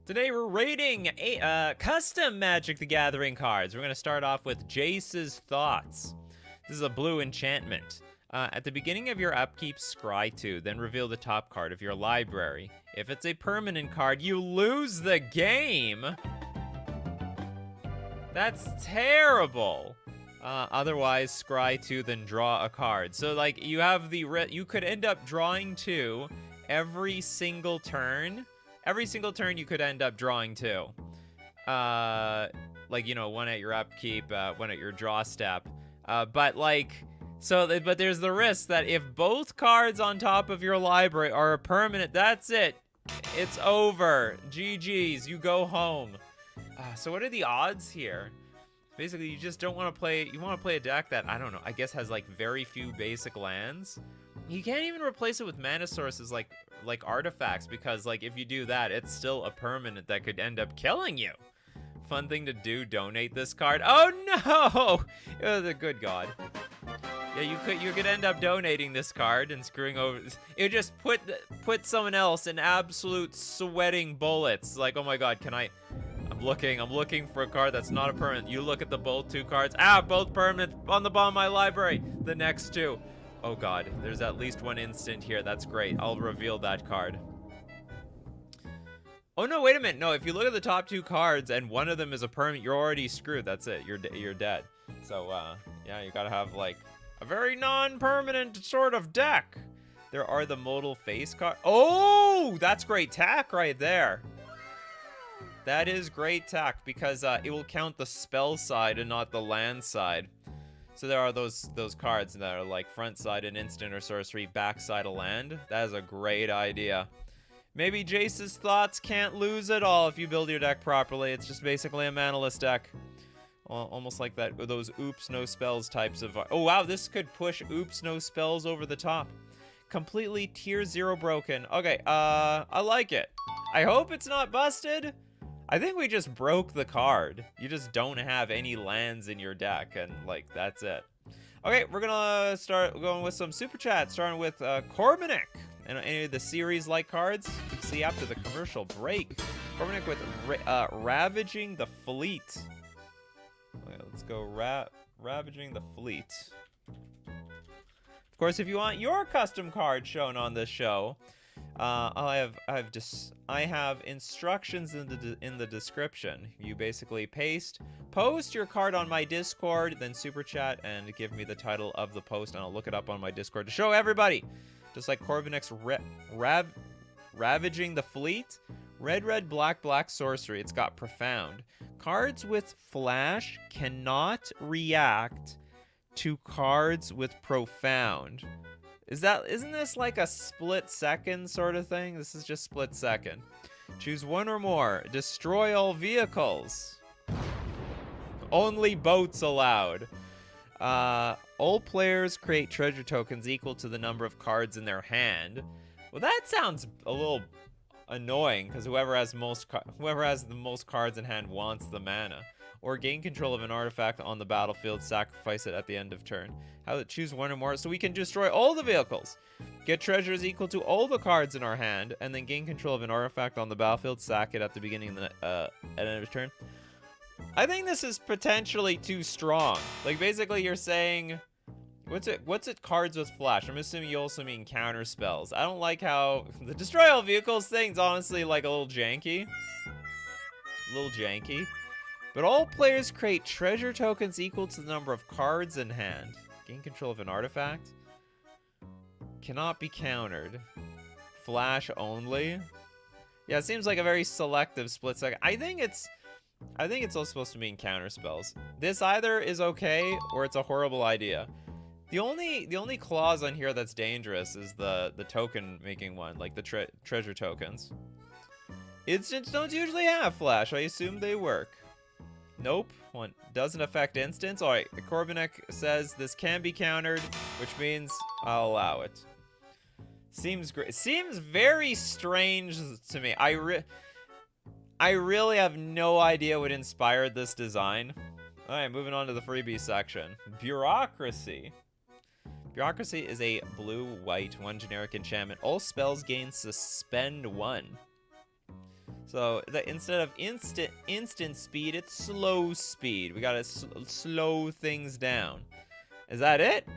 Today we're rating custom Magic the Gathering cards. We're going to start off with Jace's Thoughts. This is a blue enchantment. At the beginning of your upkeep, scry 2, then reveal the top card of your library. If it's a permanent card, you lose the game. That's terrible. Otherwise, scry 2, then draw a card. So, like, you have you could end up drawing 2 every single turn. Every single turn you could end up drawing 2. Like, you know, one at your upkeep, one at your draw step. But there's the risk that if both cards on top of your library are a permanent, that's it. It's over. GG's, you go home. So what are the odds here? Basically, you just don't want to play, you want to play a deck that, I don't know, I guess has like very few basic lands. You can't even replace it with mana sources like artifacts, because like if you do that, it's still a permanent that could end up killing you. Fun thing to do, donate this card. Oh no! Oh, the good God. Yeah, you could end up donating this card and screwing over. It just put someone else in absolute sweating bullets. Like, oh my God, I'm looking for a card that's not a permanent. You look at the both 2 cards. Both permanent on the bottom of my library. The next 2. Oh God, there's at least 1 instant here. That's great. I'll reveal that card. Oh no, wait a minute. No, if you look at the top 2 cards and one of them is a permanent, you're already screwed. That's it. You're dead. So, yeah, you gotta have like a very non-permanent sort of deck. There are the modal face card. Oh, that's great tack right there. That is great tack because it will count the spell side and not the land side. So there are those cards that are like front side an instant or sorcery, back side a land. That is a great idea. Maybe Jace's Thoughts can't lose at all if you build your deck properly. It's just basically a manaless deck. Almost like that, those oops, no spells types of... Oh wow, this could push oops, no spells over the top. Completely tier 0 broken. Okay, I like it. I hope it's not busted. I think we just broke the card. You just don't have any lands in your deck, and like that's it. Okay, we're gonna start going with some super chats, starting with Corbinic. And any of the series-like cards you can see after the commercial break. Corbinic with Ravaging the Fleet. Okay, let's go Ravaging the Fleet. Of course, if you want your custom card shown on this show, I have instructions in the description. You basically post your card on my Discord, then super chat and give me the title of the post, and I'll look it up on my Discord to show everybody. Just like Corbinic's Ravaging the Fleet, red, black sorcery. It's got Profound. Cards with Flash cannot react to cards with Profound. Isn't this like a split second sort of thing? This is just split second. Choose one or more. Destroy all vehicles. Only boats allowed. All players create treasure tokens equal to the number of cards in their hand. Well, that sounds a little annoying because whoever has the most cards in hand wants the mana. Or gain control of an artifact on the battlefield, sacrifice it at the end of turn. Choose one or more so we can destroy all the vehicles. Get treasures equal to all the cards in our hand, and then gain control of an artifact on the battlefield, sack it at the beginning of the at end of turn. I think this is potentially too strong. Like basically you're saying, what's it cards with Flash? I'm assuming you also mean counter spells. I don't like how the destroy all vehicles thing's honestly like a little janky. But all players create treasure tokens equal to the number of cards in hand. Gain control of an artifact. Cannot be countered. Flash only. Yeah, it seems like a very selective split second. I think it's also supposed to mean counter spells. This either is okay or it's a horrible idea. The only clause on here that's dangerous is the token making one, like the treasure tokens. Instants don't usually have Flash. I assume they work. Nope. One doesn't affect instants. All right. Corbinic says this can be countered, which means I'll allow it. Seems great. Seems very strange to me. I really have no idea what inspired this design. All right, moving on to the freebie section. Bureaucracy. Bureaucracy is a blue-white, 1 generic enchantment. All spells gain suspend 1. So instead of instant speed, it's slow speed. We gotta slow things down. Is that it?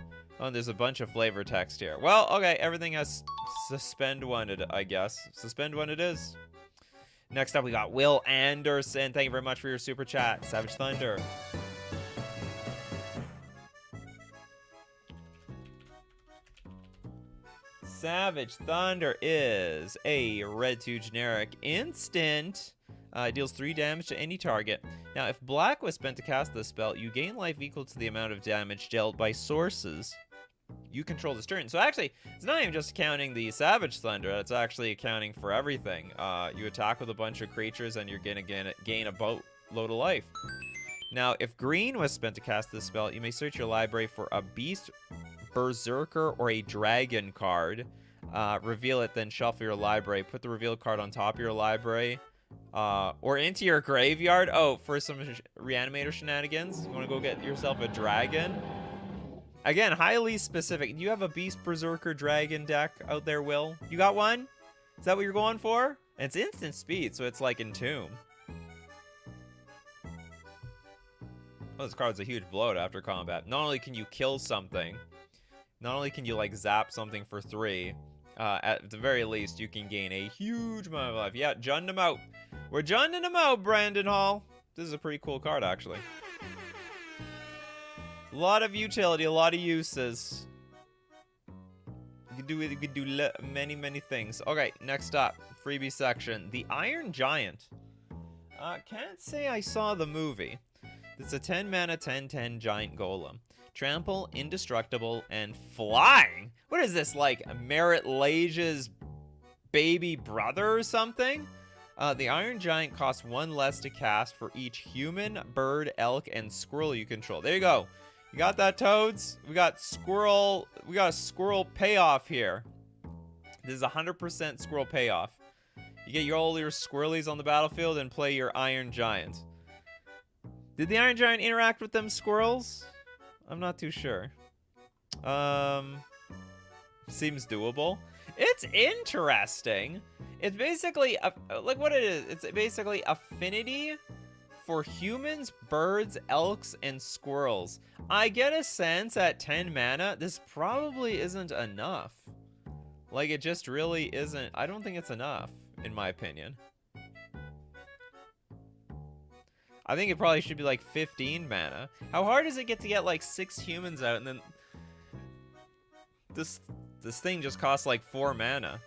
Oh, and there's a bunch of flavor text here. Well, okay, everything has suspend one, I guess. Suspend one it is. Next up, we got Will Anderson. Thank you very much for your super chat. Savage Thunder. Savage Thunder is a red 2 generic instant. Deals 3 damage to any target. Now, if black was spent to cast this spell, you gain life equal to the amount of damage dealt by sources you control this turn. So actually, it's not even just counting the Savage Thunder. It's actually accounting for everything. You attack with a bunch of creatures, and you're going to gain a boatload of life. Now, if green was spent to cast this spell, you may search your library for a Beast, Berserker, or a Dragon card. Reveal it, then shuffle your library. Put the revealed card on top of your library. Or into your graveyard. Oh, for some Reanimator shenanigans? You want to go get yourself a dragon? Again, highly specific. Do you have a Beast, Berserker, Dragon deck out there, Will? You got one? Is that what you're going for? And it's instant speed, so it's like Entomb. Oh, this card's a huge blowout after combat. Not only can you kill something, not only can you, like, zap something for 3, at the very least, you can gain a huge amount of life. Yeah, junned him out. We're junning him out, Brandon Hall. This is a pretty cool card, actually. A lot of utility, a lot of uses. You could do many, many things. Okay, next up, freebie section. The Iron Giant. Can't say I saw the movie. It's a 10 mana, 10/10 giant golem. Trample, indestructible, and flying. What is this, like Merit Lage's baby brother or something? The Iron Giant costs 1 less to cast for each human, bird, elk, and squirrel you control. There you go. You got that, Toads? We got squirrel. We got a squirrel payoff here. This is 100% squirrel payoff. You get all your squirrelies on the battlefield and play your Iron Giant. Did the Iron Giant interact with them squirrels? I'm not too sure. Seems doable. It's interesting. It's basically like what it is. It's basically affinity for humans, birds, elks, and squirrels. I get a sense at 10 mana, this probably isn't enough. Like, it just really isn't. I don't think it's enough, in my opinion. I think it probably should be like 15 mana. How hard does it get to get like 6 humans out, and then this thing just costs like 4 mana?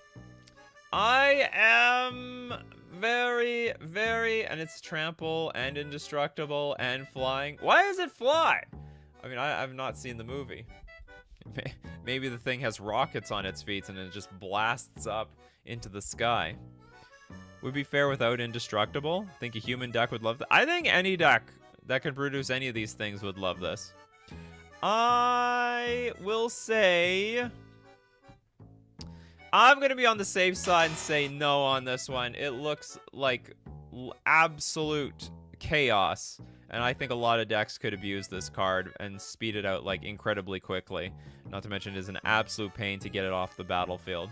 I am very, and it's trample and indestructible and flying. Why does it fly? I mean, I've not seen the movie. Maybe the thing has rockets on its feet and it just blasts up into the sky. Would be fair without indestructible. Think a human deck would love that. I think any deck that can produce any of these things would love this. I will say I'm going to be on the safe side and say no on this one. It looks like absolute chaos. And I think a lot of decks could abuse this card and speed it out like incredibly quickly. Not to mention it is an absolute pain to get it off the battlefield.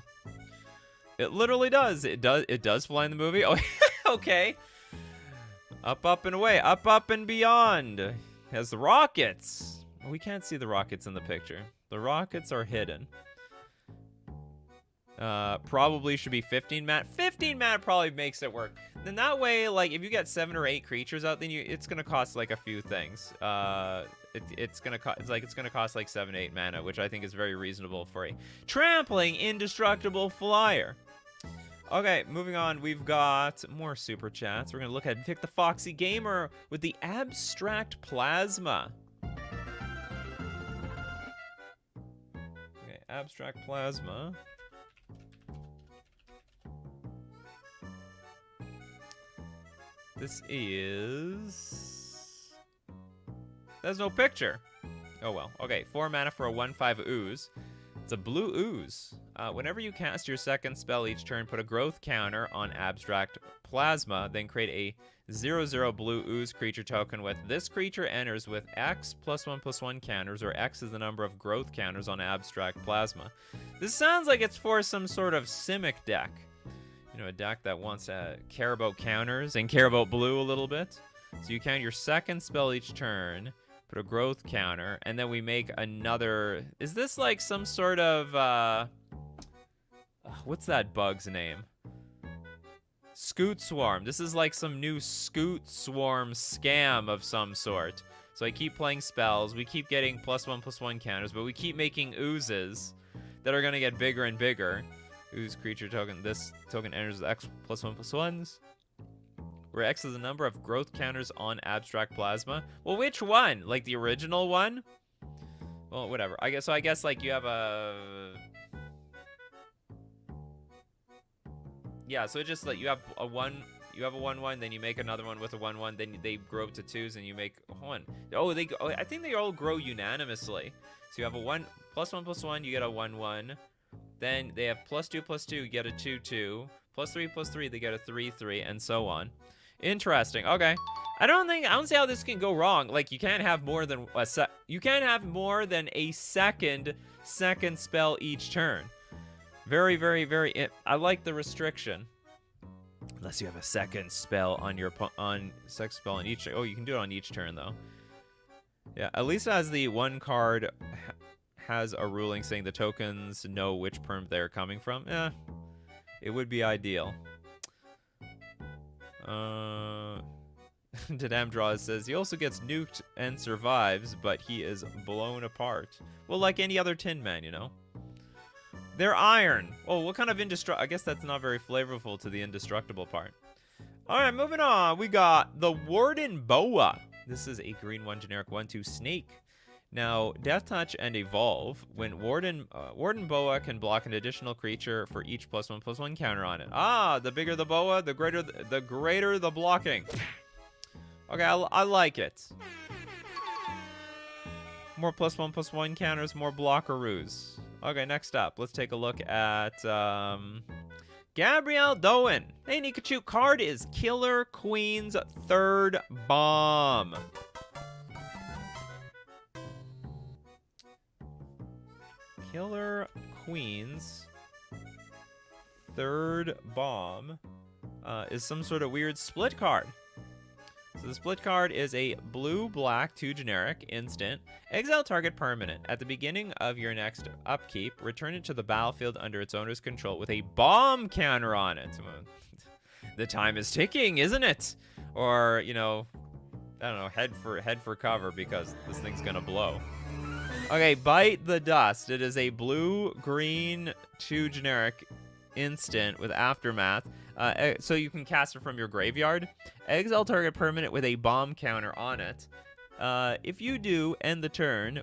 It literally does. It does fly in the movie. Oh, okay. Up and away. Up and beyond. It has the rockets. We can't see the rockets in the picture. The rockets are hidden. Probably should be 15 mana. 15 mana probably makes it work. Then that way, like, if you get 7 or 8 creatures out, then it's gonna cost like a few things. It's gonna cost like 7, 8 mana, which I think is very reasonable for a trampling indestructible flyer. Okay, moving on. We've got more super chats. We're gonna look at Vic the Foxy Gamer with the Abstract Plasma. Okay, Abstract Plasma. This is... There's no picture. Oh well. Okay, 4 mana for a 1/5 ooze. It's a blue ooze. Whenever you cast your second spell each turn, put a growth counter on Abstract Plasma, then create a 0/0 blue ooze creature token with this creature enters with X +1/+1 counters, or X is the number of growth counters on Abstract Plasma. This sounds like it's for some sort of Simic deck. You know, a deck that wants to care about counters and care about blue a little bit. So you count your second spell each turn, put a growth counter, and then we make another... Is this like some sort of... what's that bug's name? Scoot Swarm. This is like some new Scoot Swarm scam of some sort. So I keep playing spells, we keep getting +1/+1 counters, but we keep making oozes that are going to get bigger and bigger. Ooze creature token. This token enters with X +1/+1s. Where X is the number of growth counters on abstract plasma. Well, which one? Like the original one? Well, whatever. I guess like you have a... Yeah, so it just like you have a 1/1, then you make another one with a 1/1, then they grow to 2s and you make 1. Oh, I think they all grow unanimously. So you have a +1/+1, you get a 1/1. Then they have +2/+2, you get a 2/2. +3/+3, they get a 3/3, and so on. Interesting. Okay. I don't see how this can go wrong. Like you can't have more than a second spell each turn. Very, very, very. I like the restriction. Unless you have a second spell on your second spell on each. Oh, you can do it on each turn though. Yeah. At least as the one card has a ruling saying the tokens know which perm they're coming from. It would be ideal. Tadam Draws says he also gets nuked and survives, but he is blown apart. Well, like any other Tin Man, you know. They're iron. Oh, what kind of indestructible? I guess that's not very flavorful to the indestructible part. All right, moving on. We got the Warden Boa. This is a green 1 generic 1/2 snake. Now, Death Touch and Evolve. When Warden Boa can block an additional creature for each +1/+1 counter on it. Ah, the bigger the boa, the greater the blocking. Okay, I like it. More +1/+1 counters, more blockaroos. Okay, next up, let's take a look at Gabrielle Doan. Hey, Nikachu, card is Killer Queen's third bomb. Killer Queen's third bomb is some sort of weird split card. So the split card is a blue-black 2 generic instant. Exile target permanent. At the beginning of your next upkeep, return it to the battlefield under its owner's control with a bomb counter on it. The time is ticking, isn't it? Or, you know, I don't know, head for cover because this thing's gonna blow. Okay, Bite the Dust. It is a blue-green 2 generic instant with Aftermath. So you can cast it from your graveyard. Exile target permanent with a bomb counter on it. If you do end the turn,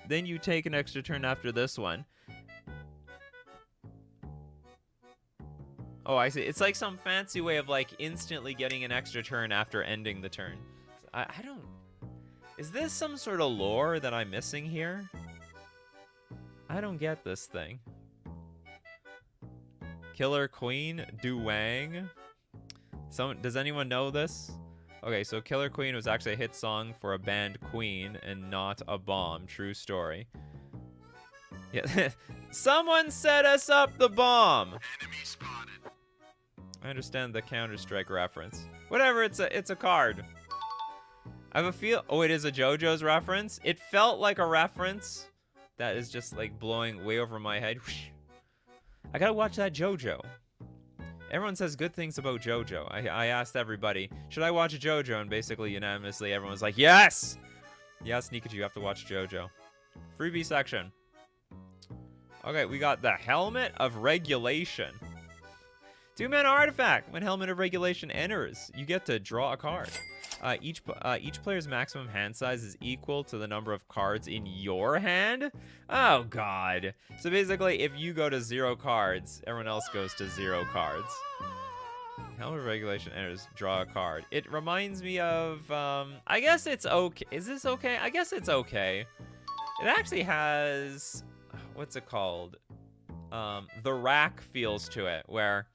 then you take an extra turn after this one. Oh, I see. It's like some fancy way of like instantly getting an extra turn after ending the turn. I don't... Is this some sort of lore that I'm missing here? I don't get this thing. Killer Queen, Duwang. Does anyone know this? Okay, so Killer Queen was actually a hit song for a band Queen and not a bomb. True story. Yeah. Someone set us up the bomb. Enemy spotted. I understand the Counter-Strike reference. Whatever, it's a card. I have a feel... Oh, it is a JoJo's reference? It felt like a reference that is just like blowing way over my head. I gotta watch that JoJo. Everyone says good things about JoJo. I asked everybody, should I watch JoJo? And basically unanimously everyone was like, yes! Yes, Nikachu, you have to watch JoJo. Freebie section. Okay, we got the Helmet of Regulation. 2-mana artifact. When Helmet of Regulation enters, you get to draw a card. Each player's maximum hand size is equal to the number of cards in your hand? Oh, God. So basically, if you go to 0 cards, everyone else goes to 0 cards. Helmet of Regulation enters, draw a card. It reminds me of, I guess it's okay. Is this okay? I guess it's okay. It actually has, what's it called? The rack feels to it, where...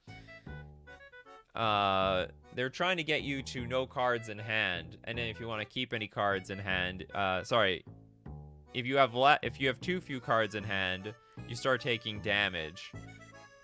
they're trying to get you to no cards in hand, and then if you want to keep any cards in hand, if you have too few cards in hand, you start taking damage.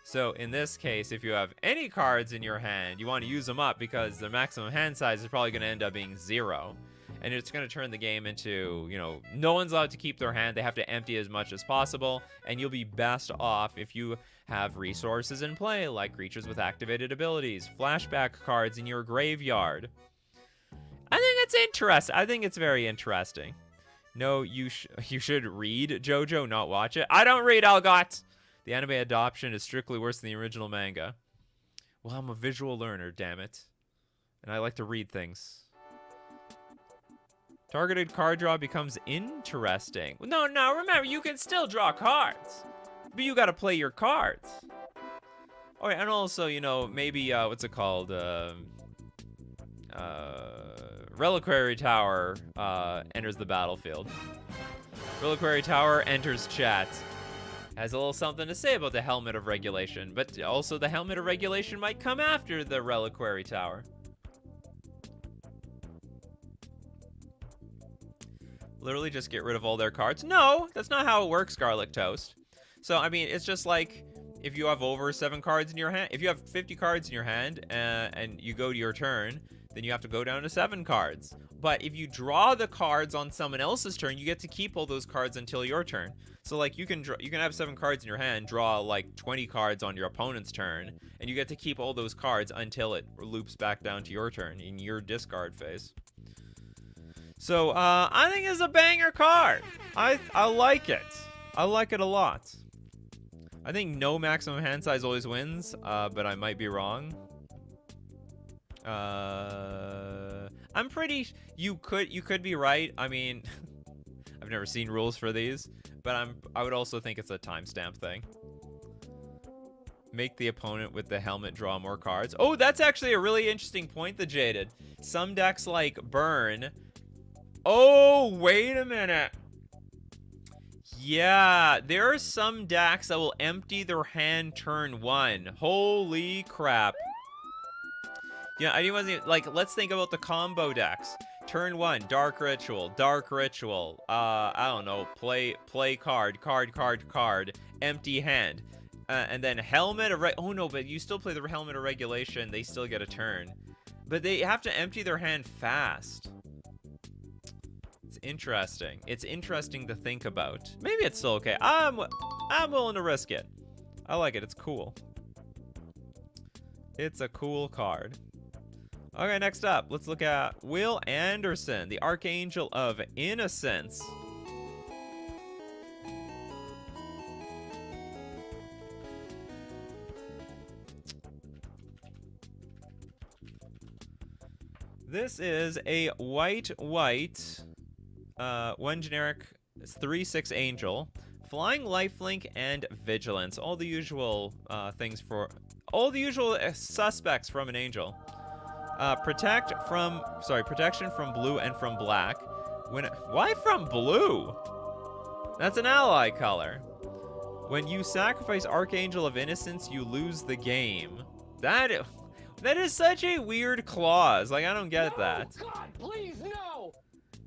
So in this case, if you have any cards in your hand, you want to use them up because the maximum hand size is probably going to end up being 0. And it's going to turn the game into, you know, no one's allowed to keep their hand. They have to empty as much as possible. And you'll be best off if you have resources in play, like creatures with activated abilities, flashback cards in your graveyard. I think it's interesting. I think it's very interesting. No, you should read JoJo, not watch it. I don't read, Algot. The anime adoption is strictly worse than the original manga. Well, I'm a visual learner, damn it. And I like to read things. Targeted card draw becomes interesting. No, remember, you can still draw cards. But you gotta play your cards. Oh, yeah, and also, you know, maybe, what's it called? Reliquary Tower enters the battlefield. Reliquary Tower enters chat. Has a little something to say about the Helmet of Regulation, but also the Helmet of Regulation might come after the Reliquary Tower. Literally just get rid of all their cards? No, that's not how it works, Garlic Toast. So, I mean, it's just like if you have over 7 cards in your hand, if you have 50 cards in your hand and you go to your turn, then you have to go down to 7 cards. But if you draw the cards on someone else's turn, you get to keep all those cards until your turn. So like you can have 7 cards in your hand, draw like 20 cards on your opponent's turn, and you get to keep all those cards until it loops back down to your turn in your discard phase. So I think it's a banger card. I like it. I like it a lot. I think no maximum hand size always wins, but I might be wrong. I'm pretty. You could be right. I mean, I've never seen rules for these, but I would also think it's a timestamp thing. Make the opponent with the helmet draw more cards. Oh, that's actually a really interesting point, the Jaded. Some decks like Burn. Oh, wait a minute. Yeah, there are some decks that will empty their hand turn 1. Holy crap. Yeah, I didn't like, let's think about the combo decks. Turn 1, Dark Ritual, I don't know, play card, empty hand. And then Helmet of oh no, but you still play the Helmet of Regulation, they still get a turn. But they have to empty their hand fast. It's interesting. It's interesting to think about. Maybe it's still okay. I'm willing to risk it. I like it. It's cool. It's a cool card. Okay, next up, let's look at Will Anderson, the Archangel of Innocence. This is a white, 1 generic 3/6 angel, flying lifelink and vigilance. All the usual things for all the usual suspects from an angel. Protection from blue and from black. Why from blue? That's an ally color. When you sacrifice Archangel of Innocence, you lose the game. That is such a weird clause. Like, I don't get that. No, God, please, no!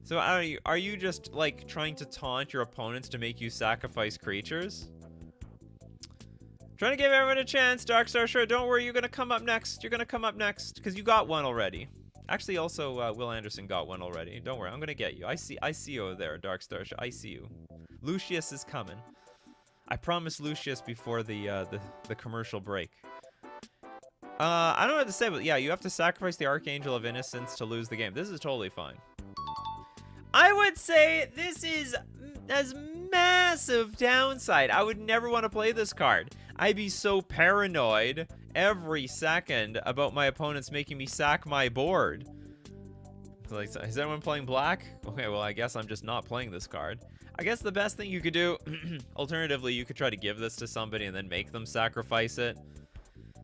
So are you just like trying to taunt your opponents to make you sacrifice creatures? Trying to give everyone a chance, Darkstar. Sure, don't worry, you're gonna come up next. You're gonna come up next because you got one already. Actually, also Will Anderson got one already. Don't worry, I'm gonna get you. I see you over there, Darkstar. I see you. Lucius is coming. I promised Lucius before the commercial break. I don't know what to say, but yeah, you have to sacrifice the Archangel of Innocence to lose the game. This is totally fine. I would say this has massive downside. I would never want to play this card. I'd be so paranoid every second about my opponents making me sack my board. It's like, is anyone playing black? Okay, well, I guess I'm just not playing this card. I guess the best thing you could do, alternatively, you could try to give this to somebody and then make them sacrifice it.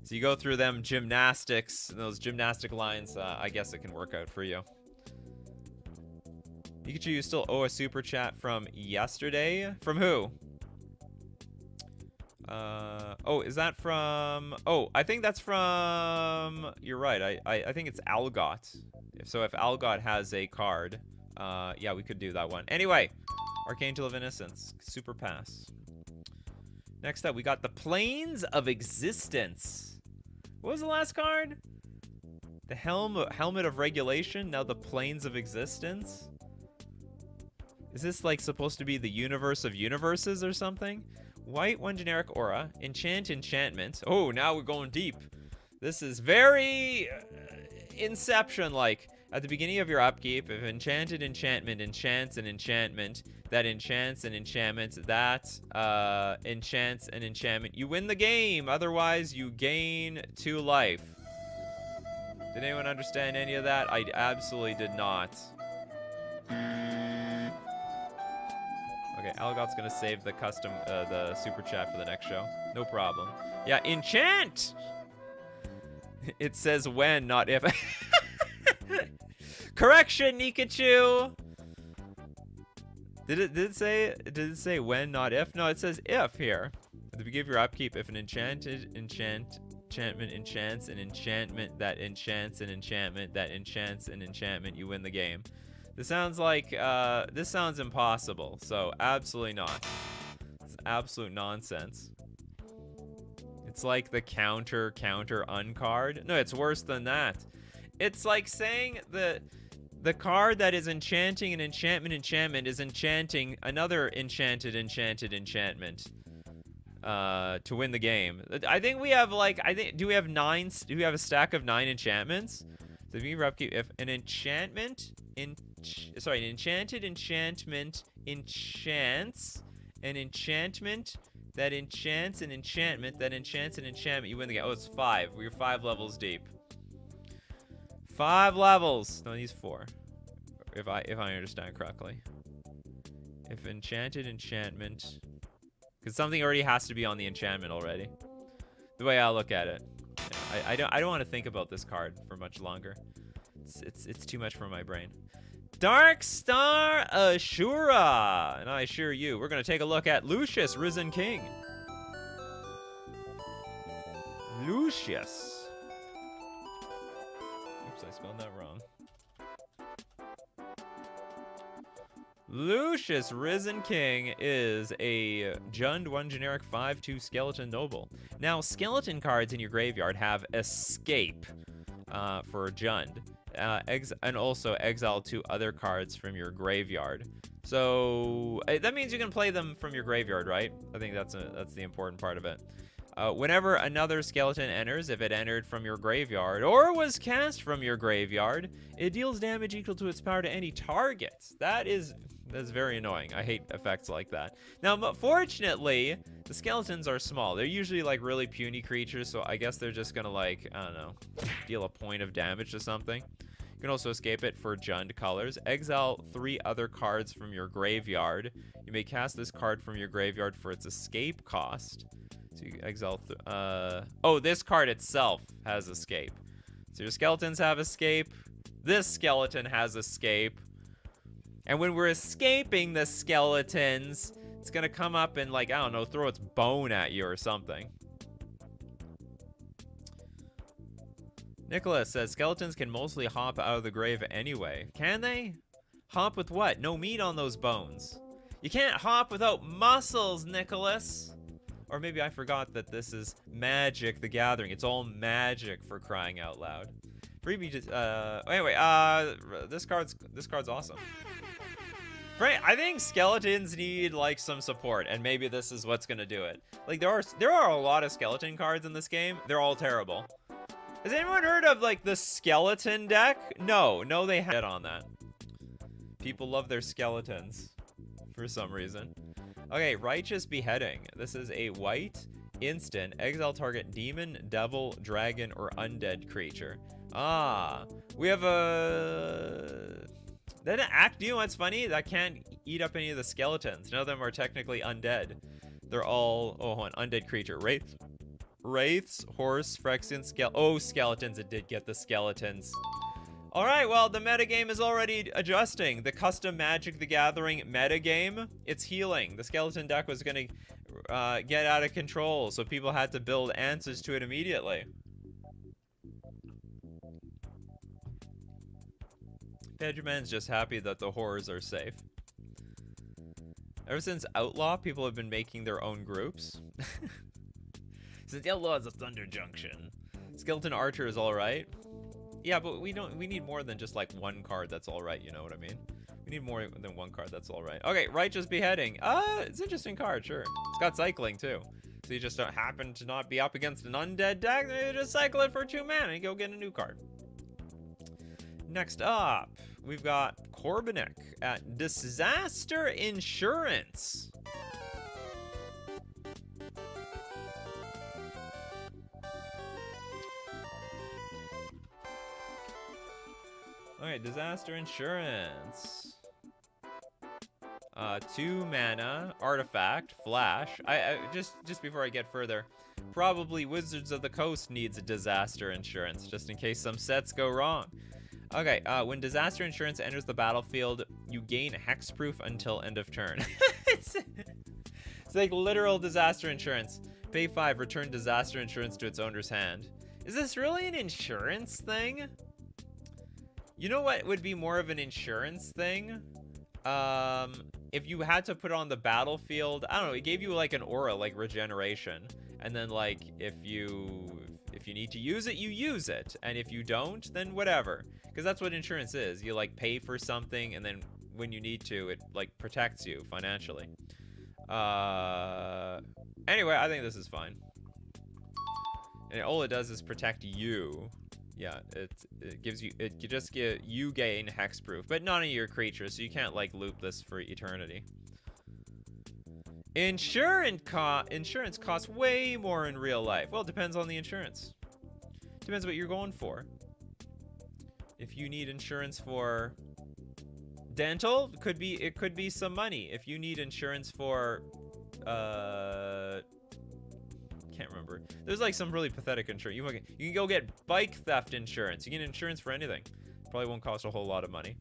So you go through them gymnastics, those gymnastic lines, I guess it can work out for you. Nikachu, you still owe a super chat from yesterday? From who? Oh, is that from... Oh, I think that's from... You're right, I think it's Algot. If Algot has a card, yeah, we could do that one. Anyway, Archangel of Innocence, super pass. Next up, we got the Plains of Existence. What was the last card? The Helmet of Regulation, now the Plains of Existence? Is this like supposed to be the universe of universes or something? White, 1 generic aura, enchantment. Oh, now we're going deep. This is very Inception-like. At the beginning of your upkeep, if enchanted enchantment enchants an enchantment, that enchants an enchantment, that enchants an enchantment, you win the game. Otherwise, you gain 2 life. Did anyone understand any of that? I absolutely did not. Okay, Algot's gonna save the the super chat for the next show. No problem. Yeah, enchant! It says when, not if. Correction, Nikachu! Did it say when, not if? No, it says if here. At the beginning of your upkeep, if an enchantment enchants an enchantment that enchants an enchantment that enchants an enchantment, you win the game. This sounds like, this sounds impossible, so absolutely not. It's absolute nonsense. It's like the counter uncard. No, it's worse than that. It's like saying the card that is enchanting an enchantment is enchanting another enchanted enchantment to win the game. I think we have like, do we have a stack of 9 enchantments? So if you upkeep, if an enchantment an enchanted enchantment enchants an enchantment that enchants an enchantment that enchants an enchantment, you win the game. Oh, it's 5. We're 5 levels deep. 5 levels. No, these 4. If I understand correctly. If enchanted enchantment, because something already has to be on the enchantment already. The way I look at it. Yeah, I don't want to think about this card for much longer. It's too much for my brain. Dark Star Ashura, and I assure you, we're gonna take a look at Lucius, Risen King. Lucius. Oops, I spelled that wrong. Lucius, Risen King is a Jund 1 generic 5/2 skeleton noble. Now, skeleton cards in your graveyard have escape for Jund. And also exile 2 other cards from your graveyard. So that means you can play them from your graveyard, right? I think that's the important part of it. Whenever another skeleton enters, if it entered from your graveyard or was cast from your graveyard, it deals damage equal to its power to any target. That's very annoying. I hate effects like that. Now, but fortunately, the skeletons are small. They're usually like really puny creatures, so I guess they're just gonna like, I don't know, deal a point of damage to something. You can also escape it for Jund colors. Exile 3 other cards from your graveyard. You may cast this card from your graveyard for its escape cost. So you exile, oh, this card itself has escape. So your skeletons have escape. This skeleton has escape. And when we're escaping the skeletons, it's gonna come up and like, I don't know, throw its bone at you or something. Nicholas says skeletons can mostly hop out of the grave anyway. Can they? Hop with what? No meat on those bones. You can't hop without muscles, Nicholas. Or maybe I forgot that this is Magic the Gathering. It's all magic, for crying out loud. Freebie just, anyway, this card's awesome. I think skeletons need like some support, and maybe this is what's gonna do it. Like there are a lot of skeleton cards in this game. They're all terrible. Has anyone heard of like the skeleton deck? No, they haven't on that. People love their skeletons for some reason. Okay, Righteous Beheading. This is a white instant. Exile target demon, devil, dragon, or undead creature. Ah, we have a... Then you know what's funny? That can't eat up any of the skeletons. None of them are technically undead. They're all, oh, hold on, undead creature. Wraiths, horse, Phyrexian, skeletons. It did get the skeletons. All right, well, the metagame is already adjusting. The custom Magic the Gathering metagame, it's healing. The skeleton deck was gonna get out of control, so people had to build answers to it immediately. Benjamin's just happy that the horrors are safe. Ever since Outlaw, people have been making their own groups. Since the Outlaw is a Thunder Junction. Skeleton Archer is alright. Yeah, but we need more than just like one card that's alright, you know what I mean? We need more than one card that's alright. Okay, Righteous Beheading. It's an interesting card, sure. It's got cycling too. So you just don't happen to not be up against an undead deck, then you just cycle it for 2 mana and go get a new card. Next up, we've got Corbinik at Disaster Insurance. Alright, Disaster Insurance. 2 mana, artifact, flash. I just before I get further, probably Wizards of the Coast needs a Disaster Insurance, just in case some sets go wrong. Okay, when Disaster Insurance enters the battlefield, you gain hexproof until end of turn. It's like literal Disaster Insurance. Pay 5, return Disaster Insurance to its owner's hand. Is this really an insurance thing? You know what would be more of an insurance thing? If you had to put it on the battlefield, I don't know, it gave you like an aura, like regeneration. And then like, if you need to use it, you use it. And if you don't, then whatever. Because that's what insurance is. You like pay for something, and then when you need to, it like protects you financially. Anyway, I think this is fine. And all it does is protect you. Yeah, it gives you, you gain hexproof, but none of your creatures, so you can't like loop this for eternity. Insurance costs way more in real life. Well, it depends on the insurance. Depends what you're going for. If you need insurance for dental, it could be some money. If you need insurance for can't remember. There's like some really pathetic insurance. You can go get bike theft insurance. You get insurance for anything. Probably won't cost a whole lot of money.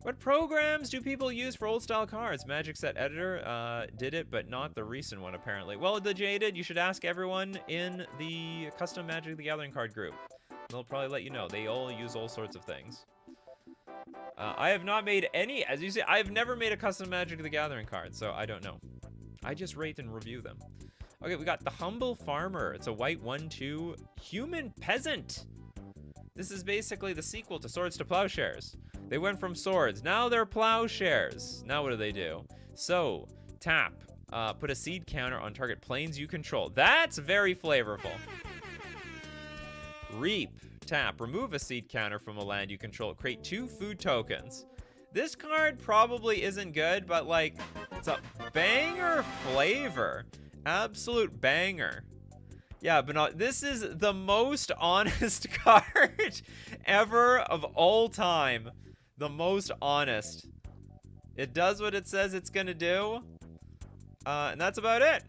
What programs do people use for old style cards? Magic Set Editor did it, but not the recent one apparently. Well, the Jaded, you should ask everyone in the custom Magic the Gathering card group. They'll probably let you know. They all use all sorts of things. I have not made any, as you see, I've never made a custom Magic the Gathering card, so I don't know. I just rate and review them. Okay, we got the Humble Farmer. It's a white 1/2 human peasant. This is basically the sequel to Swords to Plowshares. They went from swords, now they're plowshares. Now what do? So, tap, put a seed counter on target planes you control. That's very flavorful. Reap, tap, remove a seed counter from a land you control. Create 2 food tokens. This card probably isn't good, but like, it's a banger flavor. Absolute banger. Yeah, but not, this is the most honest card ever of all time. The most honest. It does what it says it's gonna do. And that's about it.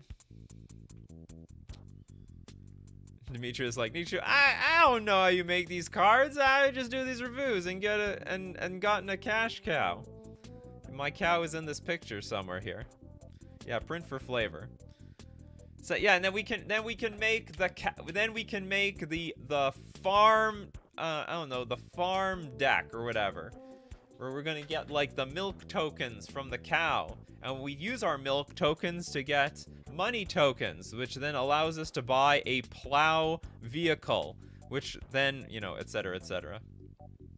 Demetrius like, Nikachu, I don't know how you make these cards. I just do these reviews and get a and gotten a cash cow. My cow is in this picture somewhere here. Yeah, print for flavor. So yeah, and then we can make the farm I don't know, the farm deck or whatever, where we're gonna get like the milk tokens from the cow, and we use our milk tokens to get money tokens, which then allows us to buy a plow vehicle, which then, you know, etc., etc.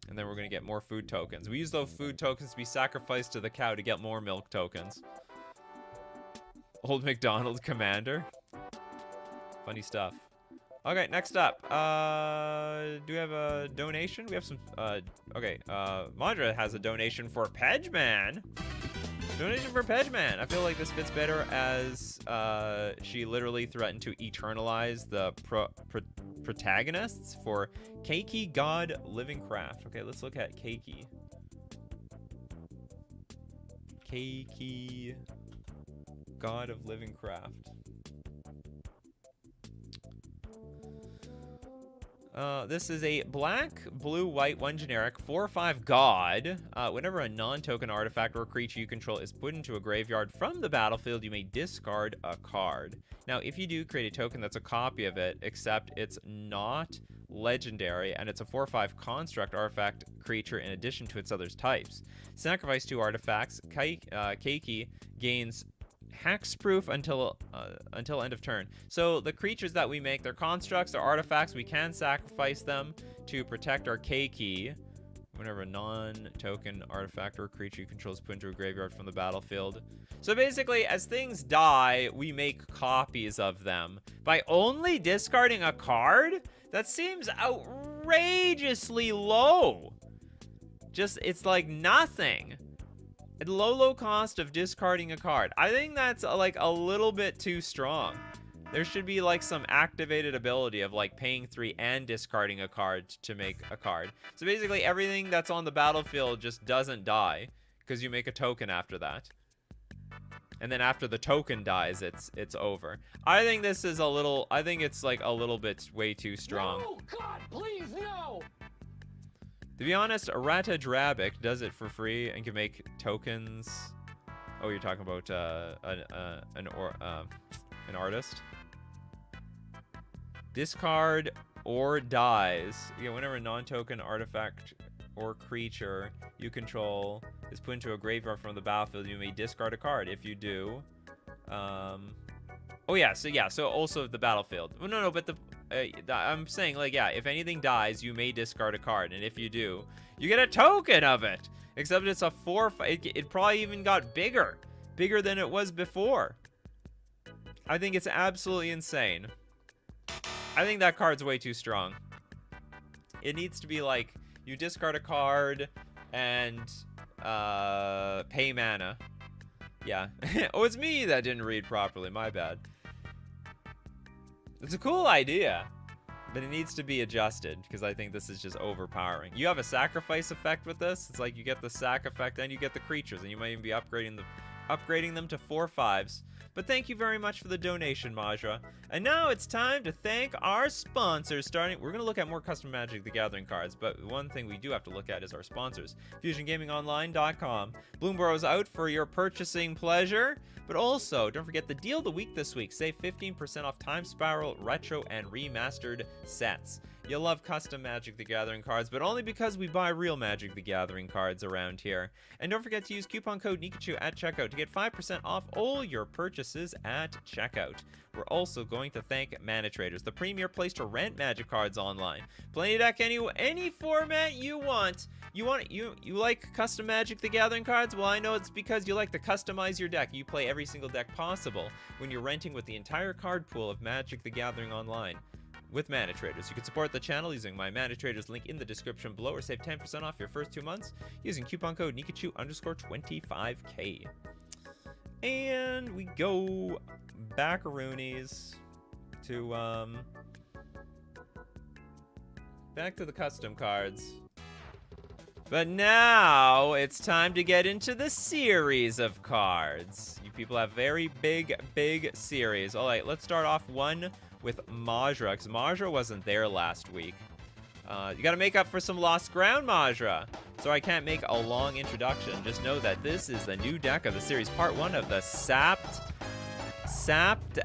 And then we're gonna get more food tokens. We use those food tokens to be sacrificed to the cow to get more milk tokens. Old McDonald Commander. Funny stuff. Okay, next up. Do we have a donation? We have some, okay, Mandra has a donation for Pedgeman. Donation for Pedgeman. I feel like this fits better as, she literally threatened to eternalize the protagonists for Keiki God Living Craft. Okay, let's look at Keiki. Keiki God of Living Craft. This is a black, blue, white, 1 generic, 4/5 god. Whenever a non-token artifact or creature you control is put into a graveyard from the battlefield, you may discard a card. Now, if you do create a token that's a copy of it, except it's not legendary, and it's a 4/5 construct artifact creature in addition to its other types. Sacrifice 2 artifacts. Keiki gains hexproof until end of turn. So the creatures that we make, they're constructs, they're artifacts. We can sacrifice them to protect our Keiki. Whenever a non-token artifact or creature you control is put into a graveyard from the battlefield. So basically, as things die, we make copies of them. By only discarding a card? That seems outrageously low. It's like nothing. At low cost of discarding a card. I think that's like a little bit too strong. There should be like some activated ability of like paying 3 and discarding a card to make a card. So basically everything that's on the battlefield just doesn't die because you make a token after that. And then after the token dies, it's over. I think this is I think it's like a little bit way too strong. No, God, please, no! To be honest, Rata Drabic does it for free and can make tokens. Oh, you're talking about an artist? Discard or dies. Yeah, whenever a non-token artifact or creature you control is put into a graveyard from the battlefield, you may discard a card. If you do, oh yeah, so also the battlefield. Well, no, but I'm saying like yeah, if anything dies, you may discard a card, and if you do, you get a token of it. Except it's a 4. It probably even got bigger than it was before. I think it's absolutely insane. I think that card's way too strong. It needs to be like, you discard a card and pay mana. Yeah. Oh, it's me that didn't read properly. My bad. It's a cool idea, but it needs to be adjusted because I think this is just overpowering. You have a sacrifice effect with this. It's like you get the sack effect, then you get the creatures, and you might even be upgrading them to 4/5s. But thank you very much for the donation, Majra. And now it's time to thank our sponsors. We're going to look at more custom Magic the Gathering cards, but one thing we do have to look at is our sponsors. FusionGamingOnline.com. Bloomburrow's out for your purchasing pleasure. But also, don't forget the deal of the week this week. Save 15% off Time Spiral Retro and Remastered sets. You'll love custom Magic the Gathering cards, but only because we buy real Magic the Gathering cards around here. And don't forget to use coupon code Nikachu at checkout to get 5% off all your purchases at checkout. We're also going to thank Mana Traders, the premier place to rent Magic cards online. Play deck any format you want. You like custom Magic the Gathering cards? Well, I know it's because you like to customize your deck. You play every single deck possible when you're renting with the entire card pool of Magic the Gathering online. With Mana Traders, you can support the channel using my Mana Traders link in the description below, or save 10% off your first 2 months using coupon code Nikachu_25K. And we go backaroonies to back to the custom cards. But now it's time to get into the series of cards. You people have very big series. All right, let's start off with Majra, because Majra wasn't there last week. You gotta make up for some lost ground, Majra. So I can't make a long introduction. Just know that this is the new deck of the series, part 1 of the Sapped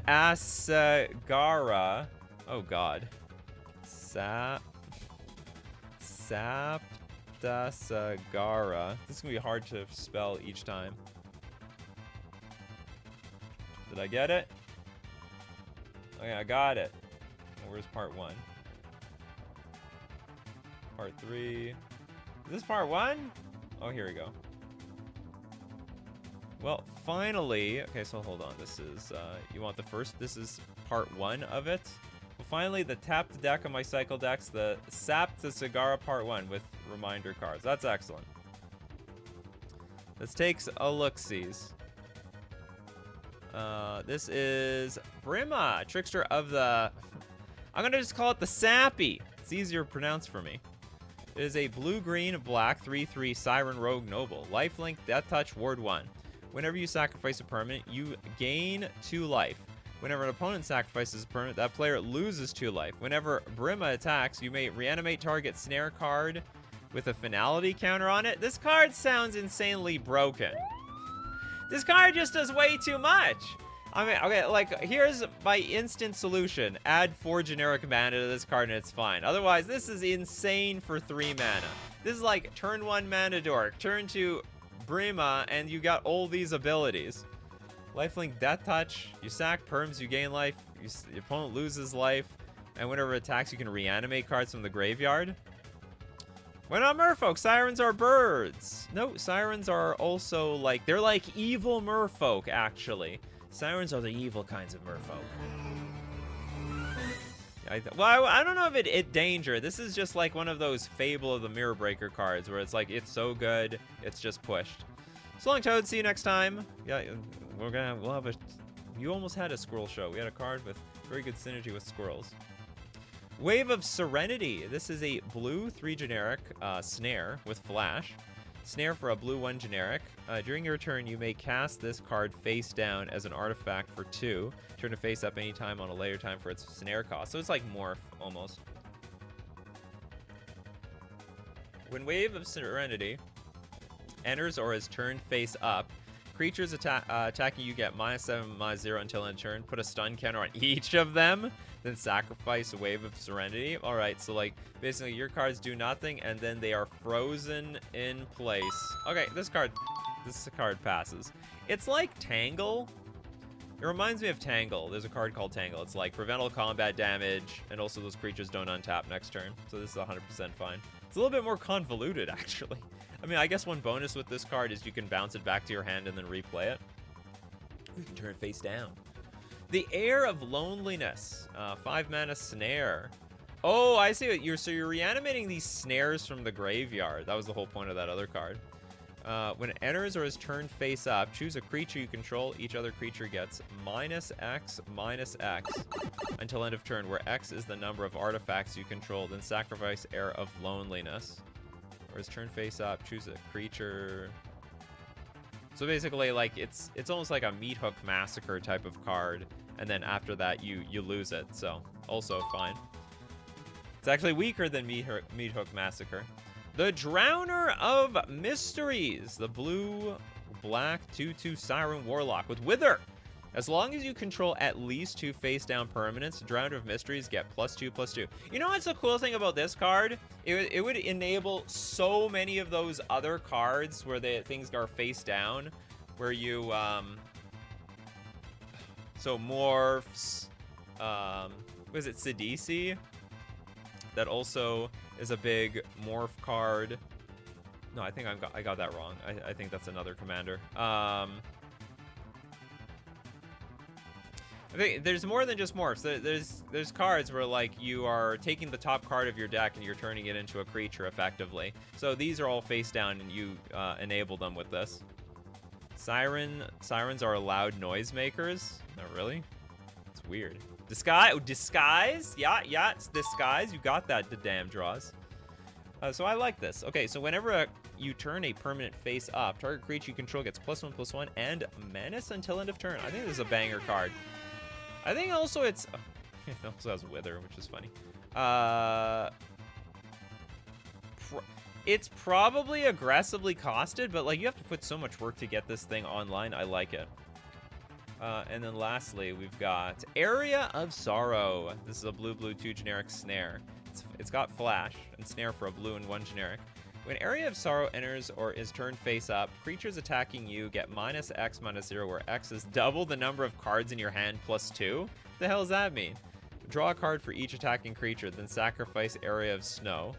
Asagara. Oh god. Sapped Asagara. This is gonna be hard to spell each time. Did I get it? Oh yeah, I got it. Where's part 1? Part 3. Is this part 1? Oh, here we go. Well, finally. Okay, so hold on. This is, you want the first? This is part 1 of it. Well, finally, the tapped deck of my cycle decks, the Sapped Asagara part 1 with reminder cards. That's excellent. This takes a look-sees. This is Brima, Trickster of the... I'm gonna just call it the Sappy. It's easier to pronounce for me. It is a blue-green, black, 3/3 Siren Rogue Noble. Lifelink, Death Touch, Ward 1. Whenever you sacrifice a permanent, you gain 2 life. Whenever an opponent sacrifices a permanent, that player loses 2 life. Whenever Brima attacks, you may reanimate target snare card with a finality counter on it. This card sounds insanely broken. This card just does way too much. I mean, okay, like, here's my instant solution. Add 4 generic mana to this card and it's fine. Otherwise, this is insane for 3 mana. This is like turn 1 mana dork, turn 2 Brima, and you got all these abilities. Lifelink Death Touch, you sack perms, you gain life, your opponent loses life, and whenever it attacks, you can reanimate cards from the graveyard. Why not merfolk? Sirens are birds. No, sirens are also like, they're like evil merfolk, actually. Sirens are the evil kinds of merfolk. Well, I don't know if it danger. This is just like one of those Fable of the Mirror Breaker cards where it's like, it's so good, it's just pushed. So long, Toad. See you next time. Yeah, we'll have a, you almost had a squirrel show. We had a card with very good synergy with squirrels. Wave of Serenity. This is a blue 3 generic snare with flash. Snare for a blue 1 generic. During your turn, you may cast this card face down as an artifact for 2. Turn to face up anytime on a later time for its snare cost. So it's like Morph, almost. When Wave of Serenity enters or is turned face up, creatures attacking you get -7, -0 until end turn. Put a stun counter on each of them. Then sacrifice a Wave of Serenity. All right, so like basically your cards do nothing and then they are frozen in place. Okay, this card passes. It's like Tangle. It reminds me of Tangle. There's a card called Tangle. It's like prevent all combat damage, and also those creatures don't untap next turn. So this is 100% fine. It's a little bit more convoluted, actually. I mean, I guess one bonus with this card is you can bounce it back to your hand and then replay it. You can turn it face down. The Air of Loneliness, 5 mana snare. Oh, I see what you're reanimating these snares from the graveyard. That was the whole point of that other card. When it enters or is turned face up, choose a creature you control. Each other creature gets -X until end of turn, where X is the number of artifacts you control. Then sacrifice Air of Loneliness. Or is turned face up, choose a creature. So basically, like, it's almost like a Meat Hook Massacre type of card, and then after that you lose it, so also fine. It's actually weaker than Meat Hook Massacre. The Drowner of Mysteries, the blue-black 2/2 Siren Warlock with Wither. As long as you control at least 2 face-down permanents, Drowner of Mysteries get +2/+2. You know what's the cool thing about this card? It would enable so many of those other cards where things are face-down, where you, so Morphs, what is it, Sidisi? That also is a big Morph card. No, I think I got that wrong. I think that's another commander. I think there's more than just morphs. There's cards where like you are taking the top card of your deck and you're turning it into a creature effectively. So these are all face down and you enable them with this. Sirens are allowed noisemakers. Not really. It's weird. Disguise. Yeah, it's disguise. You got that. The damn draws. So I like this. Okay, so whenever you turn a permanent face up, target creature you control gets +1/+1 and menace until end of turn. I think this is a banger card. I think also it also has Wither, which is funny. It's probably aggressively costed, but like you have to put so much work to get this thing online. I like it. And then lastly, we've got Area of Sorrow. This is a blue 2 generic snare. It's got flash and snare for a blue and 1 generic. When Area of Sorrow enters or is turned face up, creatures attacking you get -X/-0, where X is double the number of cards in your hand +2. What the hell does that mean? Draw a card for each attacking creature, then sacrifice Area of Snow.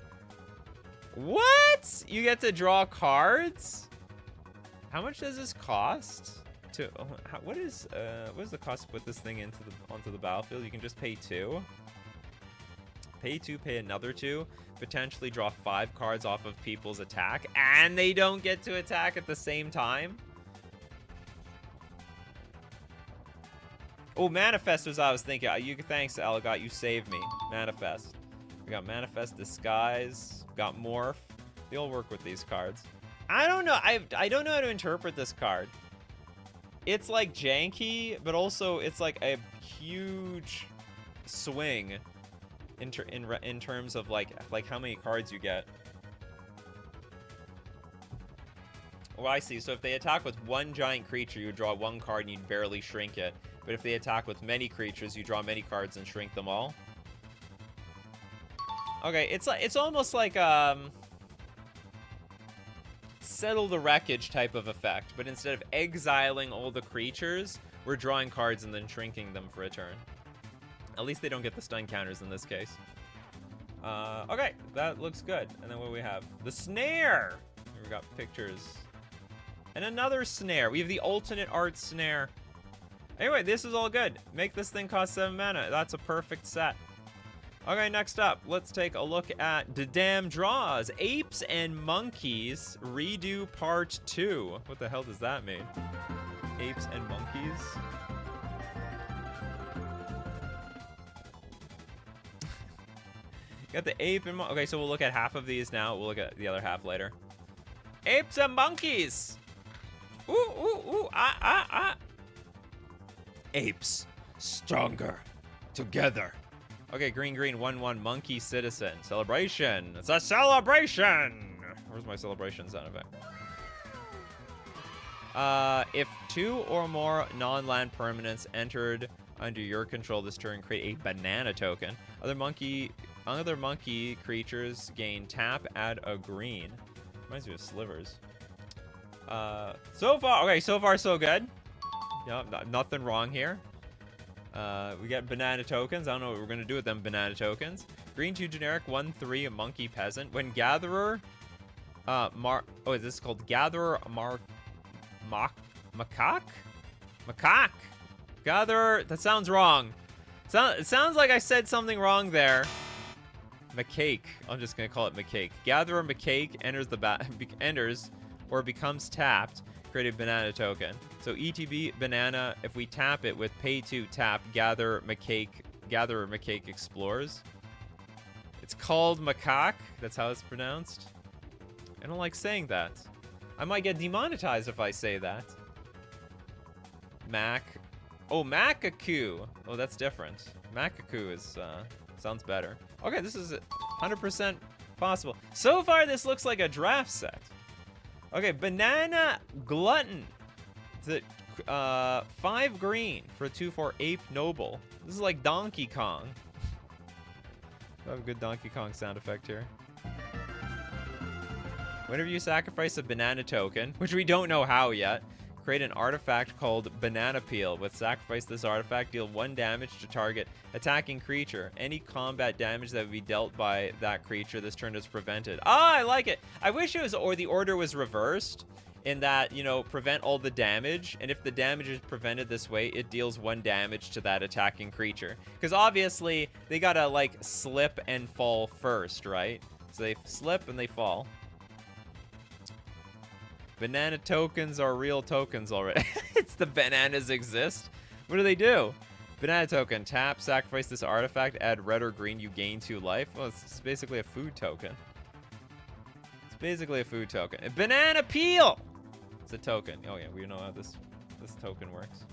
What? You get to draw cards? How much does this cost? What is the cost to put this thing onto the battlefield? You can just pay 2. Pay 2, pay another 2. Potentially draw 5 cards off of people's attack, and they don't get to attack at the same time. Oh, Manifest was I was thinking. Thanks, Algot. You saved me. Manifest. We got Manifest, Disguise, got Morph. They all work with these cards. I don't know. I don't know how to interpret this card. It's like janky, but also it's like a huge swing in terms of like how many cards you get. Oh, I see. So if they attack with 1 giant creature, you would draw 1 card and you'd barely shrink it. But if they attack with many creatures, you draw many cards and shrink them all. Okay, it's almost like Settle the Wreckage type of effect, but instead of exiling all the creatures, we're drawing cards and then shrinking them for a turn. At least they don't get the stun counters in this case. Okay, that looks good. And then what do we have? The snare! Here we got pictures. And another snare. We have the alternate art snare. Anyway, this is all good. Make this thing cost 7 mana. That's a perfect set. Okay, next up, let's take a look at the damn draws. Apes and Monkeys Redo Part 2. What the hell does that mean? Apes and Monkeys? Got the ape and okay, so we'll look at half of these now. We'll look at the other half later. Apes and monkeys. Ooh, ooh, ooh, ah, ah, ah. Apes, stronger, together. Okay, green, green, 1/1, monkey citizen. Celebration. It's a celebration. Where's my celebration sound effect? If 2 or more non-land permanents entered under your control this turn, create a banana token. Other monkey creatures gain tap, add a green. Reminds me of slivers. So far so good. Yep, nothing wrong here. We got banana tokens. I don't know what we're gonna do with them banana tokens. Green 2 generic, 1/3, a monkey peasant. When gatherer, is this called gatherer macaque? Gatherer, that sounds wrong. It sounds like I said something wrong there. Macaque. I'm just gonna call it Macaque. Gatherer Macaque enters or becomes tapped. Create a banana token. So ETB banana. If we tap it with pay 2 tap, Gatherer Macaque explores. It's called macaque. That's how it's pronounced. I don't like saying that. I might get demonetized if I say that. Oh, Nikachu. Oh, that's different. Nikachu is sounds better. Okay, this is 100% possible. So far, this looks like a draft set. Okay, Banana Glutton. It's a 5 green for a 2/4 Ape Noble. This is like Donkey Kong. I have a good Donkey Kong sound effect here. Whenever you sacrifice a banana token, which we don't know how yet, create an artifact called Banana Peel. With sacrifice this artifact, deal 1 damage to target attacking creature. Any combat damage that would be dealt by that creature this turn is prevented. Ah, I like it. I wish it was, or the order was reversed in that, you know, prevent all the damage. And if the damage is prevented this way, it deals 1 damage to that attacking creature. Because obviously, they gotta, like, slip and fall first, right? So they slip and they fall. Banana tokens are real tokens already. It's the bananas exist. What do they do? Banana token. Tap, sacrifice this artifact, add red or green, you gain 2 life. Well, it's basically a food token. It's basically a food token. A banana peel! It's a token. Oh yeah, we know how this token works.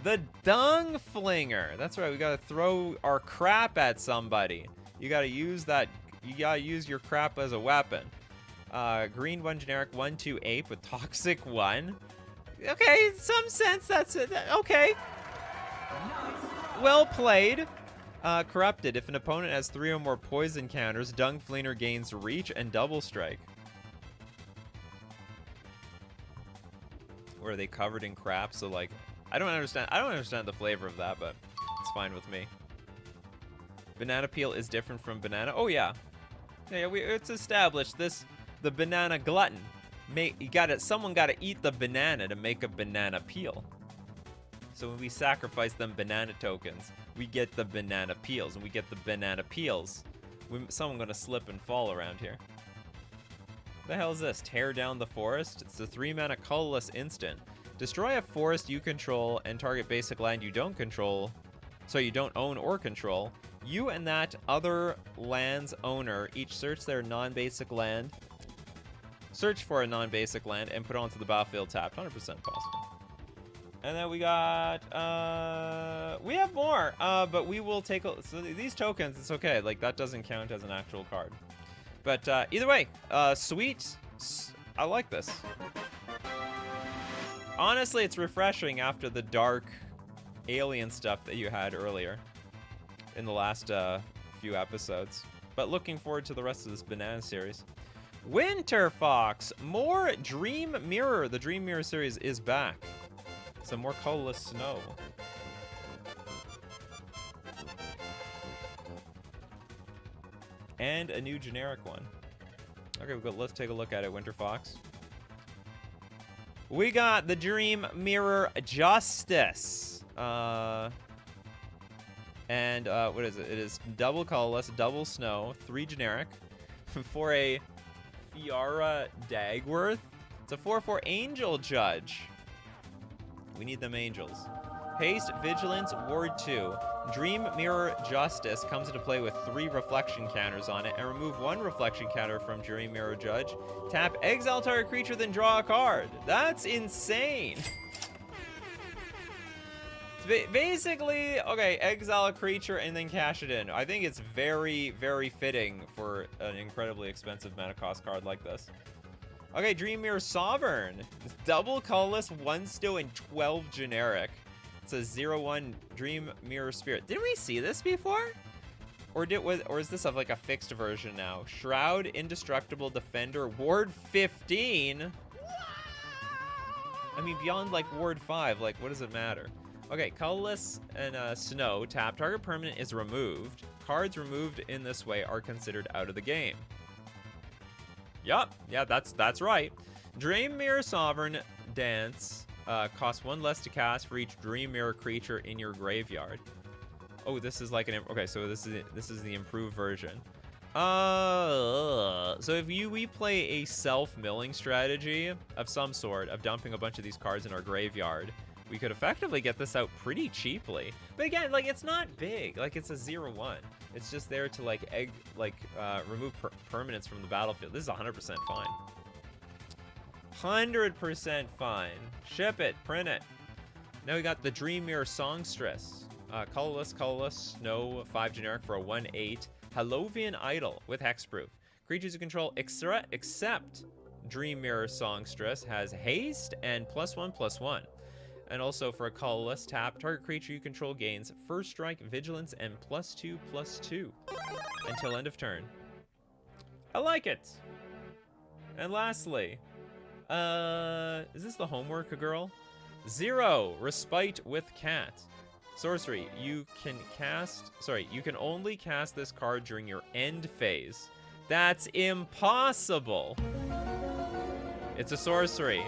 The dung flinger. That's right, we gotta throw our crap at somebody. You gotta use that, you gotta use your crap as a weapon. Green 1 generic, 1/2 ape with toxic 1. Okay, in some sense that's it. Okay. Well played. Corrupted. If an opponent has 3 or more poison counters, Dung Flinger gains reach and double strike. Or are they covered in crap? So like, I don't understand the flavor of that, but it's fine with me. Banana peel is different from banana. Oh yeah. Yeah, it's established this. The banana glutton. Someone gotta eat the banana to make a banana peel. So when we sacrifice them banana tokens, we get the banana peels. And we get the banana peels, someone gonna slip and fall around here. What the hell is this? Tear down the forest? It's a 3-mana colorless instant. Destroy a forest you control and target basic land you don't control. So you don't own or control. You and that other land's owner each search their non-basic land. Search for a non-basic land and put it onto the battlefield tapped. 100% possible. And then we got, we have more, but we will take, so these tokens, it's okay. Like, that doesn't count as an actual card. But either way, sweet. I like this. Honestly, it's refreshing after the dark alien stuff that you had earlier in the last few episodes. But looking forward to the rest of this banana series. Winter Fox, more Dream Mirror. The Dream Mirror series is back. Some more colorless snow. And a new generic one. Okay, let's take a look at it, Winter Fox. We got the Dream Mirror Justice. What is it? It is double colorless, double snow, 3 generic for a Fiara Dagworth. It's a 4/4 Angel Judge. We need them angels. Haste, Vigilance, Ward 2. Dream Mirror Justice comes into play with 3 reflection counters on it, and remove 1 reflection counter from Dream Mirror Judge. Tap, exile target creature, then draw a card. That's insane. Basically, okay, exile a creature and then cash it in. I think it's very, very fitting for an incredibly expensive mana cost card like this. Okay, Dream Mirror Sovereign. It's double colorless, 1 still, and 12 generic. It's a 0/1 Dream Mirror Spirit. Didn't we see this before? Or is this like a fixed version now? Shroud, Indestructible Defender, Ward 15. I mean, beyond like Ward 5, like what does it matter? Okay, colorless and snow. Tap, target permanent is removed. Cards removed in this way are considered out of the game. Yup, yeah, that's right. Dream Mirror Sovereign Dance costs 1 less to cast for each Dream Mirror creature in your graveyard. Oh, this is like an okay. So this is the improved version. So if we play a self-milling strategy of some sort of dumping a bunch of these cards in our graveyard, we could effectively get this out pretty cheaply. But again, like it's not big. Like it's a 0/1. It's just there to like remove permanents from the battlefield. This is 100% fine. 100% fine. Ship it, print it. Now we got the Dream Mirror Songstress. Colorless, snow, 5 generic for a 1/8. Hallovian Idol with hexproof. Creatures you control except Dream Mirror Songstress has haste and +1/+1. And also for a colorless, tap, target creature you control gains first strike, vigilance, and +2/+2 until end of turn. I like it. And lastly, is this the homework girl? 0, Respite with Cat. Sorcery, you can only cast this card during your end phase. That's impossible. It's a sorcery.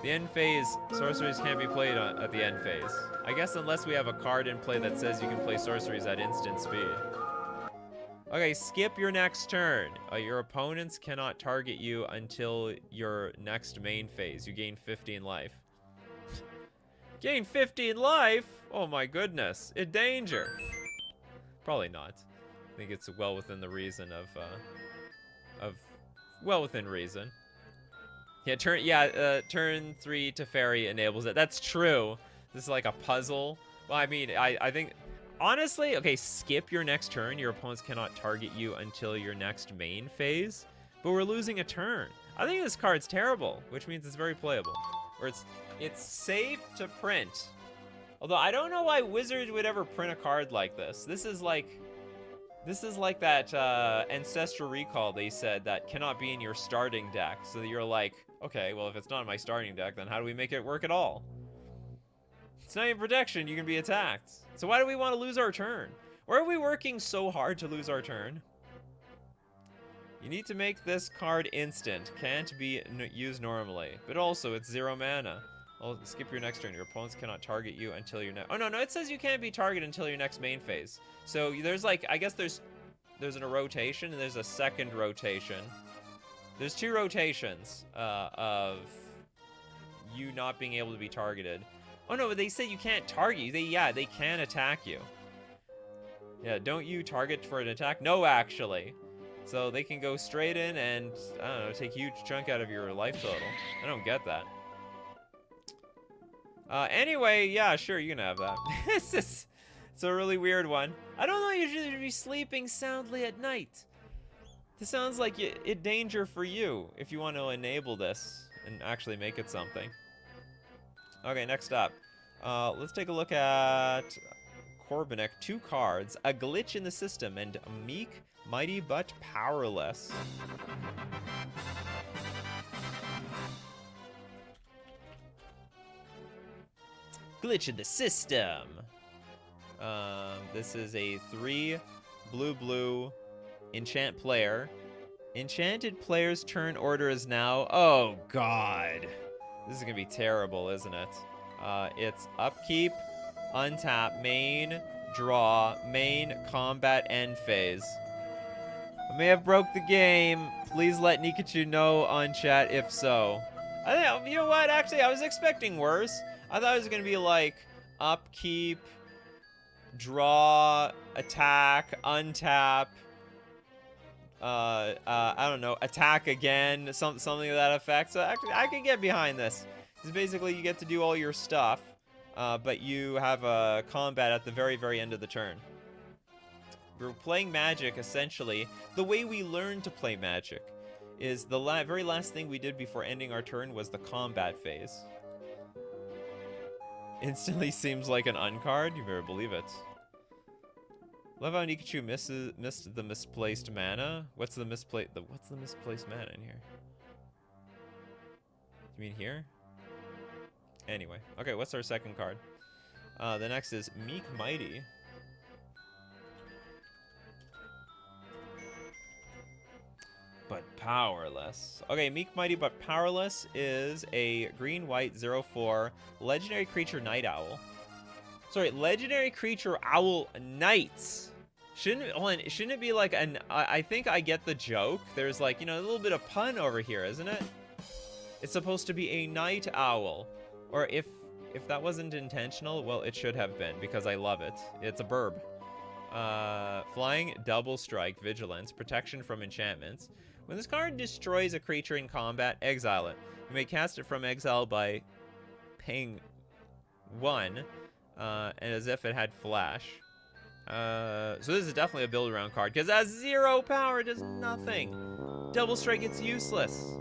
The end phase, sorceries can't be played at the end phase. I guess unless we have a card in play that says you can play sorceries at instant speed. Okay, skip your next turn. Your opponents cannot target you until your next main phase. You gain 15 life. Gain 15 life? Oh my goodness. In danger. Probably not. I think it's well within the reason well within reason. Yeah, turn 3 to Teferi enables it. That's true. This is like a puzzle. Well, I mean, I think, honestly, okay, skip your next turn. Your opponents cannot target you until your next main phase. But we're losing a turn. I think this card's terrible, which means it's very playable. Or it's safe to print. Although I don't know why Wizards would ever print a card like this. This is like that Ancestral Recall they said that cannot be in your starting deck. So that you're like, okay, well, if it's not in my starting deck, then how do we make it work at all? It's not even protection, you can be attacked. So why do we want to lose our turn? Why are we working so hard to lose our turn? You need to make this card instant. Can't be used normally. But also, it's 0 mana. Well, skip your next turn. Your opponents cannot target you until your next... Oh, no, it says you can't be targeted until your next main phase. So there's like, I guess there's a rotation and there's a second rotation. There's 2 rotations of you not being able to be targeted. Oh, no, but they say you can't target you. They can attack you. Yeah, don't you target for an attack? No, actually. So they can go straight in and, I don't know, take a huge chunk out of your life total. I don't get that. Anyway, yeah, sure, you can have that. It's a really weird one. I don't know, you should be sleeping soundly at night. This sounds like it's danger for you if you want to enable this and actually make it something. Okay, next up. Let's take a look at Corbinek. 2 cards, a glitch in the system, and meek, mighty, but powerless. Glitch in the system. This is a 3 blue enchant player. Enchanted player's turn order is now. Oh god. This is gonna be terrible, isn't it? It's upkeep, untap, main, draw, main, combat, end phase. I may have broke the game. Please let Nikachu know on chat if so. I think, you know what? Actually, I was expecting worse. I thought it was gonna be like upkeep, draw, attack, untap. I don't know, attack again, something of that effect. So actually, I can get behind this. Because basically, you get to do all your stuff, but you have a combat at the very, very end of the turn. We're playing Magic, essentially. The way we learn to play Magic is the very last thing we did before ending our turn was the combat phase. Instantly seems like an uncard. You better believe it. Love how Nikachu missed the misplaced mana. What's the misplaced mana in here? You mean here? Anyway. Okay, what's our second card? The next is Meek Mighty. But powerless. Okay, Meek Mighty but powerless is a green-white 0/4 legendary creature Night Owl. Sorry, legendary creature Owl Knights. Shouldn't it be like an... I think I get the joke. There's like, you know, a little bit of pun over here, isn't it? It's supposed to be a night owl. Or if that wasn't intentional, well, it should have been, because I love it. It's a burb. Flying, double strike, vigilance, protection from enchantments. When this card destroys a creature in combat, exile it. You may cast it from exile by paying 1, and as if it had flash. So this is definitely a build around card, because it has 0 power, it does nothing. Double strike, it's useless.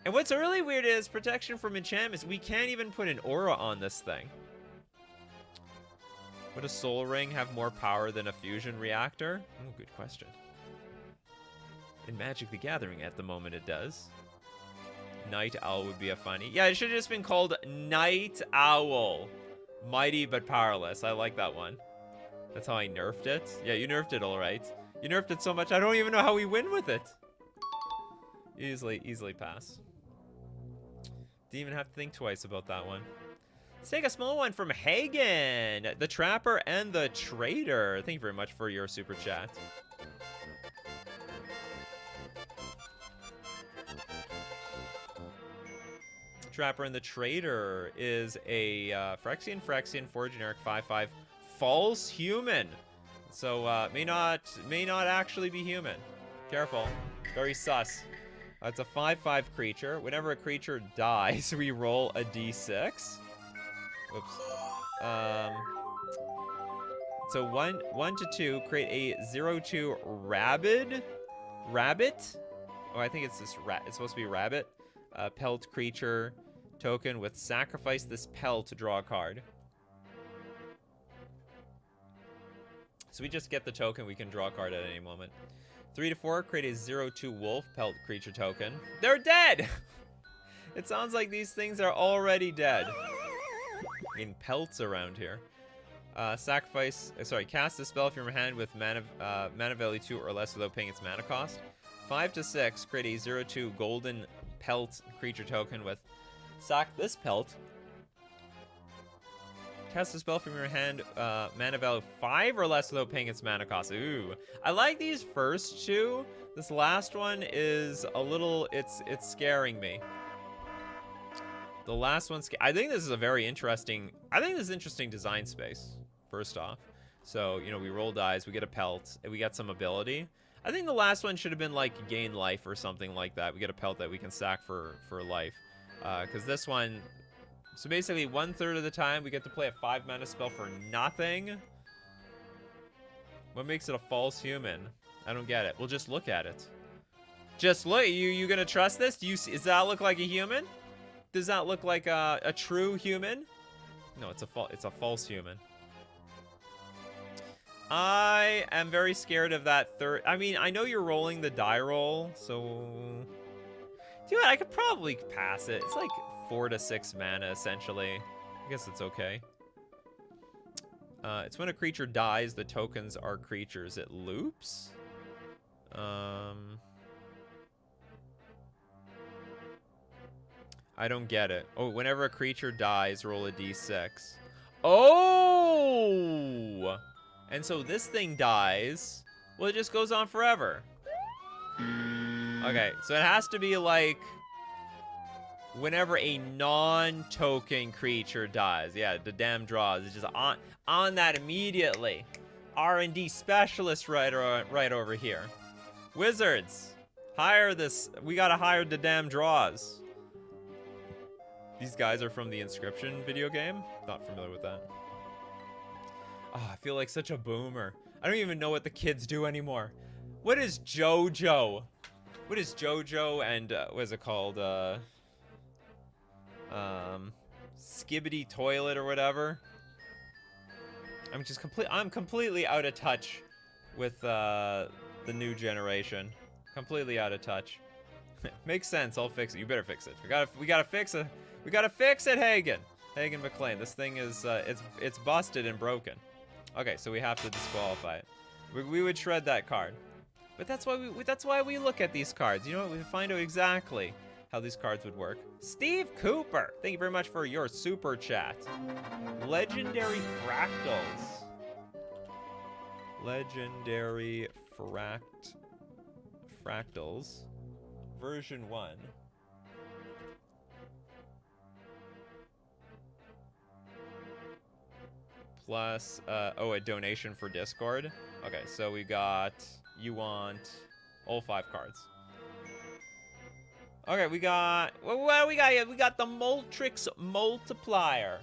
And what's really weird is protection from enchantments. We can't even put an aura on this thing. Would a soul ring have more power than a fusion reactor? Oh, good question. In Magic the Gathering at the moment it does. Night Owl would be a funny. Yeah, it should have just been called Night Owl. Mighty but powerless. I like that one. That's how I nerfed it. Yeah, you nerfed it all right. You nerfed it so much I don't even know how we win with it. Easily pass. Didn't even have to think twice about that one. Let's take a small one from Hagen, the Trapper and the Trader. Thank you very much for your super chat. Trapper and the Trader is a Phyrexian 4 generic 5/5 false human. So may not actually be human. Careful. Very sus. It's a 5/5 creature. Whenever a creature dies, we roll a d6. Whoops. So 1 to 2, create a 0/2 rabbit. Oh, I think it's this rat. It's supposed to be rabbit. Pelt creature token with sacrifice this pelt to draw a card. So we just get the token. We can draw a card at any moment. 3 to 4, create a 0/2 wolf pelt creature token. They're dead! It sounds like these things are already dead. In pelts around here. Cast a spell from your hand with mana value 2 or less without paying its mana cost. 5 to 6, create a 0/2 golden pelt creature token with sack this pelt. Cast a spell from your hand, mana value 5 or less without paying its mana cost. Ooh. I like these first two. This last one is a little, it's scaring me. The last one's, I think this is a very interesting, interesting design space, first off. So, you know, we roll dice, we get a pelt, and we get some ability. I think the last one should have been like gain life or something like that. We get a pelt that we can sack for life. Because this one, so basically 1/3 of the time we get to play a 5 mana spell for nothing. What makes it a false human? I don't get it. We'll just look at it. Just look. You gonna trust this? Does that look like a human? does that look like a true human? No, it's a false human. I am very scared of that third. I mean, I know you're rolling the die roll, so... Dude, I could probably pass it. It's like 4 to 6 mana, essentially. I guess it's okay. It's when a creature dies, the tokens are creatures. It loops? I don't get it. Oh, whenever a creature dies, roll a d6. Oh! And so this thing dies. Well, it just goes on forever. Okay, so it has to be like whenever a non-token creature dies. Yeah, the damn draws. It's just on that immediately. R&D specialist right over here. Wizards, hire this. We gotta hire the damn draws. These guys are from the Inscription video game. Not familiar with that. Oh, I feel like such a boomer. I don't even know what the kids do anymore. What is JoJo? What is JoJo and what is it called? Skibbity Toilet or whatever. I'm completely out of touch with the new generation. Completely out of touch. Makes sense. I'll fix it. You better fix it. We gotta fix it. We gotta fix it, Hagen. Hagen McLean. This thing is it's busted and broken. Okay, so we have to disqualify it. We would shred that card. But that's why we look at these cards. You know what? We find out exactly how these cards would work. Steve Cooper, thank you very much for your super chat. Legendary Fractals. Legendary Fractals. Version 1. Plus, a donation for Discord. Okay, so we got, you want all 5 cards. Okay, we got, what do we got here? We got the Moltrix Multiplier.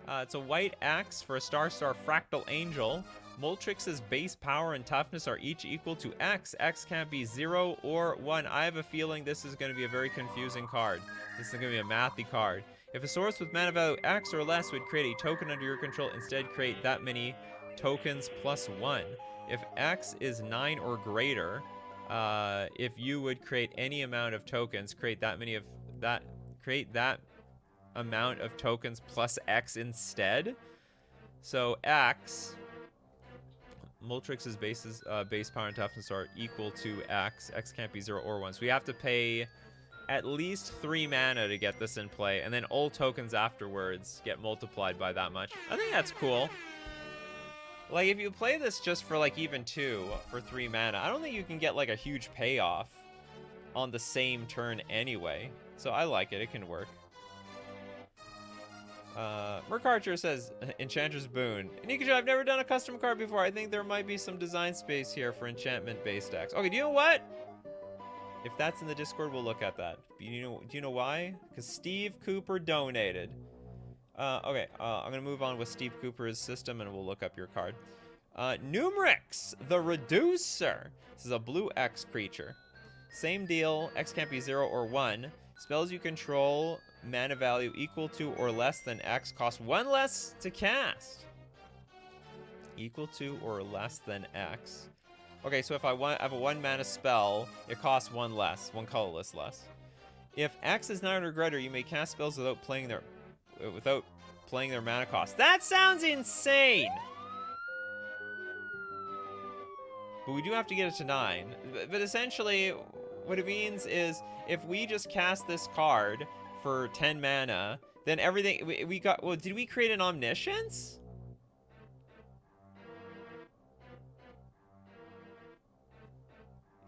It's a white X for a star Fractal Angel. Moltrix's base power and toughness are each equal to X. X can't be 0 or 1. I have a feeling this is going to be a very confusing card. This is going to be a mathy card. If a source with mana value X or less would create a token under your control, instead create that many tokens plus 1. If X is 9 or greater, if you would create any amount of tokens, create that amount of tokens plus X instead. So X, Moltrix's base power and toughness are equal to X. X can't be 0 or 1. So we have to pay at least 3 mana to get this in play, and then all tokens afterwards get multiplied by that much. I think that's cool. Like, if you play this just for, like, even 2 for 3 mana, I don't think you can get, like, a huge payoff on the same turn anyway. So I like it. It can work. Merc Archer says, Enchanter's Boon. Nikachu, I've never done a custom card before. I think there might be some design space here for enchantment-based decks. Okay, do you know what? If that's in the Discord, we'll look at that. Do you know why? Because Steve Cooper donated. Okay, I'm going to move on with Steve Cooper's system, and we'll look up your card. Numerix, the Reducer. This is a blue X creature. Same deal. X can't be 0 or 1. Spells you control, mana value equal to or less than X, cost 1 less to cast. Equal to or less than X. Okay, so if I have a 1 mana spell, it costs 1 less, 1 colorless less. If X is 9 or greater, you may cast spells without playing their mana cost. That sounds insane! But we do have to get it to 9. But essentially, what it means is if we just cast this card for 10 mana, then everything we got. Well, did we create an Omniscience?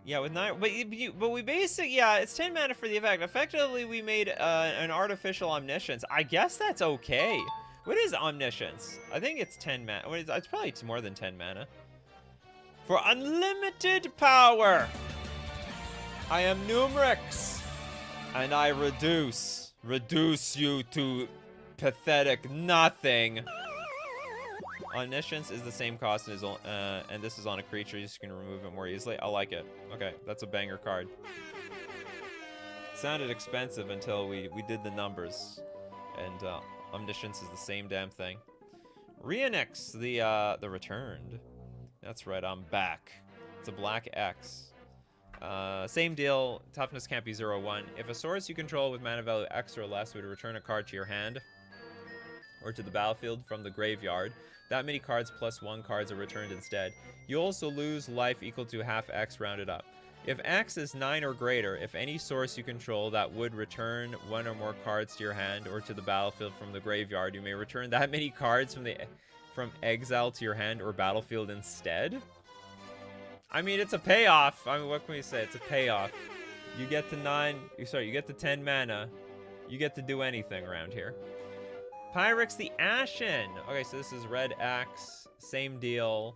Yeah, with 9, but we basically, yeah, it's 10 mana for the effect. Effectively, we made an artificial Omniscience. I guess that's okay. What is Omniscience? I think it's 10 mana. It's probably more than 10 mana. For unlimited power, I am Numerix, and I reduce you to pathetic nothing. Omniscience is the same cost as, and this is on a creature, you just can remove it more easily. I like it. Okay, that's a banger card. sounded expensive until we did the numbers. And Omniscience is the same damn thing. Reenix, the returned. That's right, I'm back. It's a black X. Same deal, toughness can't be 0/1. If a source you control with mana value X or less would return a card to your hand or to the battlefield from the graveyard, that many cards plus 1 cards are returned instead. You also lose life equal to half X rounded up. If X is 9 or greater, if any source you control that would return 1 or more cards to your hand or to the battlefield from the graveyard, you may return that many cards from exile to your hand or battlefield instead. I mean, it's a payoff. I mean, what can we say? It's a payoff. You get to you get to 10 mana. You get to do anything around here. Pyrex the Ashen. Okay, so this is red X. Same deal.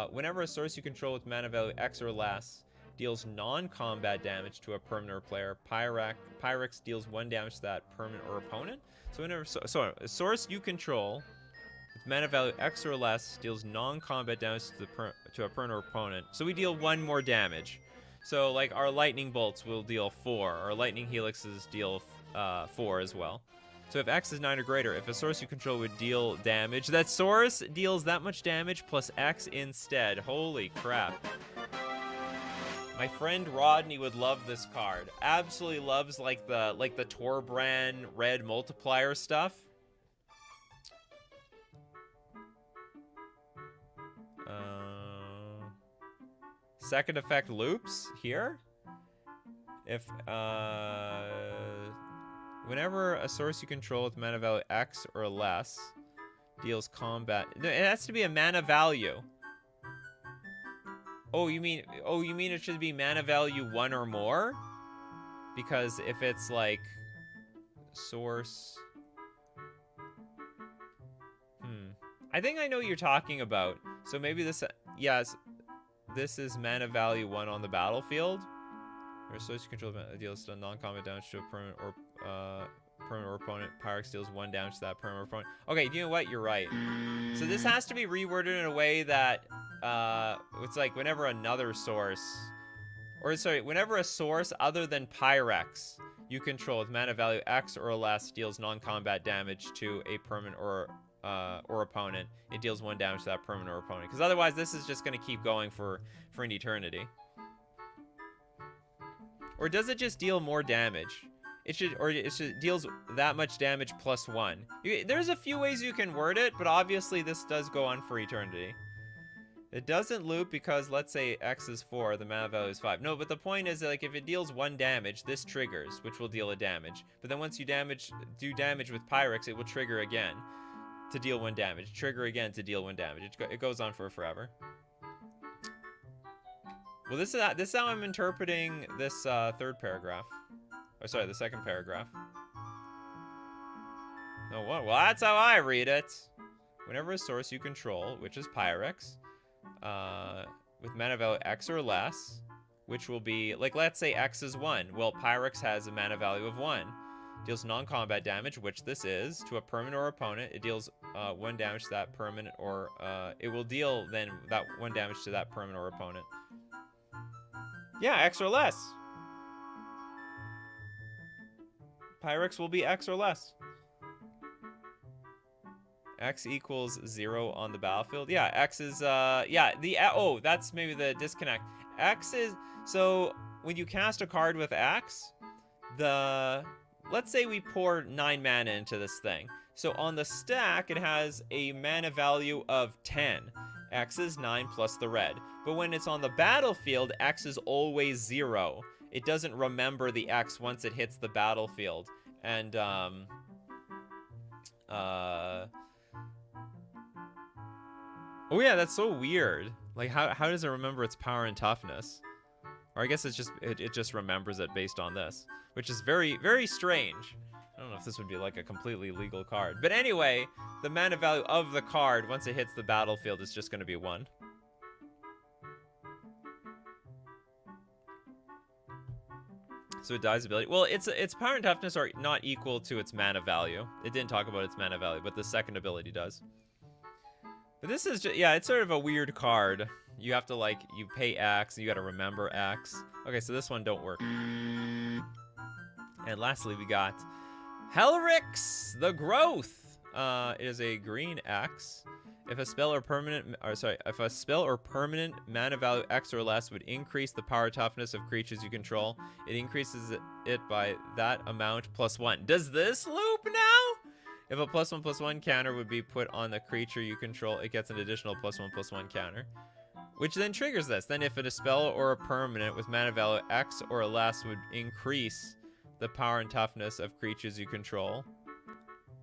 Whenever a source you control with mana value X or less deals non-combat damage to a permanent or player, Pyrex deals 1 damage to that permanent or opponent. So whenever a source you control with mana value X or less deals non-combat damage to a permanent or opponent. So we deal 1 more damage. So like our lightning bolts will deal 4. Our lightning helixes deal 4 as well. So if X is 9 or greater, if a source you control would deal damage, that source deals that much damage plus X instead. Holy crap. My friend Rodney would love this card. Absolutely loves like the Torbran red multiplier stuff. Second effect loops here. If whenever a source you control with mana value X or less deals combat, it has to be a mana value. Oh, you mean it should be mana value 1 or more? Because if it's like source, I think I know what you're talking about. So maybe this, yes, this is mana value 1 on the battlefield. Or source you control deals non-combat damage to a permanent or opponent. Pyrex deals 1 damage to that permanent or opponent. Okay, you know what? You're right. So this has to be reworded in a way that it's like whenever another source, or sorry, whenever a source other than Pyrex you control with mana value X or less deals non-combat damage to a permanent or opponent, it deals 1 damage to that permanent or opponent. Because otherwise, this is just going to keep going for an eternity. Or does it just deal more damage? It should deals that much damage plus 1. There's a few ways you can word it, but obviously this does go on for eternity. It doesn't loop because, let's say, X is 4, the mana value is 5. No, but the point is that, like, if it deals 1 damage, this triggers, which will deal a damage. But then once you do damage with Pyrex, it will trigger again to deal 1 damage. Trigger again to deal 1 damage. It goes on for forever. Well, this is how I'm interpreting this third paragraph. Oh, sorry, the second paragraph. No, what? Well, that's how I read it. Whenever a source you control, which is Pyrex, with mana value X or less, which will be, like, let's say X is 1. Well, Pyrex has a mana value of 1. Deals non-combat damage, which this is, to a permanent or opponent. It deals 1 damage to that permanent or, it will deal then that 1 damage to that permanent or opponent. Yeah, X or less. Pyrex will be X or less. X equals 0 on the battlefield. Yeah, X is, yeah, oh, that's maybe the disconnect. X is, so when you cast a card with X, let's say we pour 9 mana into this thing. So on the stack, it has a mana value of 10. X is 9 plus the red. But when it's on the battlefield, X is always 0. It doesn't remember the X once it hits the battlefield. And, oh yeah, that's so weird. Like, how does it remember its power and toughness? Or I guess it's just, it just remembers it based on this, which is very, very strange. I don't know if this would be like a completely legal card. But anyway, the mana value of the card, once it hits the battlefield, is just going to be 1. So it dies ability. Well, its power and toughness are not equal to its mana value. It didn't talk about its mana value, but the second ability does. But this is just, yeah, it's sort of a weird card. You have to, like, you pay X, you got to remember X. Okay, so this one don't work. And lastly, we got Helrix, the Growth. It is a green X. If a spell or permanent mana value X or less would increase the power toughness of creatures you control, it increases it by that amount +1. Does this loop now? If a +1/+1 counter would be put on the creature you control, it gets an additional +1/+1 counter, which then triggers this. Then if a spell or a permanent with mana value X or less would increase the power and toughness of creatures you control,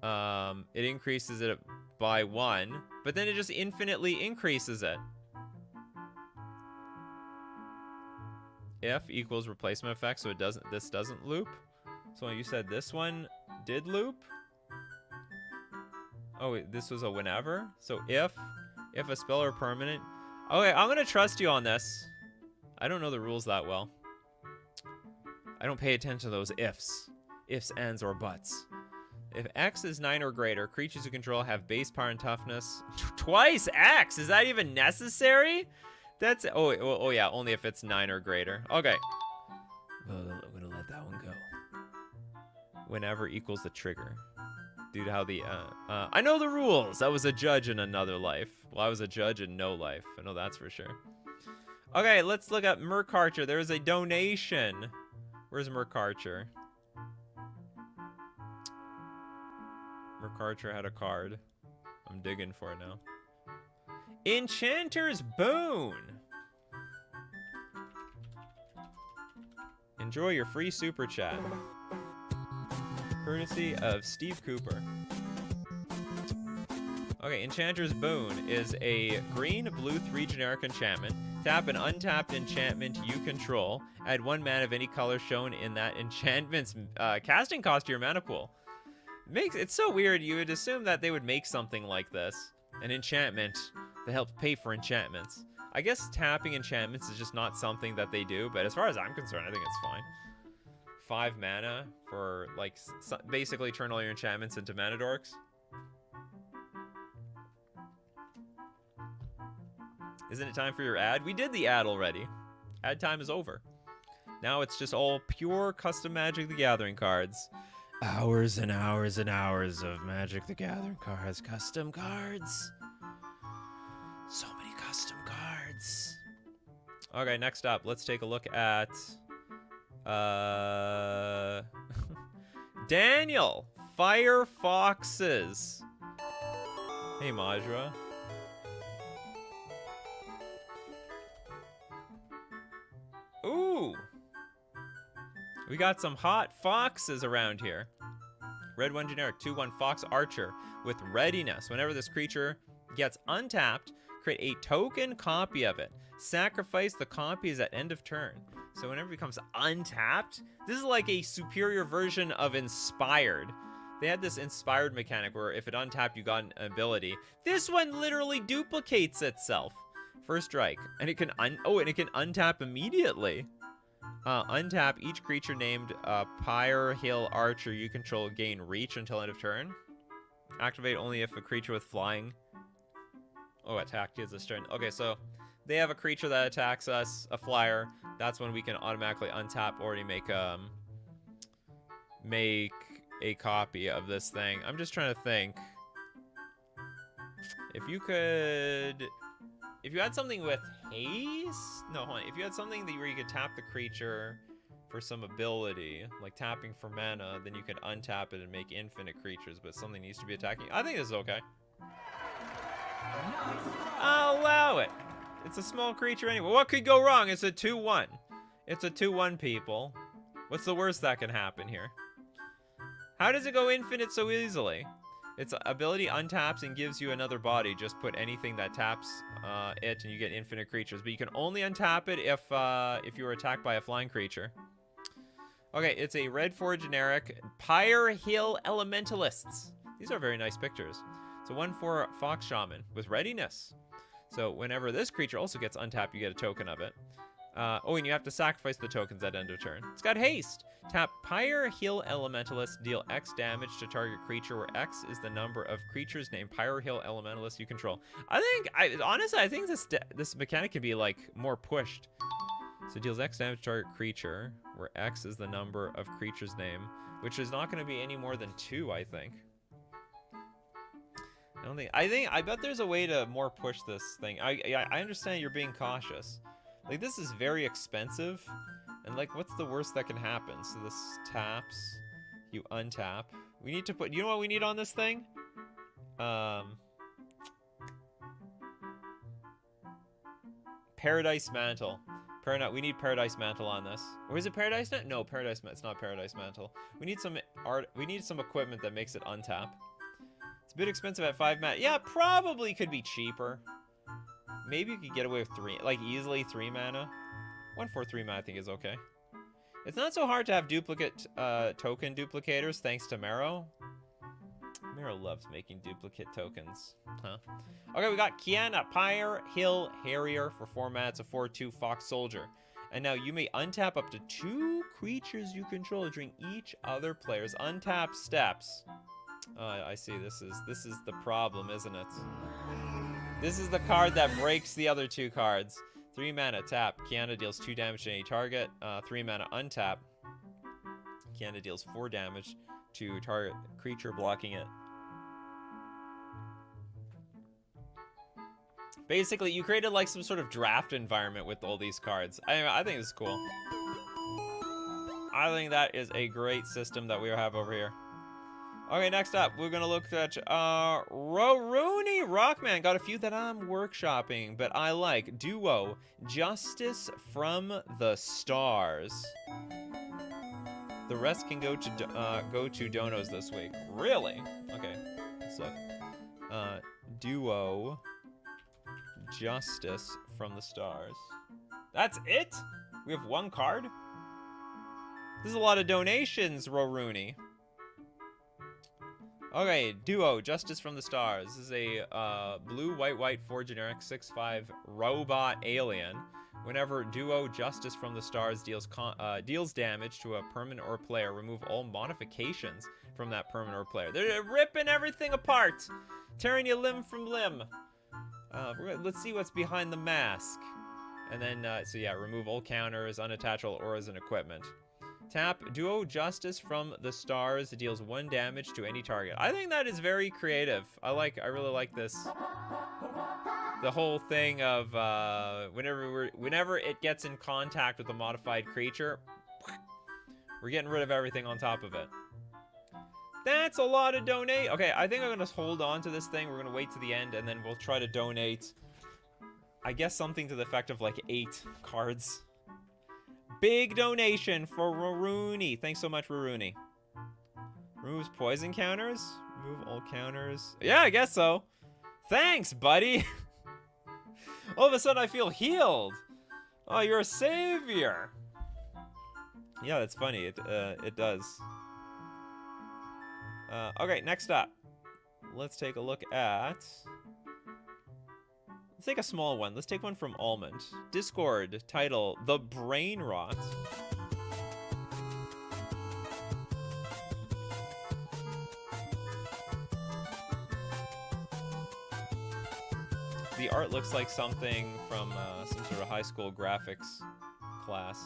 it increases it by 1, but then it just infinitely increases it. If equals replacement effect, so this doesn't loop. So you said this one did loop. Oh, wait, this was a whenever. So if a spell or permanent. Okay, I'm gonna trust you on this. I don't know the rules that well. I don't pay attention to those ifs, ands, or buts. If X is 9 or greater, creatures you control have base power and toughness. Twice X? Is that even necessary? That's oh yeah, only if it's 9 or greater. Okay. Well, I'm gonna let that one go. Whenever equals the trigger. Due to how the I know the rules. I was a judge in another life. Well, I was a judge in no life. I know that's for sure. Okay, let's look at Merc Archer. There is a donation. Where's Merc Archer? Merc Archer had a card. I'm digging for it now. Enchanter's Boon. Enjoy your free super chat. Courtesy of Steve Cooper. Okay, Enchanter's Boon is a green, blue, 3 generic enchantment. Tap an untapped enchantment you control. Add 1 mana of any color shown in that enchantment's casting cost to your mana pool. It's so weird. You would assume that they would make something like this, an enchantment that helps pay for enchantments. I guess tapping enchantments is just not something that they do, but as far as I'm concerned, I think it's fine. 5 mana for, like, basically turn all your enchantments into mana dorks. Isn't it time for your ad? We did the ad already. Ad time is over. Now it's just all pure custom Magic the Gathering cards. Hours and hours and hours of Magic the Gathering cards. Custom cards. So many custom cards. Okay, next up, let's take a look at... Daniel! Fire Foxes. Hey, Majra. Ooh! We got some hot foxes around here. Red 1 generic, 2/1 Fox Archer with readiness. Whenever this creature gets untapped, create a token copy of it. Sacrifice the copies at end of turn. So whenever it becomes untapped, this is like a superior version of Inspired. They had this Inspired mechanic where if it untapped, you got an ability. This one literally duplicates itself. First strike, and it can untap immediately. Untap each creature named Pyre Hill Archer you control gain reach until end of turn. Activate only if a creature with flying attacked you this turn. Okay, so they have a creature that attacks us, a flyer. That's when we can automatically untap or make a copy of this thing. I'm just trying to think. If you had something with haste? No, hold on. If you had something where you could tap the creature for some ability, like tapping for mana, then you could untap it and make infinite creatures, but something needs to be attacking. I think this is okay. I'll allow it. It's a small creature anyway. What could go wrong? It's a 2/1. It's a 2/1, people. What's the worst that can happen here? How does it go infinite so easily? Its ability untaps and gives you another body. Just put anything that taps it and you get infinite creatures. But you can only untap it if you were attacked by a flying creature. Okay, it's a red 4 generic Pyre Hill Elementalists. These are very nice pictures. It's a 1/4 Fox Shaman with readiness. So whenever this creature also gets untapped, you get a token of it. And you have to sacrifice the tokens at end of turn. It's got haste. Tap Pyre Hill Elementalist, deal X damage to target creature where X is the number of creatures named Pyre Hill Elementalist you control. Honestly, I think this mechanic can be like more pushed. So deals X damage to target creature, where X is the number of creature's name, which is not going to be any more than 2, I think. I bet there's a way to more push this thing. I understand you're being cautious. Like, this is very expensive, and like, what's the worst that can happen? So this taps, you untap. We need to put, you know what we need on this thing? Paradise Mantle. We need Paradise Mantle on this. Or is it Paradise Mantle? No, it's not Paradise Mantle. We need some art. We need some equipment that makes it untap. It's a bit expensive at 5 mana. Yeah, probably could be cheaper. Maybe you could get away with 3, like easily 3 mana. 1 for 3 mana I think is okay. It's not so hard to have duplicate token duplicators thanks to Marrow. Marrow loves making duplicate tokens. Huh? Okay, we got Kiana, Pyre, Hill, Harrier for 4 mana. It's a 4/2 Fox Soldier. And now you may untap up to 2 creatures you control during each other player's untap steps. I see. This is the problem, isn't it? This is the card that breaks the other 2 cards. 3 mana tap. Kiana deals 2 damage to any target. 3 mana untap. Kiana deals 4 damage to target creature blocking it. Basically, you created like some sort of draft environment with all these cards. I think this is cool. I think that is a great system that we have over here. Okay, next up, we're gonna look at Rooney Rockman. Got a few that I'm workshopping, but I like. Duo, Justice from the Stars. The rest can go to donos this week. Really? Okay. So, Duo, Justice from the Stars. That's it? We have 1 card? This is a lot of donations, Rooney. Okay, Duo, Justice from the Stars. This is a blue, white, 4 generic, 6/5 robot alien. Whenever Duo, Justice from the Stars deals damage to a permanent or player, remove all modifications from that permanent or player. They're ripping everything apart, tearing you limb from limb. Let's see what's behind the mask. And then, so yeah, remove all counters, unattach all auras and equipment. Tap Duo Justice from the Stars. It deals 1 damage to any target. I think that is very creative. I really like this. The whole thing of whenever it gets in contact with a modified creature, we're getting rid of everything on top of it. That's a lot of donate. Okay, I think I'm gonna hold on to this thing. We're gonna wait to the end, and then we'll try to donate. I guess something to the effect of like 8 cards. Big donation for Rooney. Thanks so much, Rooney. Removes poison counters. Remove all counters. Yeah, I guess so. Thanks, buddy. All of a sudden, I feel healed. Oh, you're a savior. Yeah, that's funny. It does. Okay, next up. Let's take a look at... Let's take a small one. Let's take one from Almond. Discord, title, The Brain Rot. The art looks like something from some sort of high school graphics class.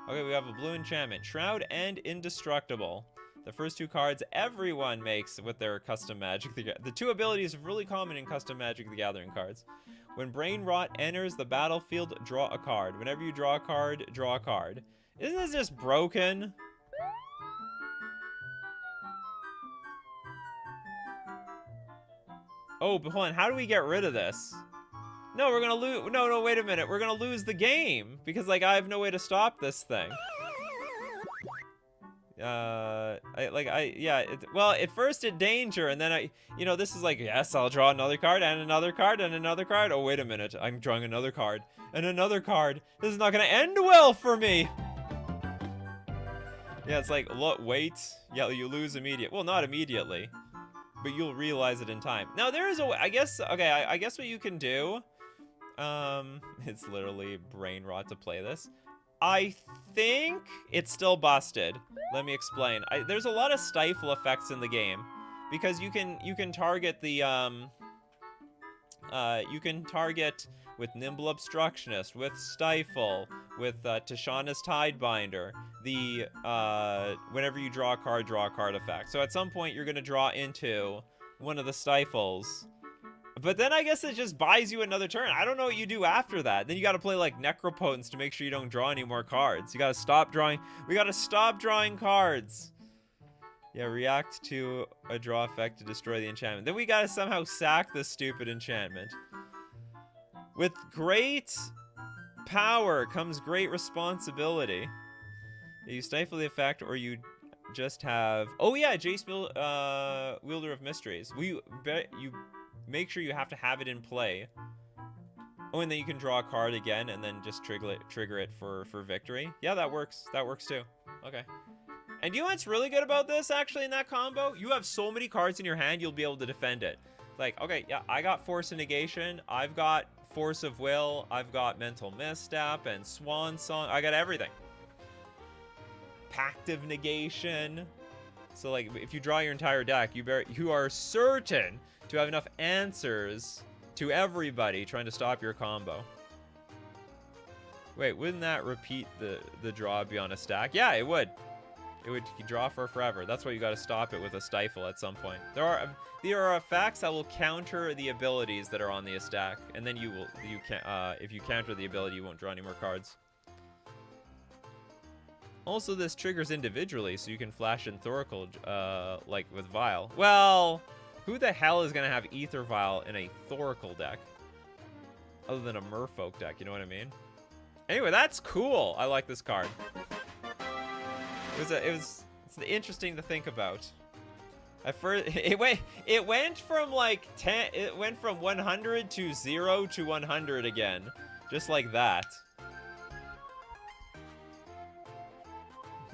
Okay, we have a blue enchantment. Shroud and Indestructible. The first 2 cards everyone makes with their custom Magic. The 2 abilities are really common in custom Magic the Gathering cards. When Brain Rot enters the battlefield, draw a card. Whenever you draw a card, draw a card. Isn't this just broken? Oh, but hold on. How do we get rid of this? No, we're gonna lose. No, wait a minute. We're gonna lose the game because, like, I have no way to stop this thing. Well, at first it danger, and then this is like, yes, I'll draw another card, and another card, and another card. Oh, wait a minute. I'm drawing another card, and another card. This is not gonna end well for me. Yeah, it's like, look, wait. Yeah, you lose immediately. Well, not immediately, but you'll realize it in time. Now, there is a way, I guess, okay, I guess what you can do, it's literally brain rot to play this. I think it's still busted. Let me explain. There's a lot of stifle effects in the game because you can target the you can target with Nimble Obstructionist, with Stifle, with Tishana's Tidebinder, the whenever you draw a card effect. So at some point you're going to draw into one of the Stifles. But then I guess it just buys you another turn. I don't know what you do after that. Then you got to play like Necropotence to make sure you don't draw any more cards. You got to stop drawing. We got to stop drawing cards. Yeah, react to a draw effect to destroy the enchantment. Then we got to somehow sack this stupid enchantment. With great power comes great responsibility. You stifle the effect, or you just have... Oh yeah, Jace Wielder of Mysteries. You make sure you have to have it in play. Oh, and then you can draw a card again, and then just trigger it for victory. Yeah, that works. That works too. Okay. And you know what's really good about this, actually, in that combo? You have so many cards in your hand, you'll be able to defend it. Like, okay, yeah, I got Force of Negation. I've got Force of Will. I've got Mental Misstep and Swan Song. I got everything. Pact of Negation. So, like, if you draw your entire deck, you are certain to have enough answers to everybody trying to stop your combo. Wait, wouldn't that repeat the draw beyond a stack? Yeah, it would. It would draw for forever. That's why you got to stop it with a Stifle at some point. There are effects that will counter the abilities that are on the stack, and then if you counter the ability, you won't draw any more cards. Also, this triggers individually, so you can flash in Thoracle, like with Vial. Well, who the hell is gonna have Ether Vial in a Thoracle deck, other than a Merfolk deck? You know what I mean? Anyway, that's cool. I like this card. It's interesting to think about. At first, it went from like 10. It went from 100 to 0 to 100 again, just like that.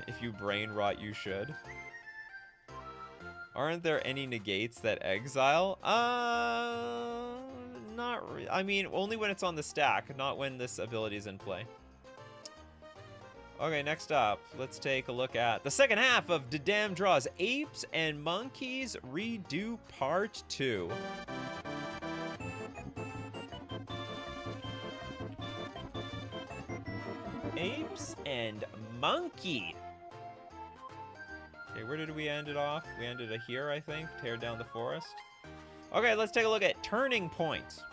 If you brain rot, you should. Aren't there any negates that exile? Not really. I mean, only when it's on the stack, not when this ability is in play. Okay, next up, let's take a look at the second half of Damn Draws. Apes and Monkeys Redo Part 2. Apes and Monkey. Okay, where did we end it off? We ended it here, I think. Tear down the forest. Okay, let's take a look at Turning Point.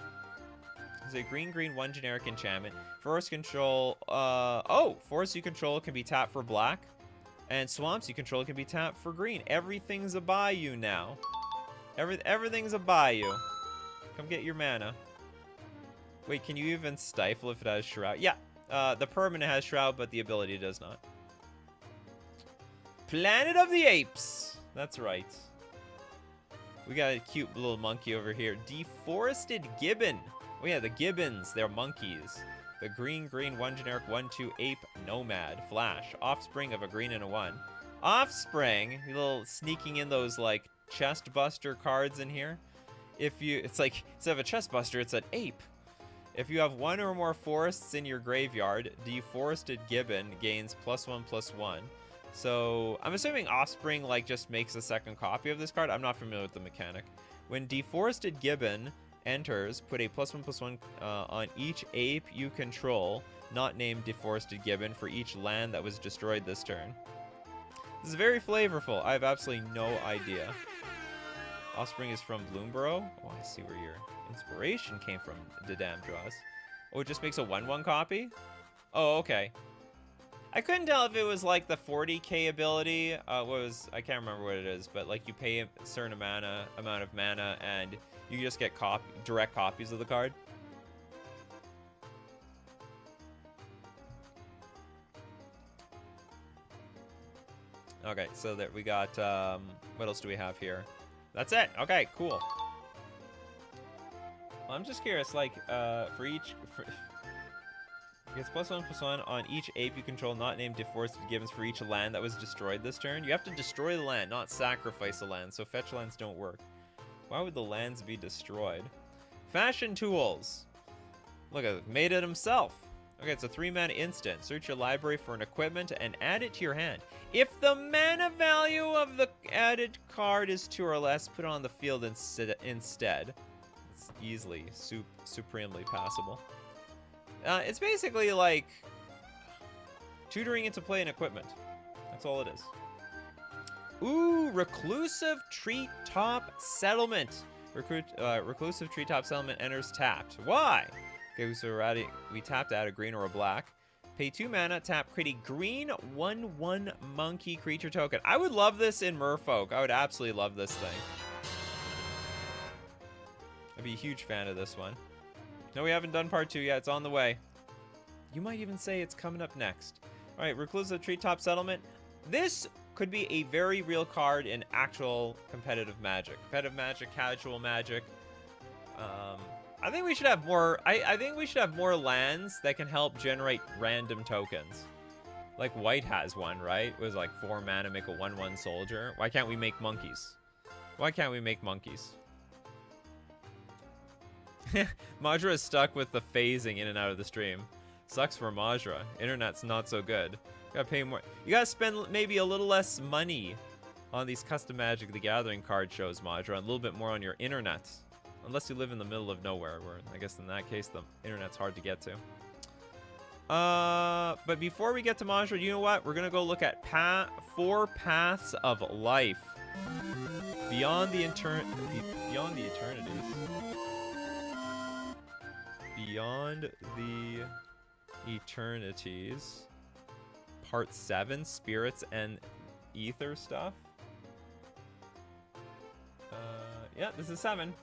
It's a green, one generic enchantment. Forest control, forests you control can be tapped for black. And swamps you control can be tapped for green. Everything's a bayou now. Everything's a bayou. Come get your mana. Wait, can you even stifle if it has Shroud? Yeah, the permanent has Shroud, but the ability does not. Planet of the Apes. That's right. We got a cute little monkey over here. Deforested Gibbon. Oh yeah, the Gibbons, they're monkeys. The green, one generic, 1/2 ape nomad. Flash. Offspring of a green and a 1. Offspring, a little sneaking in those like chest buster cards in here. It's like, instead of a chest buster, it's an ape. If you have one or more forests in your graveyard, Deforested Gibbon gains +1/+1. So I'm assuming Offspring like just makes a second copy of this card. I'm not familiar with the mechanic. When Deforested Gibbon enters, put a +1/+1 on each ape you control, not named Deforested Gibbon, for each land that was destroyed this turn. This is very flavorful. I have absolutely no idea. Offspring is from Bloomborough. Oh, I see where your inspiration came from, the Damn Draws. Oh, it just makes a 1/1 copy? Oh, okay. I couldn't tell if it was like the 40k ability. I can't remember what it is, but like you pay a certain amount of mana and you just get direct copies of the card. Okay, so that we got, what else do we have here? That's it. Okay, cool. Well, I'm just curious, like, gets +1/+1 on each ape you control, not named Deforested Gibbons, for each land that was destroyed this turn. You have to destroy the land, not sacrifice the land, so fetch lands don't work. Why would the lands be destroyed? Fashion Tools. Look at it, made it himself. Okay, it's a 3-mana instant. Search your library for an equipment and add it to your hand. If the mana value of the added card is 2 or less, put it on the field instead. easily, supremely passable. It's basically like tutoring into play and equipment. That's all it is. Ooh, Reclusive Treetop Settlement. Reclusive Treetop Settlement enters tapped. Why? Okay, so we tapped out a green or a black. Pay 2 mana, tap, create a green 1/1 monkey creature token. I would love this in Merfolk. I would absolutely love this thing. I'd be a huge fan of this one. No, we haven't done part 2 yet. It's on the way. You might even say it's coming up next. All right, Reclusive Treetop Settlement. This could be a very real card in actual competitive Magic. Competitive Magic, casual Magic. I think we should have more. I think we should have more lands that can help generate random tokens. Like white has one, right? It was like 4 mana, make a 1/1 soldier. Why can't we make monkeys? Why can't we make monkeys? Majra is stuck with the phasing in and out of the stream. Sucks for Majra. Internet's not so good. You gotta pay more. You gotta spend maybe a little less money on these custom Magic the Gathering card shows, Majra, and a little bit more on your internet. Unless you live in the middle of nowhere, where I guess in that case the internet's hard to get to. But before we get to Majra, you know what? We're gonna go look at 4 paths of life beyond the eternities. Beyond the eternities. Part 7, spirits and ether stuff. Yeah, this is 7.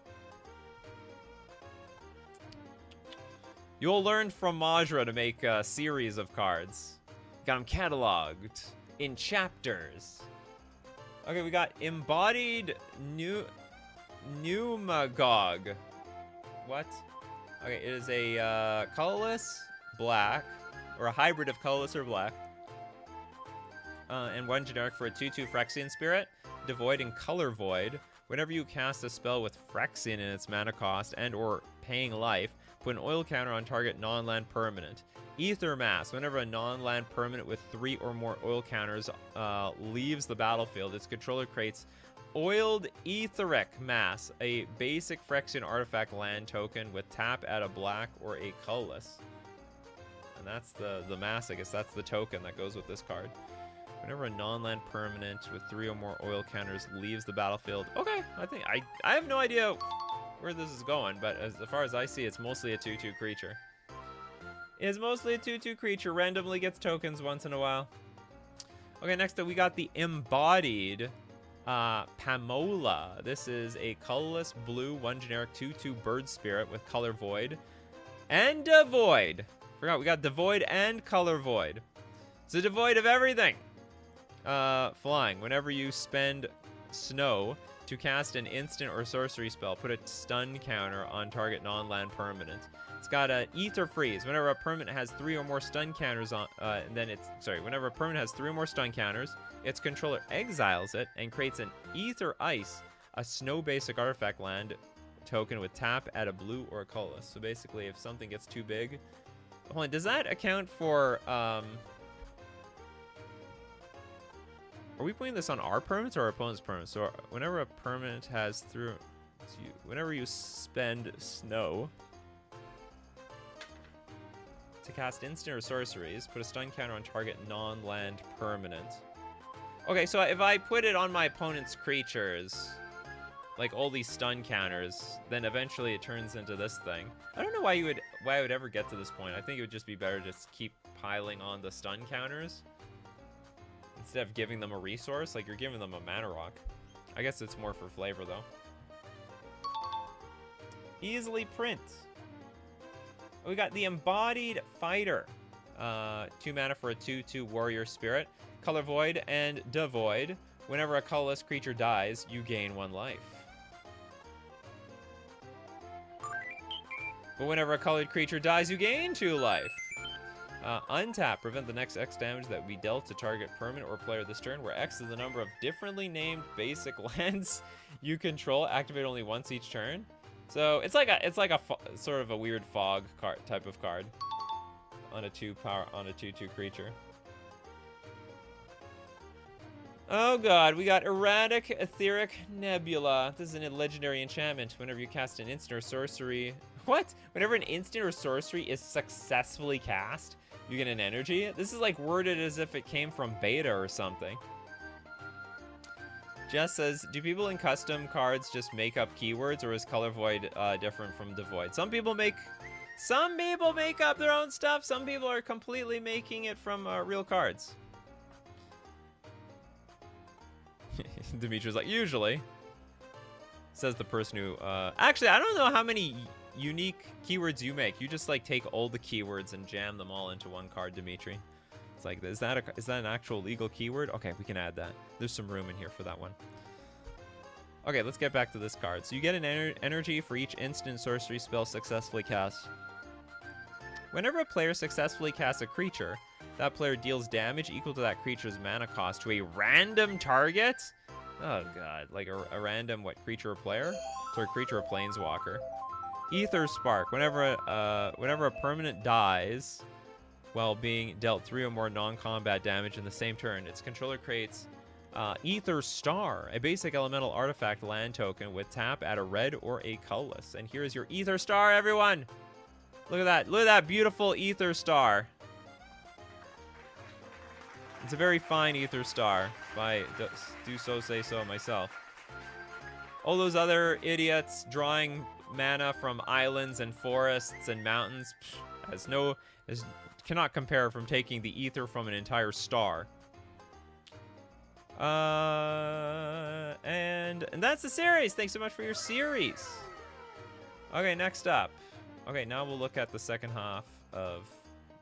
You'll learn from Majra to make a series of cards. Got them cataloged in chapters. Okay, we got Embodied Pneumagog. What? Okay, it is a colorless black, or a hybrid of colorless or black. And 1 generic for a 2/2 Phyrexian Spirit, devoid and color void. Whenever you cast a spell with Phyrexian in its mana cost and or paying life, put an oil counter on target non-land permanent. Ether Mass. Whenever a non-land permanent with 3 or more oil counters leaves the battlefield, its controller creates Oiled Etheric Mass, a basic Phyrexian artifact land token with tap at a black or a colorless. And that's the mass, I guess that's the token that goes with this card. Whenever a non-land permanent with 3 or more oil counters leaves the battlefield. Okay, I have no idea where this is going, but as far as I see, it's mostly a 2/2 creature. It's mostly a 2/2 creature, randomly gets tokens once in a while. Okay, next up we got the Embodied Pamola. This is a colorless blue 1 generic 2/2 bird spirit with color void and devoid. Forgot we got devoid and color void. So devoid of everything. Flying. Whenever you spend snow to cast an instant or sorcery spell, put a stun counter on target non-land permanent. It's got an Ether Freeze. Whenever a permanent has 3 or more stun counters on, whenever a permanent has 3 or more stun counters, its controller exiles it and creates an Ether Ice, a snow basic artifact land token with tap at a blue or a colorless. So basically, if something gets too big, hold on, does that account for? Are we putting this on our permanents or our opponent's permanents? So whenever a permanent has whenever you spend snow to cast instant or sorceries, put a stun counter on target non-land permanent. Okay, so if I put it on my opponent's creatures, like all these stun counters, then eventually it turns into this thing. I don't know why I would ever get to this point. I think it would just be better to just keep piling on the stun counters instead of giving them a resource. Like, you're giving them a mana rock. I guess it's more for flavor though. Easily print. We got the Embodied Fighter. 2 mana for a 2/2 warrior spirit. Color void and devoid. Whenever a colorless creature dies, you gain 1 life. But whenever a colored creature dies, you gain 2 life. Untap. Prevent the next X damage that will be dealt to target permanent or player this turn, where X is the number of differently named basic lands you control. Activate only once each turn. So it's like a sort of a weird fog card type of card on a 2/2 creature. Oh god, we got Erratic Etheric Nebula. This is a legendary enchantment. Whenever you cast an instant or sorcery... What? Whenever an instant or sorcery is successfully cast, you get an energy? This is like worded as if it came from beta or something. Jess says, do people in custom cards just make up keywords, or is Color Void different from Devoid? Some people make up their own stuff. Some people are completely making it from real cards. Dimitri's like, usually. Says the person who, actually, I don't know how many unique keywords you make. You just like take all the keywords and jam them all into one card, Dimitri. It's like, is that an actual legal keyword? Okay, we can add that. There's some room in here for that one. Okay, let's get back to this card. So you get an energy for each instant sorcery spell successfully cast. Whenever a player successfully casts a creature, that player deals damage equal to that creature's mana cost to a random target? Oh god, like a random, what, creature or player? So a creature or planeswalker. Ether Spark. Whenever a permanent dies while being dealt 3 or more non-combat damage in the same turn, its controller creates Ether Star, a basic elemental artifact land token with tap, add a red or a colorless. And here's your Ether Star, everyone! Look at that. Look at that beautiful Ether Star. It's a very fine Ether Star, if I do so say so myself. All those other idiots drawing mana from islands and forests and mountains cannot compare from taking the ether from an entire star. And that's the series. Thanks so much for your series. Okay, next up. Okay, now we'll look at the second half of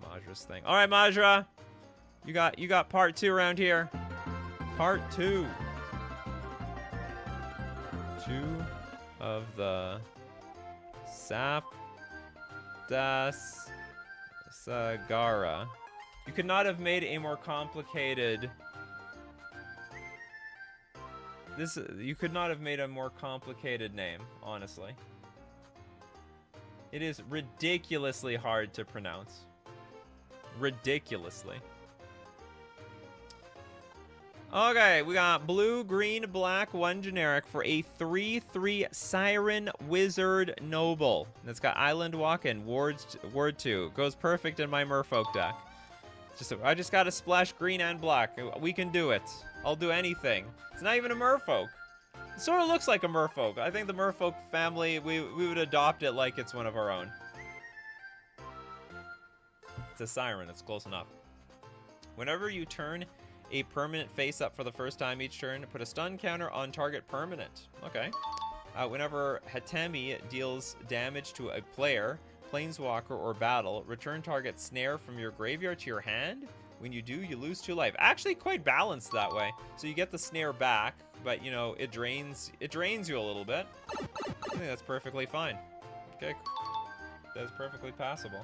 Majra's thing. All right, Majra, you got part 2 around here. Part 2. 2 of the Saptasagara. You could not have made a more complicated... You could not have made a more complicated name, honestly. It is ridiculously hard to pronounce. Ridiculously. Okay, we got blue, green, black, 1 generic for a 3/3 Siren Wizard Noble. And it's got Island Walk and Ward 2. Goes perfect in my Merfolk deck. I just gotta splash green and black. We can do it. I'll do anything. It's not even a Merfolk. It sort of looks like a Merfolk. I think the Merfolk family, we would adopt it like it's one of our own. It's a Siren. It's close enough. Whenever you turn a permanent face up for the first time each turn, put a stun counter on target permanent. Okay. Whenever Hatemi deals damage to a player, planeswalker, or battle, return target snare from your graveyard to your hand. When you do, you lose 2 life. Actually, quite balanced that way. So you get the snare back, but you know it drains you a little bit. I think that's perfectly fine. Okay, that's perfectly passable.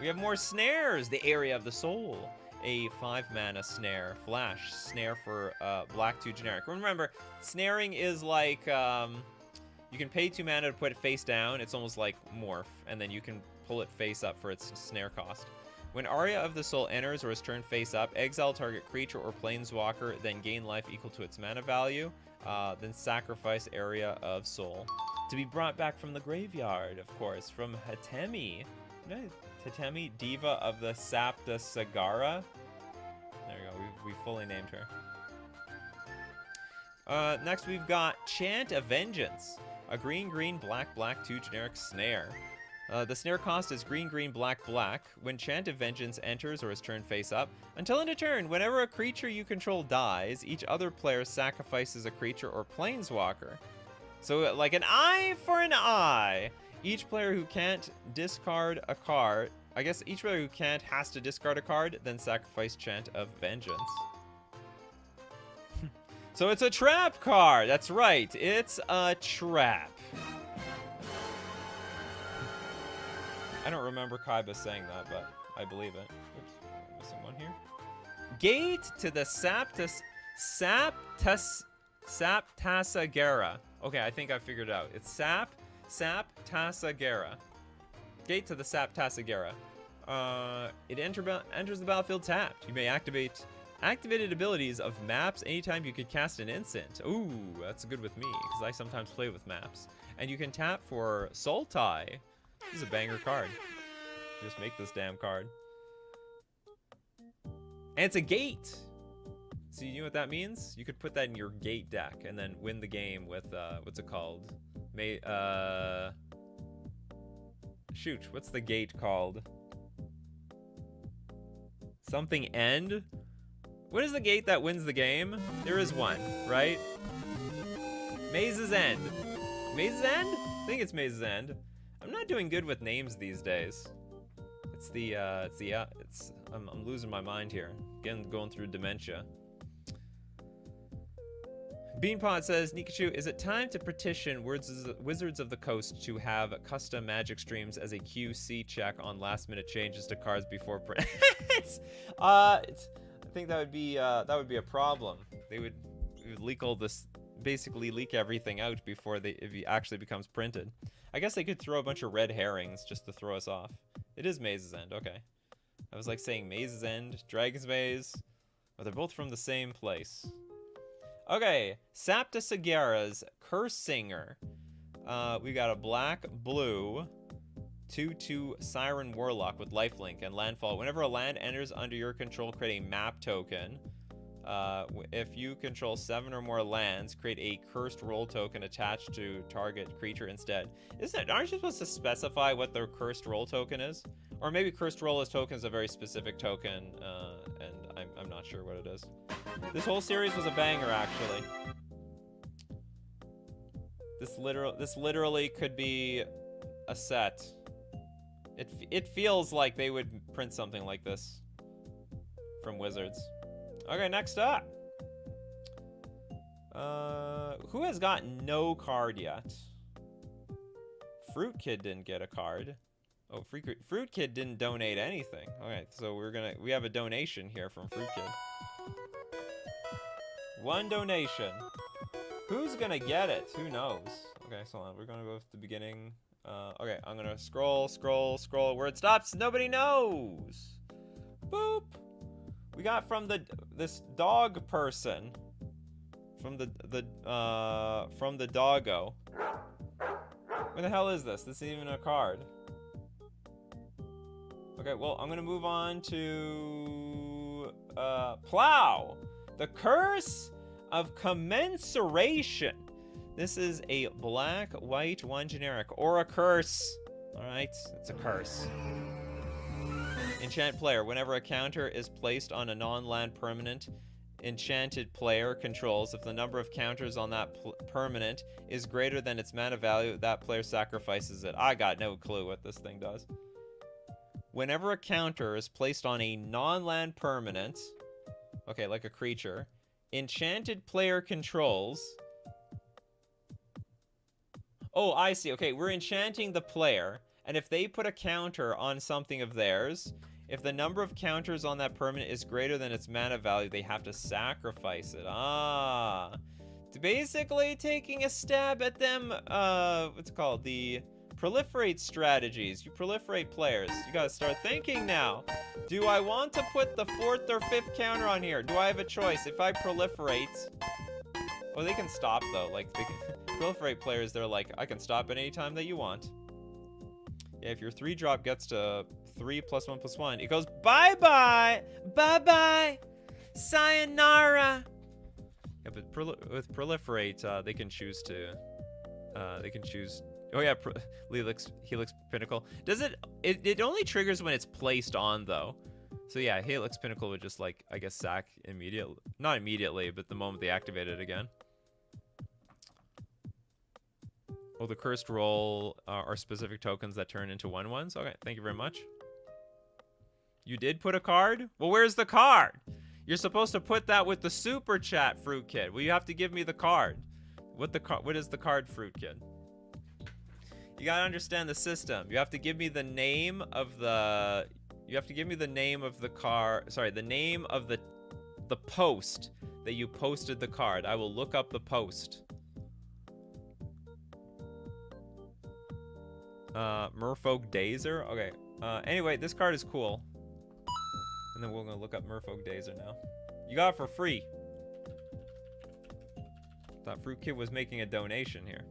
We have more snares. The Area of the Soul, a 5-mana snare, flash snare for black 2 generic. Remember, snaring is like you can pay 2 mana to put it face down. It's almost like morph, and then you can pull it face up for its snare cost. When Aria of the Soul enters or is turned face up, exile target creature or planeswalker, then gain life equal to its mana value, then sacrifice Area of Soul. To be brought back from the graveyard, of course, from Hatemi. Hatemi, Diva of the Saptasagara. There you go, we fully named her. Next we've got Chant of Vengeance, a green, black, 2 generic snare. The snare cost is green, black. When Chant of Vengeance enters or is turned face up, until end of turn, whenever a creature you control dies, each other player sacrifices a creature or planeswalker. So like an eye for an eye. Each player who can't discard a card, I guess each player who can't has to discard a card, then sacrifice Chant of Vengeance. So it's a trap card. That's right. It's a trap. I don't remember Kaiba saying that, but I believe it. Oops, missing one here. Gate to the Saptasagara. Okay, I think I figured it out. It's Saptasagara. Gate to the Saptasagara. It enters the battlefield tapped. You may activate Activated abilities of maps anytime you could cast an instant. Ooh, that's good with me, because I sometimes play with maps. And you can tap for Soul Tie. This is a banger card. Just make this damn card. And it's a gate! So you know what that means? You could put that in your gate deck and then win the game with, what's it called? Shoot, what's the gate called? Something End? What is the gate that wins the game? There is one, right? Maze's End. Maze's End? I think it's Maze's End. I'm not doing good with names these days. I'm losing my mind here. Again, going through dementia. Beanpot says, Nikachu, is it time to petition Wizards of the Coast to have custom Magic streams as a QC check on last-minute changes to cards before print? I think that would be a problem. They would leak all this, basically leak everything out before if it actually becomes printed. I guess they could throw a bunch of red herrings just to throw us off. It is Maze's End, okay. I was like saying Maze's End, Dragon's Maze, but they're both from the same place. Okay, Sapta Sagara's Curse Singer. We got a black, blue, 2/2 Siren Warlock with lifelink and landfall. Whenever a land enters under your control, create a map token. If you control 7 or more lands, create a cursed roll token attached to target creature instead. Aren't you supposed to specify what the cursed roll token is? Or maybe cursed roll as token is a very specific token, and I'm not sure what it is. This whole series was a banger, actually. This literally could be a set. It feels like they would print something like this from Wizards. Okay, next up. Who has got no card yet? Fruit Kid didn't get a card. Oh, Fruit Kid didn't donate anything. Okay, so we have a donation here from Fruit Kid. One donation. Who's gonna get it? Who knows? Okay, so we're gonna go to the beginning. Okay, I'm gonna scroll where it stops. Nobody knows. Boop. We got from this dog person. From the doggo. What the hell is this? This isn't even a card. Okay, well, I'm gonna move on to Plow. The Curse of Commensuration. This is a black, white, 1 generic, or a curse. Alright, it's a curse. Enchant player. Whenever a counter is placed on a non-land permanent enchanted player controls, if the number of counters on that permanent is greater than its mana value, that player sacrifices it. I got no clue what this thing does. Whenever a counter is placed on a non-land permanent, okay, like a creature, enchanted player controls. Oh, I see. Okay, we're enchanting the player, and if they put a counter on something of theirs, if the number of counters on that permanent is greater than its mana value, they have to sacrifice it. Ah. Basically taking a stab at them, what's it called? The proliferate strategies. You proliferate players. You gotta start thinking now. Do I want to put the 4th or 5th counter on here? Do I have a choice? If I proliferate... Oh, they can stop, though. Like, they can... proliferate players, they're like, I can stop at any time that you want. Yeah, if your 3-drop gets to 3 + 1 + 1, it goes bye-bye! Bye-bye! Sayonara! Yeah, but with proliferate, they can choose to... they can choose... Oh yeah, Helix Pinnacle. Does it only triggers when it's placed on, though. So yeah, Helix Pinnacle would just, like, I guess, sack immediately. Not immediately, but the moment they activate it again. Oh, the Cursed Roll are specific tokens that turn into 1/1s. Okay, thank you very much. You did put a card? Well, where's the card? You're supposed to put that with the Super Chat, Fruit Kid. Well, you have to give me the card. What is the card, Fruit Kid? You gotta understand the system. You have to give me the name of the... You have to give me the name of the card... Sorry, the name of the post that you posted the card. I will look up the post. Merfolk Dazer? Okay. Anyway, this card is cool. And then we're gonna look up Merfolk Dazer now. You got it for free. Thought Fruit Kid was making a donation here.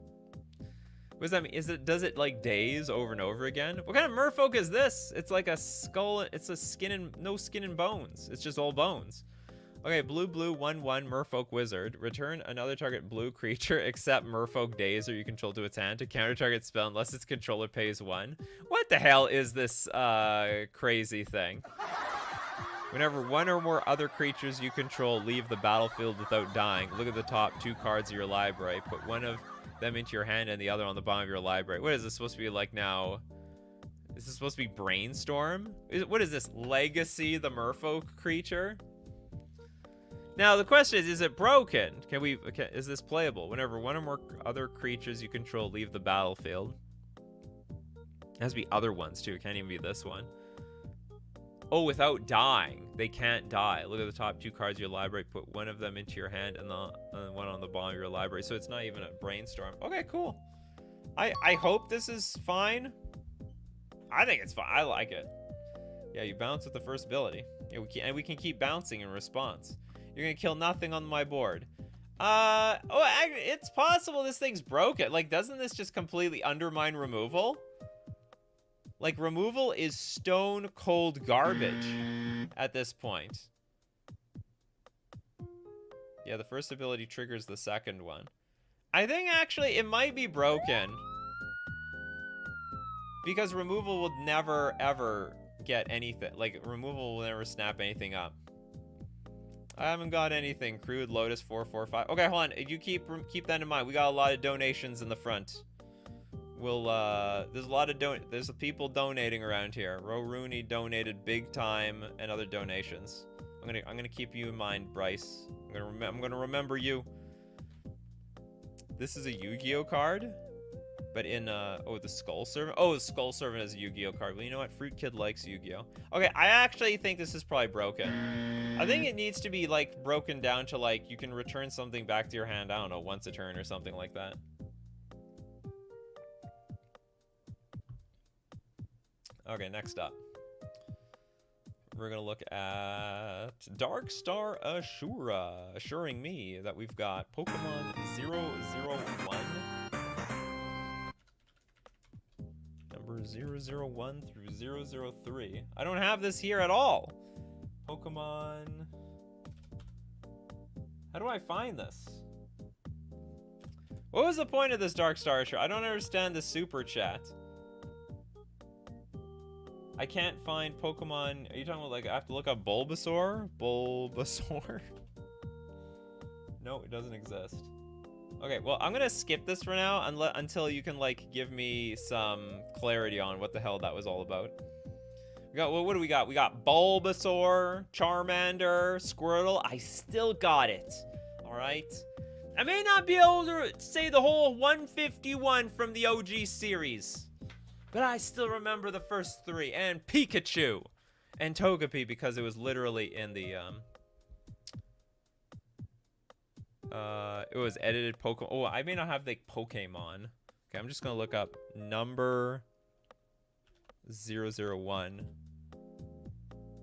What does that mean? Does it like days over and over again? What kind of merfolk is this? It's like a skull. It's a skin and no skin and bones. It's just all bones. Okay, blue 1/1 merfolk wizard. Return another target blue creature except merfolk days or you control to its hand to counter target spell unless its controller pays 1. What the hell is this crazy thing? Whenever one or more other creatures you control leave the battlefield without dying, look at the top 2 cards of your library. Put one of them into your hand and the other on the bottom of your library. What is this supposed to be like now? Is this supposed to be Brainstorm? What is this? Legacy the merfolk creature? Now the question is it broken? Is this playable? Whenever one or more other creatures you control leave the battlefield. It has to be other ones too. It can't even be this one. Oh, without dying. They can't die. Look at the top 2 cards of your library. Put one of them into your hand and the one on the bottom of your library. So it's not even a Brainstorm. Okay, cool. I hope this is fine. I think it's fine. I like it. Yeah, you bounce with the first ability. Yeah, we can keep bouncing in response. You're gonna kill nothing on my board. It's possible this thing's broken. Like, doesn't this just completely undermine removal? Like, removal is stone cold garbage at this point. Yeah, the first ability triggers the second one. I think actually it might be broken. Because removal will never, ever get anything. Like, removal will never snap anything up. I haven't got anything. Crude, Lotus, 445. Okay, hold on. You keep that in mind. We got a lot of donations in the front. We'll, there's a lot of there's people donating around here. Ro Rooney donated big time and other donations. I'm gonna keep you in mind, Bryce. I'm gonna remember you. This is a Yu-Gi-Oh card, but in oh, the Skull Servant. Oh, the Skull Servant is a Yu-Gi-Oh card. Well, you know what? Fruit Kid likes Yu-Gi-Oh. Okay, I actually think this is probably broken. I think it needs to be like broken down to like you can return something back to your hand. I don't know, once a turn or something like that. Okay, next up. We're gonna look at Dark Star Ashura, assuring me that we've got Pokemon 001. Number 001 through 003. I don't have this here at all. Pokemon. How do I find this? What was the point of this Dark Star Ashura? I don't understand the super chat. I can't find Pokemon. Are you talking about like I have to look up Bulbasaur? Bulbasaur? No, it doesn't exist. Okay, well, I'm gonna skip this for now until you can like give me some clarity on what the hell that was all about. We got, well, what do we got? We got Bulbasaur, Charmander, Squirtle. I still got it. All right. I may not be able to say the whole 151 from the OG series. But I still remember the first 3, and Pikachu, and Togepi because it was literally in the, it was edited Pokemon. Oh, I may not have the Pokemon. Okay, I'm just gonna look up number 001.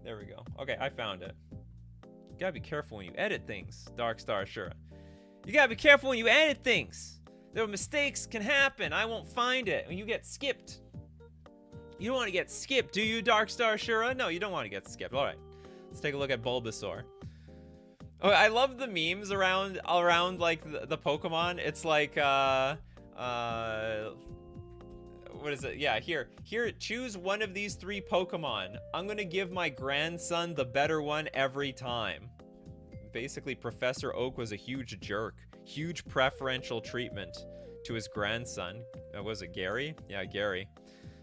There we go. Okay, I found it. You gotta be careful when you edit things, Dark Star Ashura. You gotta be careful when you edit things. There are mistakes can happen. I won't find it when you get skipped. You don't want to get skipped, do you, Dark Star Ashura? No, you don't want to get skipped. All right, let's take a look at Bulbasaur. Oh, I love the memes around like the Pokemon. It's like what is it? Yeah, here, choose one of these 3 Pokemon. I'm gonna give my grandson the better one every time. Basically, Professor Oak was a huge jerk. Huge preferential treatment to his grandson. Was it Gary? Yeah, Gary.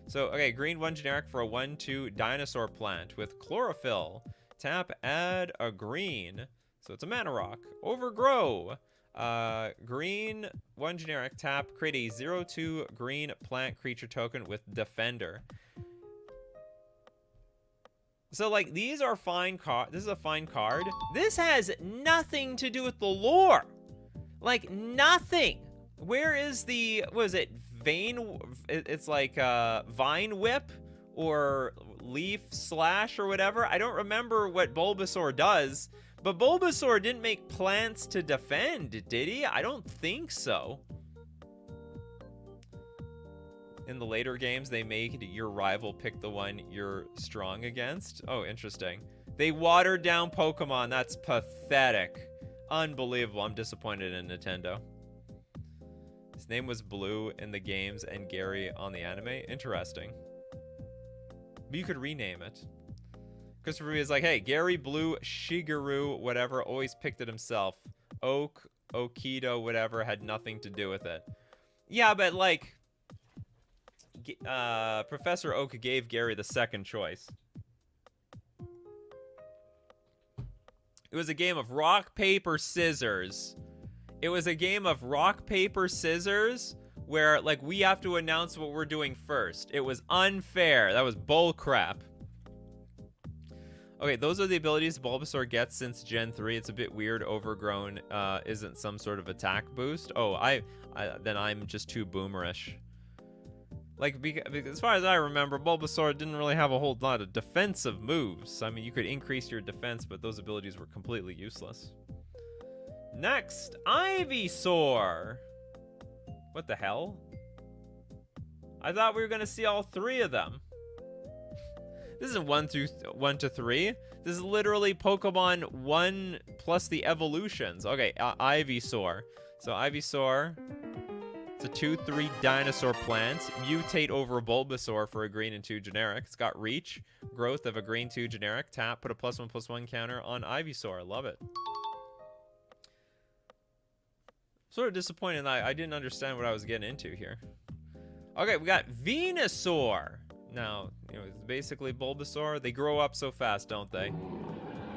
So, okay, green 1 generic for a 1/2 dinosaur plant with chlorophyll. Tap, add a green. So it's a mana rock. Overgrow. Green 1 generic, tap, create a 0/2 green plant creature token with defender. So, like, these are fine cards. This is a fine card. This has nothing to do with the lore. Like, nothing. Where is the, what is it? It's like Vine Whip or Leaf Slash or whatever. I don't remember what Bulbasaur does, But Bulbasaur didn't make plants to defend, did he? I don't think so. In the later games, they made your rival pick the one you're strong against. Oh, interesting. They watered down Pokemon. That's pathetic. Unbelievable. I'm disappointed in Nintendo. His name was Blue in the games and Gary on the anime. Interesting. But you could rename it. Christopher is like, hey, Gary, Blue, Shigeru, whatever, always picked it himself. Oak, Okido, whatever, had nothing to do with it. Yeah, but like, Professor Oak gave Gary the second choice. It was a game of rock, paper, scissors. It was a game of rock, paper, scissors where, like, we have to announce what we're doing first. It was unfair. That was bull crap. Okay, those are the abilities Bulbasaur gets since Gen 3. It's a bit weird. Overgrown isn't some sort of attack boost. Oh, then I'm just too boomerish. Like, as far as I remember, Bulbasaur didn't really have a whole lot of defensive moves. I mean, you could increase your defense, but those abilities were completely useless. Next, Ivysaur. What the hell? I thought we were going to see all three of them. This isn't 1 to 3. This is literally Pokemon 1 plus the evolutions. Okay, Ivysaur. So Ivysaur... It's a 2/3 dinosaur plant. Mutate over Bulbasaur for a green and 2 generic. It's got reach, growth of a green 2 generic. Tap, put a +1/+1 counter on Ivysaur. I love it. Sort of disappointed that I didn't understand what I was getting into here. Okay, we got Venusaur. Now, you know, it's basically Bulbasaur. They grow up so fast, don't they?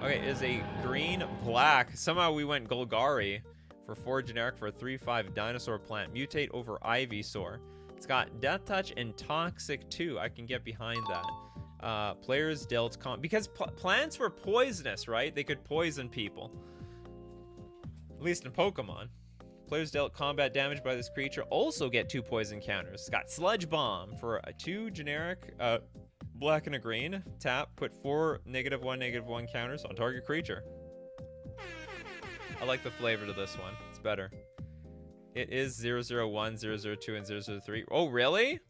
Okay, it is a green, black. Somehow we went Golgari. For 4 generic for a 3/5 dinosaur plant. Mutate over Ivysaur. It's got Death Touch and Toxic too. I can get behind that. Players dealt because plants were poisonous, right? They could poison people. At least in Pokemon. Players dealt combat damage by this creature also get 2 poison counters. It's got Sludge Bomb for a 2 generic, black and a green. Tap, put 4 -1/-1 counters on target creature. I like the flavor to this one. It's better. It is 001, 002, and 003. Oh, really?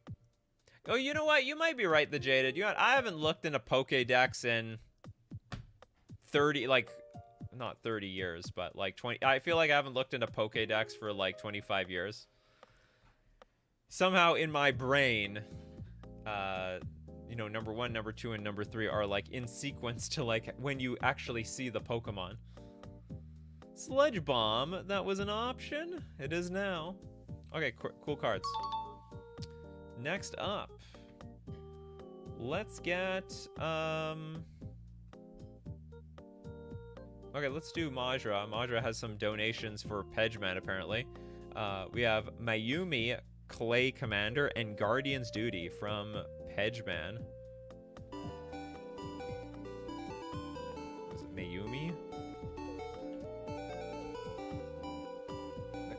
Oh, you know what? You might be right, the Jaded. You know what? I haven't looked in a Pokédex in 30, like, not 30 years, but like 20. I feel like I haven't looked into Pokédex for like 25 years. Somehow in my brain, you know, number 1, number 2, and number 3 are like in sequence to like when you actually see the Pokemon. Sludge Bomb, that was an option. It is now. Okay, cool cards. Next up, let's get, okay, let's do Majra. Majra has some donations for Pegman, apparently. We have Mayumi, Clay Commander, and Guardian's Duty from Pegman. Was it Mayumi?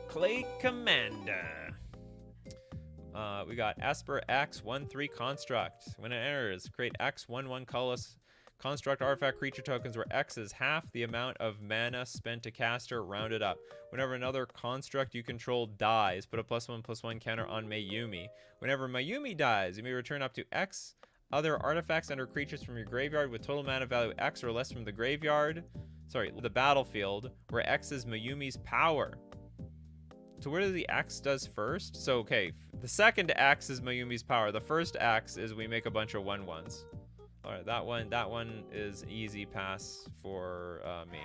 Clay Commander. We got Esper X 1/3 Construct. When it enters, create X 1/1 colorless construct artifact creature tokens where X is half the amount of mana spent to caster, rounded up. Whenever another construct you control dies, put a +1/+1 counter on Mayumi. Whenever Mayumi dies, you may return up to X other artifacts and/or creatures from your graveyard with total mana value X or less from the graveyard. Sorry, the battlefield, where X is Mayumi's power. So where does the X does first? So, okay, the second X is Mayumi's power. The first X is we make a bunch of 1/1s. All right, that one is easy pass for me.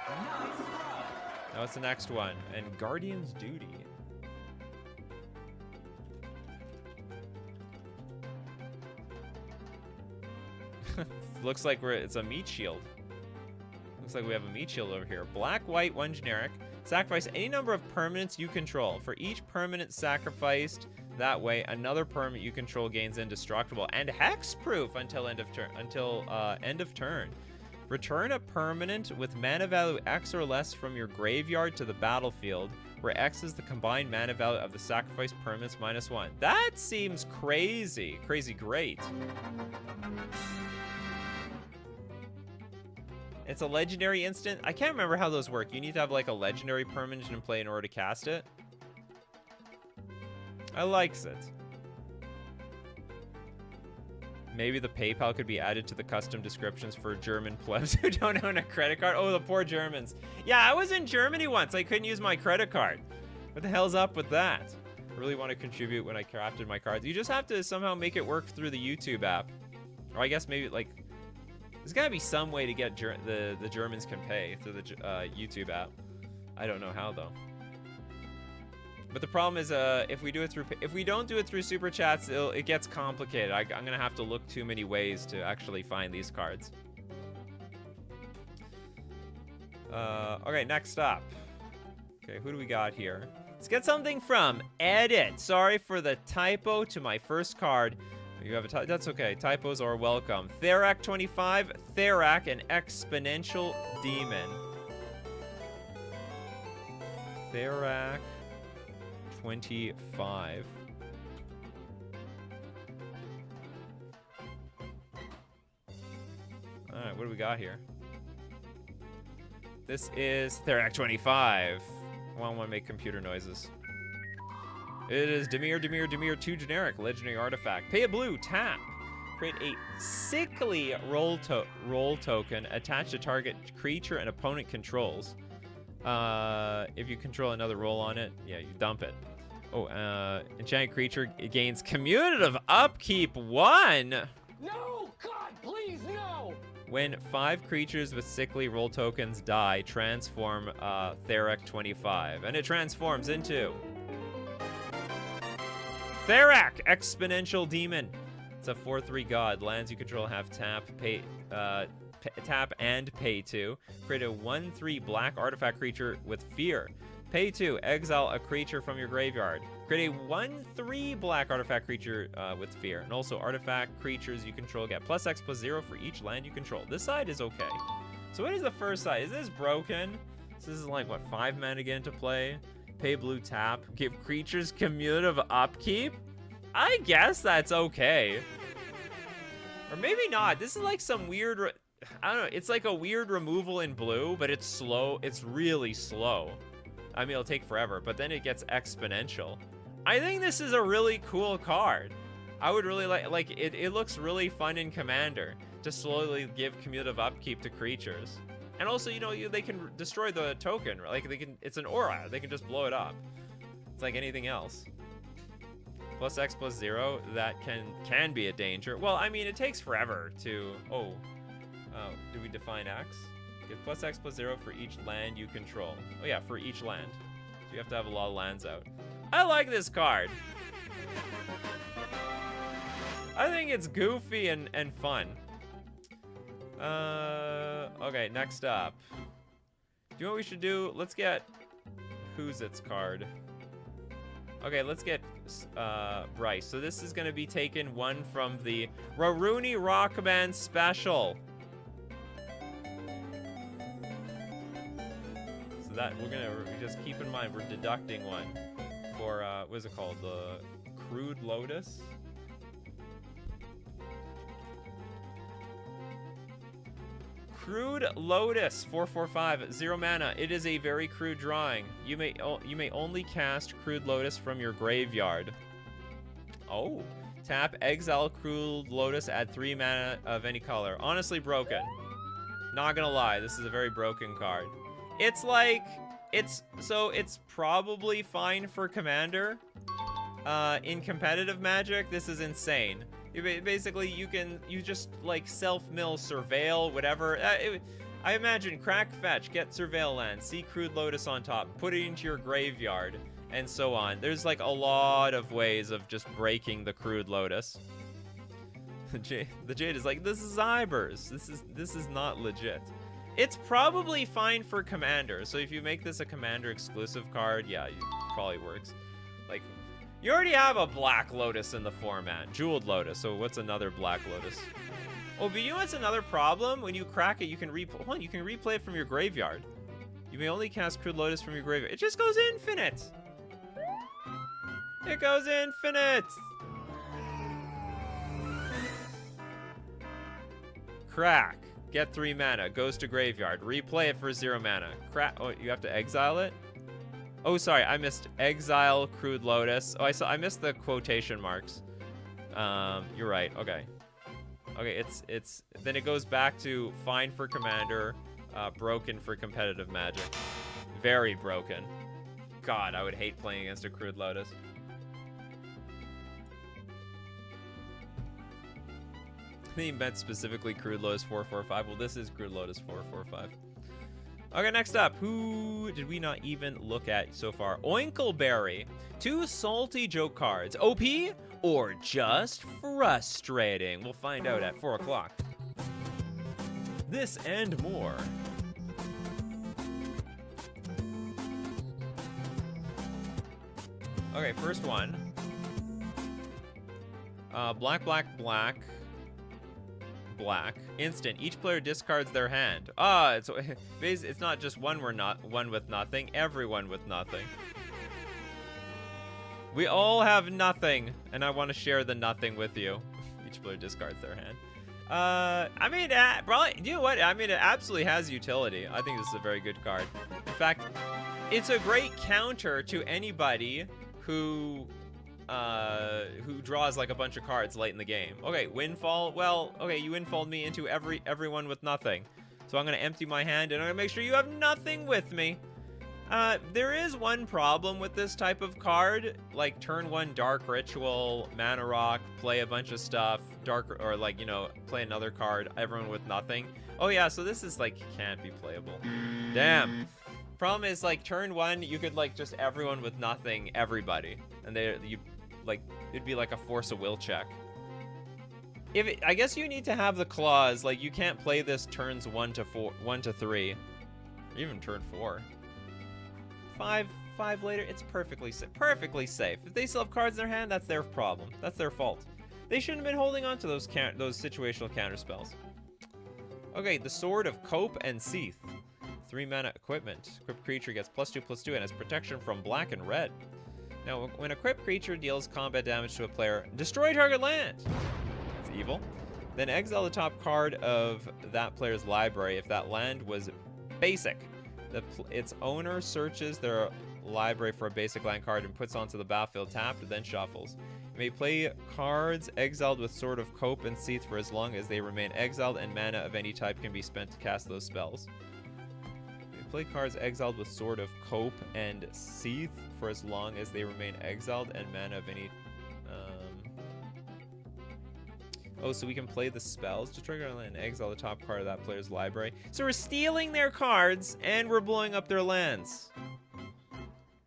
Now what's the next one? And Guardian's Duty. Looks like it's a meat shield. Looks like we have a meat shield over here. Black, white, 1 generic. Sacrifice any number of permanents you control. For each permanent sacrificed that way, another permanent you control gains indestructible and hexproof until end of turn. Return a permanent with mana value X or less from your graveyard to the battlefield, where X is the combined mana value of the sacrificed permanents -1. That seems crazy. Crazy great. It's a legendary instant. I can't remember how those work. You need to have like a legendary permanent in play in order to cast it. I likes it. Maybe the PayPal could be added to the custom descriptions for German plebs who don't own a credit card. Oh, the poor Germans. Yeah, I was in Germany once. I couldn't use my credit card. What the hell's up with that? I really want to contribute when I crafted my cards. You just have to somehow make it work through the YouTube app. Or I guess maybe like... There's got to be some way to get the Germans can pay through the YouTube app. I don't know how, though. But the problem is, if we don't do it through Super Chats, it gets complicated. I'm gonna have to look too many ways to actually find these cards. Okay, next up. Okay, who do we got here? Let's get something from Edit. Sorry for the typo to my first card. You have a that's okay. Typos are welcome. Therak 25, Therak, an exponential demon. Therak 25. Alright, what do we got here? This is Therak 25. I want to make computer noises. It is Dimir, 2 generic, legendary artifact. Pay a blue, tap. Create a sickly roll token attached to target creature and opponent controls. If you control another roll on it, yeah, you dump it. Oh, enchanted creature gains commutative upkeep 1. No! God, please, no! When 5 creatures with sickly roll tokens die, transform Therak 25. And it transforms into... Therak, exponential demon. It's a 4/3 god. Lands you control have tap, tap and pay 2. Create a 1/3 black artifact creature with fear. Pay 2. Exile a creature from your graveyard. Create a 1/3 black artifact creature with fear. And also artifact creatures you control get +X+0 for each land you control. This side is okay. So what is the first side? Is this broken? So this is like, what, 5 mana again to play? Pay blue, tap. Give creatures commutative upkeep? I guess that's okay. Or maybe not. This is like some weird... I don't know. It's like a weird removal in blue, but it's slow. It's really slow. I mean, it'll take forever, but then it gets exponential. I think this is a really cool card. I would really like it. It looks really fun in Commander to slowly give commutative upkeep to creatures. And also, you know, they can destroy the token. Like, they can, it's an aura. They can just blow it up. It's like anything else. +X+0, that can be a danger. Well, I mean, it takes forever to... Oh, do we define X? Give +X+0 for each land you control. Oh yeah, for each land. So you have to have a lot of lands out. I like this card. I think it's goofy and fun. Okay, next up. Do you know what we should do? Let's get Who's Its card. Okay, let's get Bryce. So this is gonna be taken one from the Raruni Rockman special. So that we just keep in mind we're deducting one for what is it called? The Crude Lotus. Crude Lotus 4/4/5 0 mana. It is a very crude drawing. You may only cast Crude Lotus from your graveyard. Oh, tap, exile Crude Lotus, add 3 mana of any color. Honestly broken. Not gonna lie, this is a very broken card. It's like it's probably fine for Commander. In competitive Magic, this is insane. Basically, you just like self-mill, surveil, whatever. I imagine crack, fetch, get surveil land, see Crude Lotus on top, put it into your graveyard, and so on. There's like a lot of ways of just breaking the Crude Lotus. The Jade is like, this is Ibers. This is not legit. It's probably fine for Commander. So if you make this a Commander exclusive card, yeah, it probably works. Like, you already have a Black Lotus in the format, Jeweled Lotus. So what's another Black Lotus? Oh, but you know what's another problem? When you crack it, you can replay it from your graveyard. You may only cast Crude Lotus from your graveyard. It just goes infinite. It goes infinite. Crack. Get 3 mana. Goes to graveyard. Replay it for 0 mana. Crap. Oh, you have to exile it? Oh, sorry. I missed exile Crude Lotus. Oh, I missed the quotation marks. You're right. Okay. Okay, then it goes back to fine for commander, broken for competitive Magic. Very broken. God, I would hate playing against a Crude Lotus. I think he meant specifically Crude Lotus 445. Well, this is Crude Lotus 445. Okay, next up. Who did we not even look at so far? Oinkleberry. 2 salty joke cards. OP or just frustrating? We'll find out at 4 o'clock. This and more. Okay, first one. Black, black, black. Black. Instant. Each player discards their hand. It's not just one with nothing. Everyone with nothing. We all have nothing, and I want to share the nothing with you. Each player discards their hand. I mean, probably. You know what? I mean, it absolutely has utility. I think this is a very good card. In fact, it's a great counter to anybody who draws like a bunch of cards late in the game. Okay, windfall. Well, okay, you windfalled me into everyone with nothing. So I'm gonna empty my hand and I'm gonna make sure you have nothing with me. There is one problem with this type of card, like turn 1 Dark Ritual, Mana Rock, play a bunch of stuff, or like, you know, play another card, everyone with nothing. Oh yeah, so this is like, can't be playable. Damn. Problem is, like, turn 1, you could like just everyone with nothing, everybody. And it'd be like a force of will check. I guess you need to have the clause, like you can't play this turns 1 to 3, or even turn 4. 5 later, it's perfectly safe. If they still have cards in their hand, that's their problem. That's their fault. They shouldn't have been holding on to those situational counter spells. Okay, the Sword of Cope and Seath. 3 mana equipment. Equipped creature gets +2/+2 and has protection from black and red. Now, when a equipped creature deals combat damage to a player, destroy target land. It's evil. Then exile the top card of that player's library if that land was basic. Its owner searches their library for a basic land card and puts onto the battlefield tapped, then shuffles. You may play cards exiled with Sword of Cope and Seath for as long as they remain exiled, and mana of any type can be spent to cast those spells. Play cards exiled with Sword of Cope and Seath for as long as they remain exiled, and mana of any... Oh, so we can play the spells to trigger and exile the top card of that player's library. So we're stealing their cards, and we're blowing up their lands.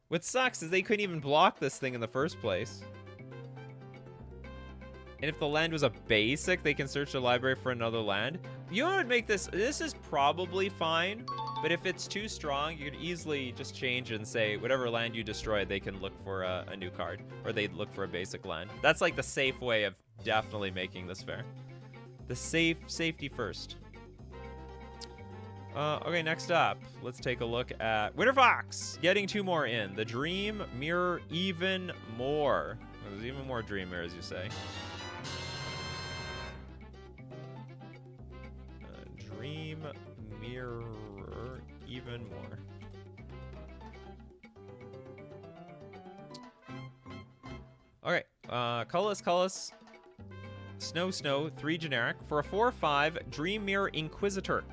What sucks is they couldn't even block this thing in the first place. And if the land was a basic, they can search the library for another land. You know what would make this... This is probably fine. But if it's too strong, you could easily just change and say, whatever land you destroy, they can look for a new card. Or they'd look for a basic land. That's like the safe way of definitely making this fair. The safety first. Okay, next up, let's take a look at Winter Fox. Getting 2 more in. The Dream Mirror even more. There's even more Dream Mirrors, you say. Dream Mirror even more. Okay, colorless, snow, 3 generic for a 4/5 Dream Mirror Inquisitor,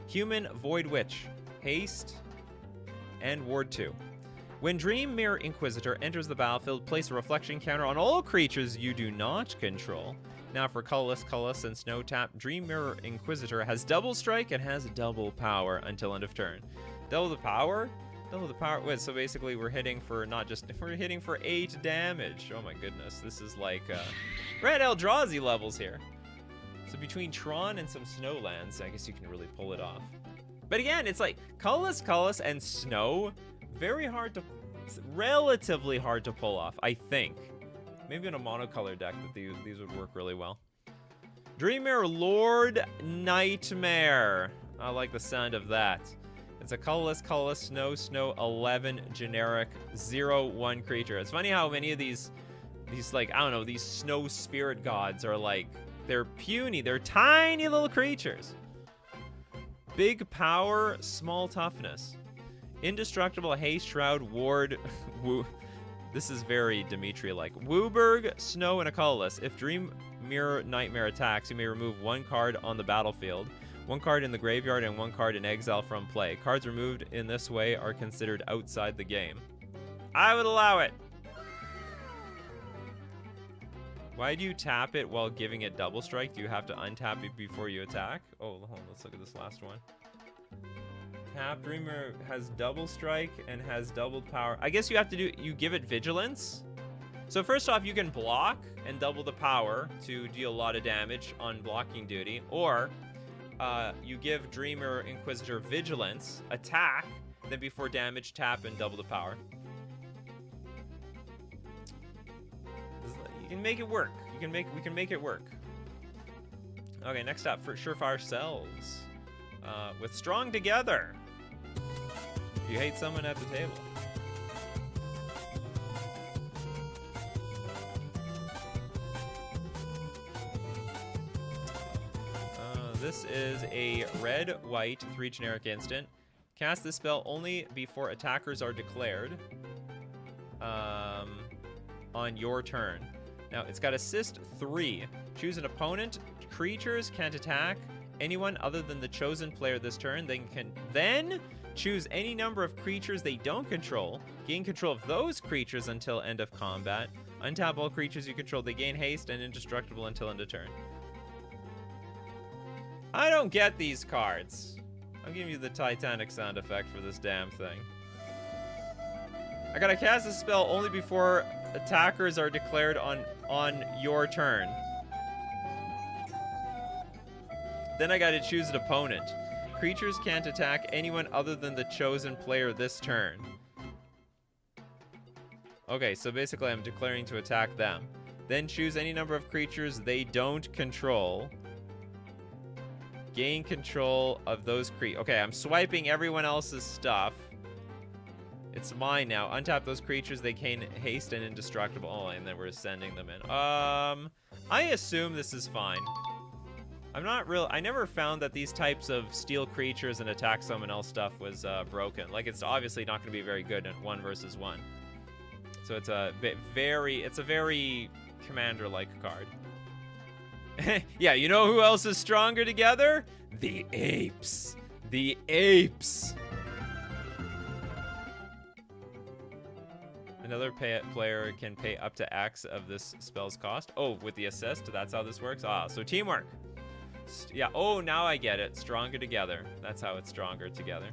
human Void Witch, haste, and ward 2. When Dream Mirror Inquisitor enters the battlefield, place a reflection counter on all creatures you do not control. Now for colorless, and snow tap, Dream Mirror Inquisitor has double strike and has double power until end of turn. Double the power? Double the power. Wait, so basically we're hitting for we're hitting for 8 damage. Oh my goodness, this is like Red Eldrazi levels here. So between Tron and some Snowlands, I guess you can really pull it off. But again, it's like colorless, and snow, relatively hard to pull off, I think. Maybe in a monocolor deck that these would work really well. Dream Mirror Lord Nightmare. I like the sound of that. It's a colorless, snow, 11 generic 0/1 creature. It's funny how many of these like, I don't know, these snow spirit gods are like, they're puny, they're tiny little creatures. Big power, small toughness. Indestructible, haste, shroud, ward, woo. This is very Dimitri-like. Wooburg, snow, and a colorless. If Dream Mirror Nightmare attacks, you may remove 1 card on the battlefield, 1 card in the graveyard, and 1 card in exile from play. Cards removed in this way are considered outside the game. I would allow it. Why do you tap it while giving it double strike? Do you have to untap it before you attack? Oh, hold on, let's look at this last one. Tap Dreamer has double strike and has doubled power. I guess you have to do, you give it vigilance. So first off, you can block and double the power to deal a lot of damage on blocking duty, or you give Dreamer Inquisitor vigilance, attack, then before damage, tap and double the power. You can make it work. We can make it work. Okay, next up, for Surefire Cells. With Strong Together. You hate someone at the table. This is a red-white 3 generic instant. Cast this spell only before attackers are declared on your turn. Now, it's got assist 3. Choose an opponent. Creatures can't attack anyone other than the chosen player this turn. They can then choose any number of creatures they don't control. Gain control of those creatures until end of combat. Untap all creatures you control. They gain haste and indestructible until end of turn. I don't get these cards. I'll give you the Titanic sound effect for this damn thing. I gotta cast a spell only before attackers are declared on your turn. Then I gotta choose an opponent. Creatures can't attack anyone other than the chosen player this turn. Okay, so basically I'm declaring to attack them. Then choose any number of creatures they don't control. Gain control of those creatures. Okay, I'm swiping everyone else's stuff. It's mine now. Untap those creatures. They gain haste and indestructible. Oh, and then we're sending them in. I assume this is fine. I'm not real. I never found that these types of steal creatures and attack someone else stuff was broken. Like, it's obviously not going to be very good at 1 versus 1. So it's a very commander-like card. Yeah, you know who else is stronger together? The apes. The apes. Another player can pay up to X of this spell's cost. Oh, with the assist, that's how this works? Ah, so teamwork. Yeah, oh, now I get it. Stronger together. That's how it's stronger together.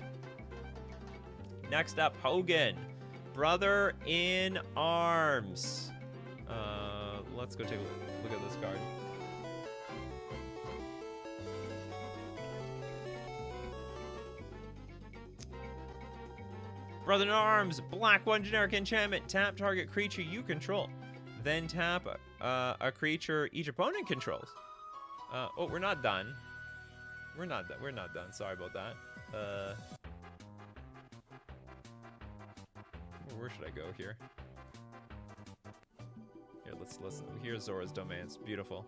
Next up, Hogan. Brother in Arms. Let's go take a look at this card. Brother in Arms, black 1 generic enchantment. Tap target creature you control. Then tap a creature each opponent controls. Oh, we're not done. We're not done. Sorry about that. Where should I go here? Here, let's listen. Here's Zora's Domains. Beautiful.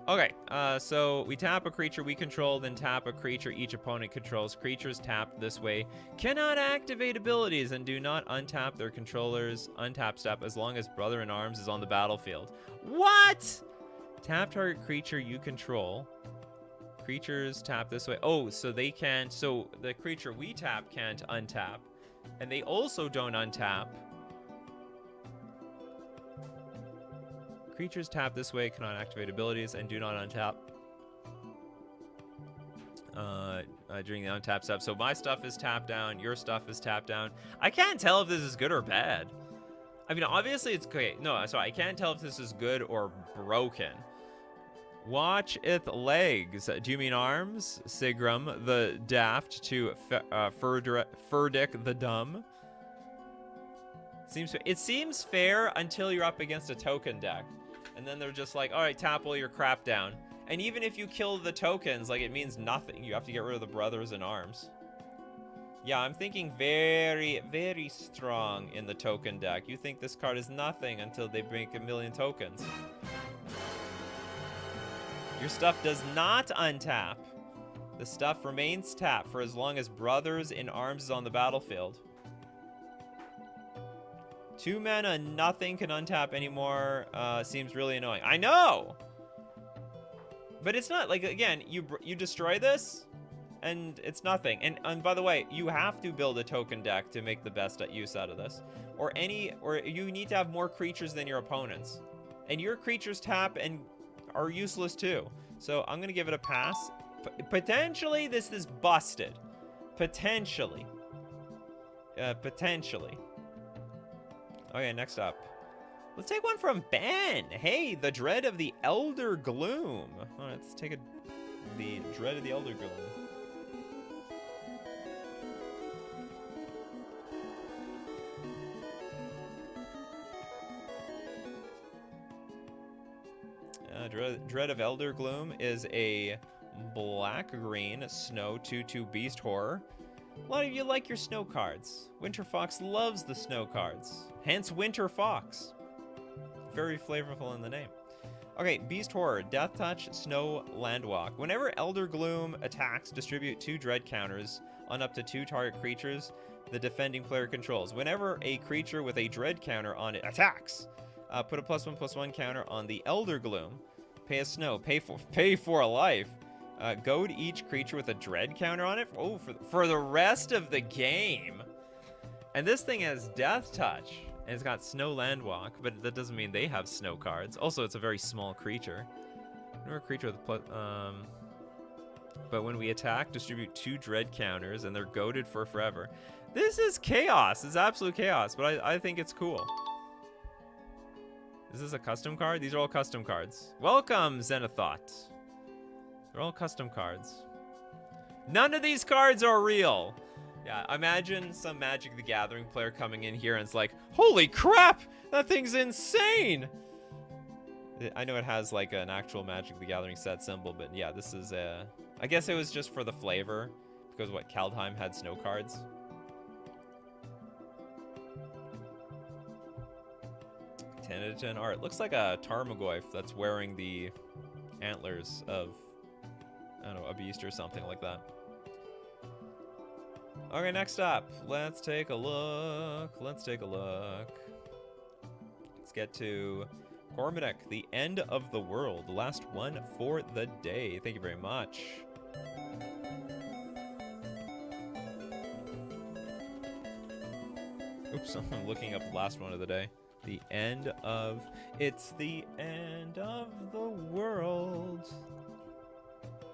Okay, so we tap a creature we control, then tap a creature each opponent controls. Creatures tapped this way cannot activate abilities and do not untap their controller's untap step as long as Brother in Arms is on the battlefield. What? Tap target creature you control. Creatures tap this way. Oh, so they can't. So the creature we tap can't untap. And they also don't untap. Creatures tap this way cannot activate abilities and do not untap during the untap step. So my stuff is tapped down. Your stuff is tapped down. I can't tell if this is good or bad. I mean, obviously it's okay. No, so I can't tell if this is good or broken. Watch its legs. Do you mean arms? Sigram the daft to Furdick the dumb. It seems fair until you're up against a token deck. And then they're just like, all right, tap all your crap down. And even if you kill the tokens, like, it means nothing. You have to get rid of the Brothers in Arms. Yeah, I'm thinking very, very strong in the token deck. You think this card is nothing until they break 1,000,000 tokens. Your stuff does not untap. The stuff remains tapped for as long as Brothers in Arms is on the battlefield. 2 mana, nothing can untap anymore. Seems really annoying. I know! But it's not, like, again, you destroy this, and it's nothing. And by the way, you have to build a token deck to make the best use out of this. Or you need to have more creatures than your opponents. And your creatures tap and are useless too. So I'm gonna give it a pass. Potentially this is busted. Potentially. Potentially. Okay, next up. Let's take one from Ben. Hey, the Dread of the Elder Gloom. All right, let's take the Dread of the Elder Gloom. Dread of Elder Gloom is a black-green snow 2/2 beast horror. A lot of you like your snow cards. Winter Fox loves the snow cards. Hence Winter Fox. Very flavorful in the name. Okay, beast horror, death touch, snow, landwalk. Whenever Elder Gloom attacks, distribute 2 dread counters on up to 2 target creatures the defending player controls. Whenever a creature with a dread counter on it attacks, put a +1/+1 counter on the Elder Gloom. Pay a snow. Pay for a life. Goad each creature with a dread counter on it. Oh, for the rest of the game. And this thing has death touch. And it's got snow landwalk, but that doesn't mean they have snow cards. Also, it's a very small creature. We're a creature with but when we attack, distribute 2 dread counters, and they're goaded for forever. This is chaos. It's absolute chaos, but I think it's cool. Is this a custom card? These are all custom cards. Welcome, Zenithot. They're all custom cards. None of these cards are real. Yeah, imagine some Magic the Gathering player coming in here and it's like, holy crap, that thing's insane. I know it has like an actual Magic the Gathering set symbol, but yeah, this is I guess it was just for the flavor, because what, Kaldheim had snow cards? 10 out of 10 art. Looks like a Tarmogoyf that's wearing the antlers of, I don't know, a beast or something like that. Okay, next up, let's take a look. Let's take a look. Let's get to Cormac, the end of the world. The last one for the day. Thank you very much. Oops, I'm looking up the last one of the day. It's the end of the world.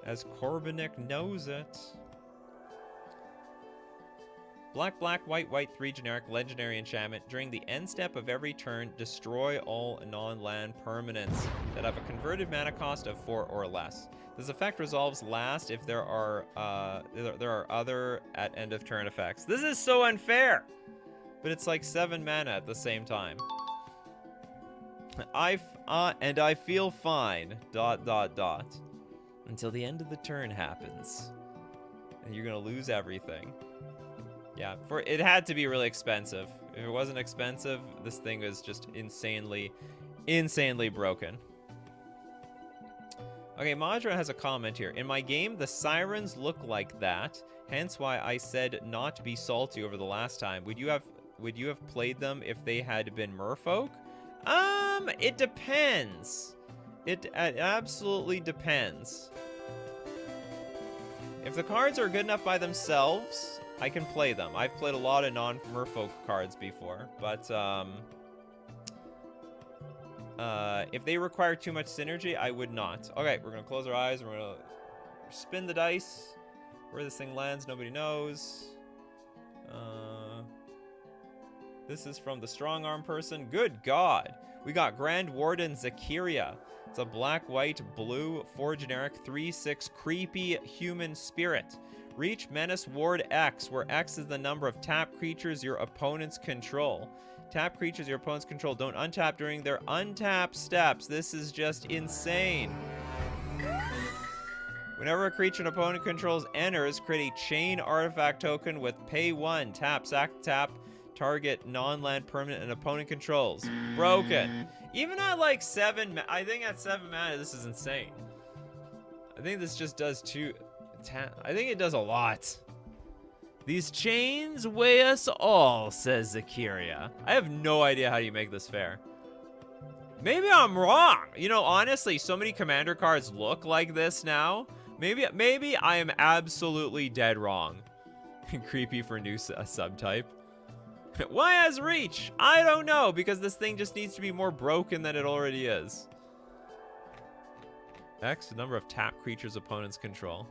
As Cormac knows it. Black, black, white, white, 3 generic, legendary enchantment. During the end step of every turn, destroy all non-land permanents that have a converted mana cost of 4 or less. This effect resolves last if there are other at end of turn effects. This is so unfair! But it's like 7 mana at the same time. And I feel fine, ... until the end of the turn happens. And you're gonna lose everything. Yeah, it had to be really expensive. If it wasn't expensive, this thing was just insanely broken. Okay, Madra has a comment here. In my game, the sirens look like that, hence why I said not be salty over the last time. Would you have played them if they had been merfolk? It depends. It absolutely depends. If the cards are good enough by themselves, I can play them. I've played a lot of non-merfolk cards before, but if they require too much synergy, I would not. Okay, we're gonna close our eyes. We're gonna spin the dice. Where this thing lands, nobody knows. This is from the strong arm person. Good God. We got Grand Warden Zakiria. It's a black, white, blue, 4 generic, 3/6 creepy human spirit. Reach Menace Ward X, where X is the number of tap creatures your opponents control. Tap creatures your opponents control don't untap during their untap steps. This is just insane. Whenever a creature an opponent controls enters, create a chain artifact token with pay 1. Tap, sack, tap, target non-land permanent and opponent controls. Broken. Even at like 7, I think at 7 mana, this is insane. I think this just does too 10. I think it does a lot. These chains weigh us all, says Zakiria. I have no idea how you make this fair. Maybe I'm wrong. You know, honestly, so many commander cards look like this now. Maybe I am absolutely dead wrong. Creepy for new subtype. Why has reach? I don't know, because this thing just needs to be more broken than it already is. X, the number of tap creatures opponents control.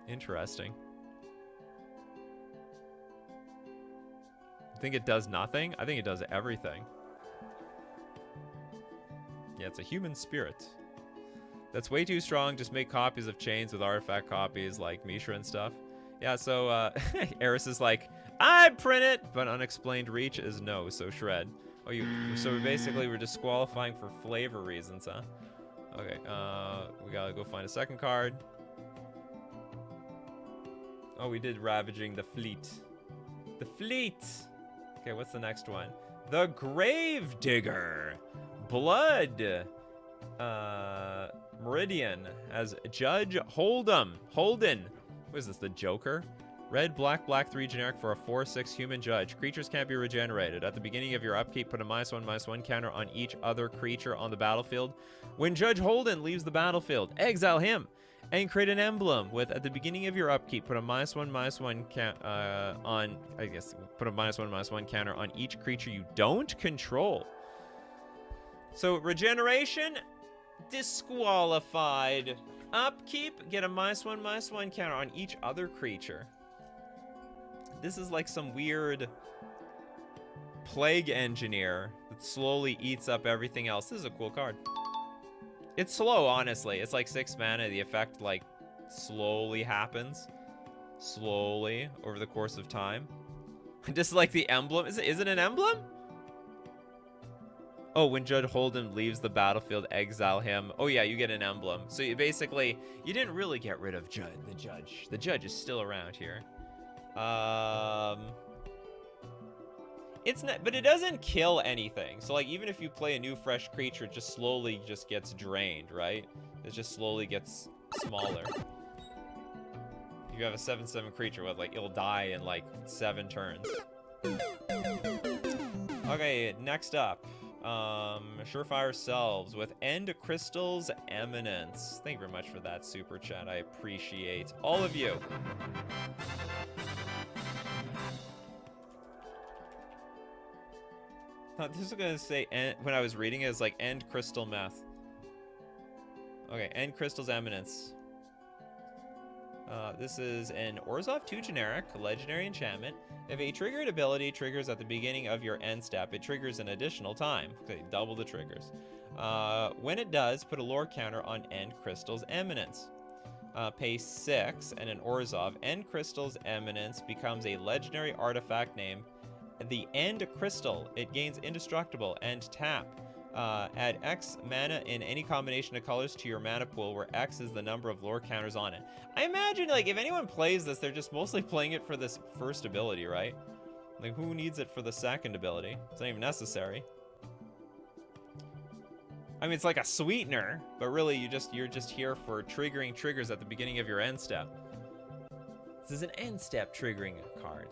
Interesting. I think it does nothing. I think it does everything. Yeah, it's a human spirit. That's way too strong. Just make copies of chains with artifact copies like Mishra and stuff. Yeah, so Eris is like, I'd print it, but unexplained reach is no, so shred. Oh, so basically we're disqualifying for flavor reasons, huh? Okay, we gotta go find a second card. Oh, we did Ravaging the Fleet. The Fleet! Okay, what's the next one? The Grave Digger. Blood. Meridian as Judge Holden. What is this, the Joker? Red, black, black, 3 generic for a 4/6 human judge. Creatures can't be regenerated. At the beginning of your upkeep, put a -1/-1 counter on each other creature on the battlefield. When Judge Holden leaves the battlefield, exile him and create an emblem with, at the beginning of your upkeep, put a -1/-1 on, I guess, put a -1/-1 counter on each creature you don't control. So regeneration, disqualified. Upkeep, get a -1/-1 counter on each other creature. This is like some weird plague engineer that slowly eats up everything else. This is a cool card. It's slow, honestly. It's like 6 mana. The effect like slowly happens. Slowly over the course of time. Just like the emblem. Is it an emblem? Oh, when Judge Holden leaves the battlefield, exile him. Oh yeah, you get an emblem. So you basically, you didn't really get rid of the judge. The judge is still around here. It's not, but it doesn't kill anything. So like, even if you play a new fresh creature, it just slowly just gets drained, right? It just slowly gets smaller. You have a 7/7 creature with like, it'll die in like 7 turns. Okay, next up. Surefire Selves with End Crystal's Eminence. Thank you very much for that super chat. I appreciate all of you. This is gonna say when I was reading it, it's like End Crystal Meth. Okay, End Crystal's Eminence. This is an Orzhov 2 generic, legendary enchantment. If a triggered ability triggers at the beginning of your end step, it triggers an additional time. Okay, double the triggers. When it does, put a lore counter on End Crystal's Eminence. Pay 6 and an Orzhov. End Crystal's Eminence becomes a legendary artifact named the End Crystal. It gains indestructible and tap. Add X mana in any combination of colors to your mana pool, where X is the number of lore counters on it. I imagine, like, if anyone plays this, they're just mostly playing it for this first ability, right? Like, who needs it for the second ability? It's not even necessary. I mean, it's like a sweetener, but really, you're just here for triggering triggers at the beginning of your end step. This is an end step triggering card.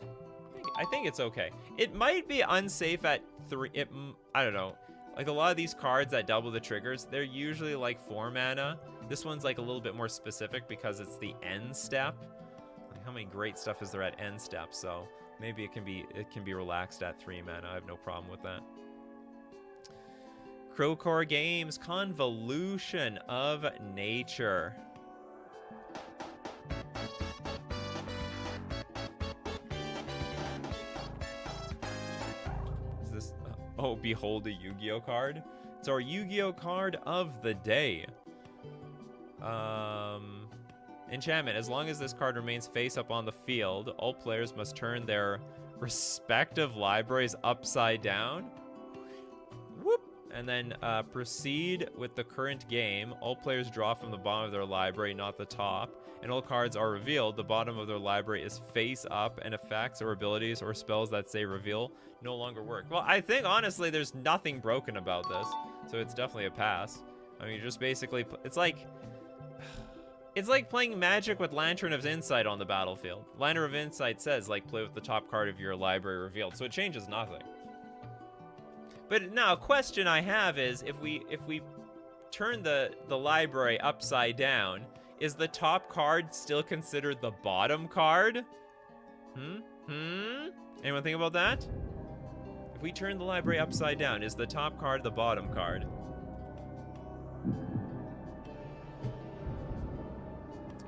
I think it's okay. It might be unsafe at 3. I don't know. Like, a lot of these cards that double the triggers, they're usually like 4 mana. This one's like a little bit more specific because it's the end step. Like, how many great stuff is there at end step? So maybe it can be relaxed at 3 mana. I have no problem with that. Crowcore Games, Convolution of Nature. Oh, behold a Yu-Gi-Oh card. It's our Yu-Gi-Oh card of the day. Enchantment. As long as this card remains face up on the field, all players must turn their respective libraries upside down. Whoop! And then proceed with the current game. All players draw from the bottom of their library, not the top. And all cards are revealed. The bottom of their library is face up, and effects or abilities or spells that say reveal no longer work. Well, I think, honestly, there's nothing broken about this. So it's definitely a pass. I mean, just basically, it's like It's like playing Magic with Lantern of Insight on the battlefield. Lantern of Insight says, like, play with the top card of your library revealed, so it changes nothing. But now, a question I have is, if we turn the library upside down, is the top card still considered the bottom card? Anyone think about that? If we turn the library upside down, is the top card the bottom card?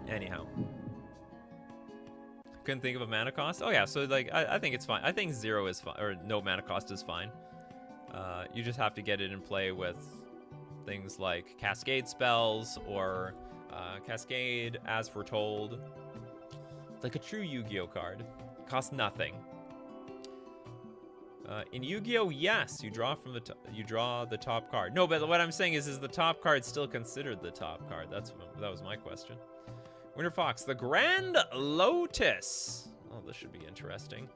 Anyhow. Couldn't think of a mana cost? Oh yeah, so like, I think it's fine. I think 0 is fine, or no mana cost is fine. You just have to get it in play with things like Cascade spells, or Cascade, as foretold. Like a true Yu-Gi-Oh card. Costs nothing. In Yu-Gi-Oh, yes, you draw from the you draw the top card. No, but what I'm saying is the top card still considered the top card? That was my question. Winter Fox, the Grand Lotus. Oh, this should be interesting.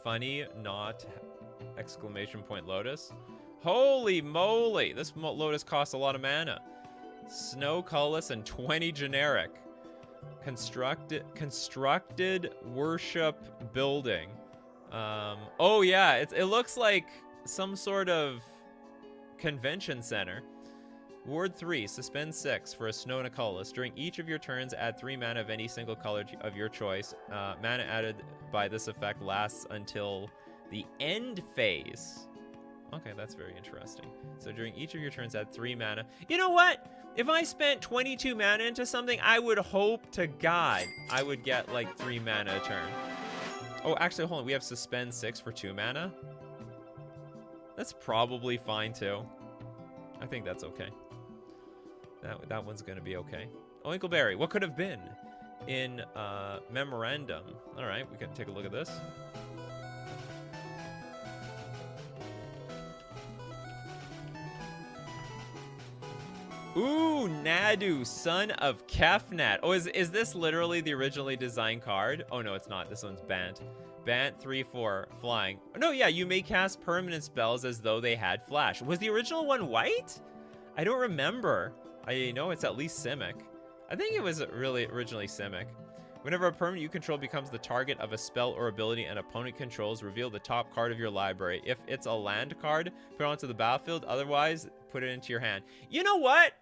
Funny, not exclamation point Lotus. Holy moly, this Lotus costs a lot of mana. Snow colorless and 20 generic. Constructed worship building. Oh yeah, it looks like some sort of convention center. Ward 3, suspend 6 for a snow and a colorless. During each of your turns, add 3 mana of any single color of your choice. Mana added by this effect lasts until the end phase. Okay, that's very interesting. So during each of your turns, add 3 mana. You know what? If I spent 22 mana into something, I would hope to God I would get like 3 mana a turn. Oh, actually, hold on. We have suspend 6 for 2 mana. That's probably fine too. I think that's okay. That one's gonna be okay. Oinkleberry, what could have been in Memorandum? All right, we can take a look at this. Ooh, Nadu, son of Kefnat. Oh, is this literally the originally designed card? Oh no, it's not. This one's Bant. Bant 3/4 flying. No, yeah, you may cast permanent spells as though they had flash. Was the original one white? I don't remember. I know it's at least Simic. I think it was really originally Simic. Whenever a permanent you control becomes the target of a spell or ability an opponent controls, reveal the top card of your library. If it's a land card, put it onto the battlefield. Otherwise, put it into your hand. You know what?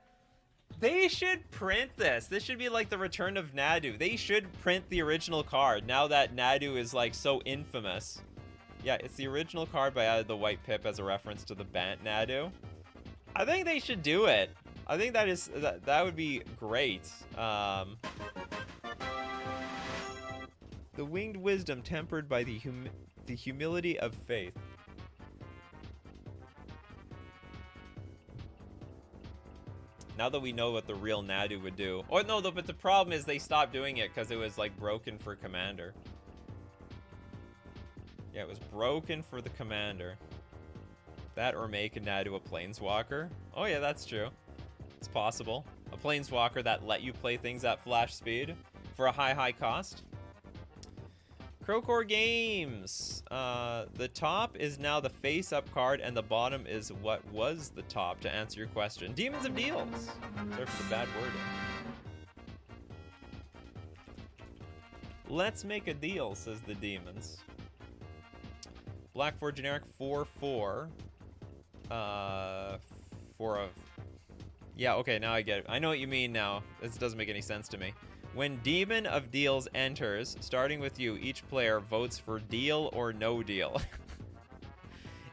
They should print this. This should be like the Return of Nadu. They should print the original card now that Nadu is like so infamous. Yeah, it's the original card, but I added the white pip as a reference to the Bant Nadu. I think they should do it. I think that would be great. The winged wisdom tempered by the humility of faith. Now that we know what the real Nadu would do. Oh no, but the problem is they stopped doing it because it was like broken for Commander. Yeah, it was broken for the Commander. That or make a Nadu a Planeswalker. Oh yeah, that's true. It's possible. A Planeswalker that let you play things at flash speed for a high cost. Crowcore Games. The top is now the face-up card, and the bottom is what was the top, to answer your question. Demons of Deals. Sorry for the bad wording. Let's make a deal, says the Demons. Black 4 generic 4/4. For a... Yeah, okay, now I get it. I know what you mean now. This doesn't make any sense to me. When Demon of Deals enters, starting with you, each player votes for deal or no deal.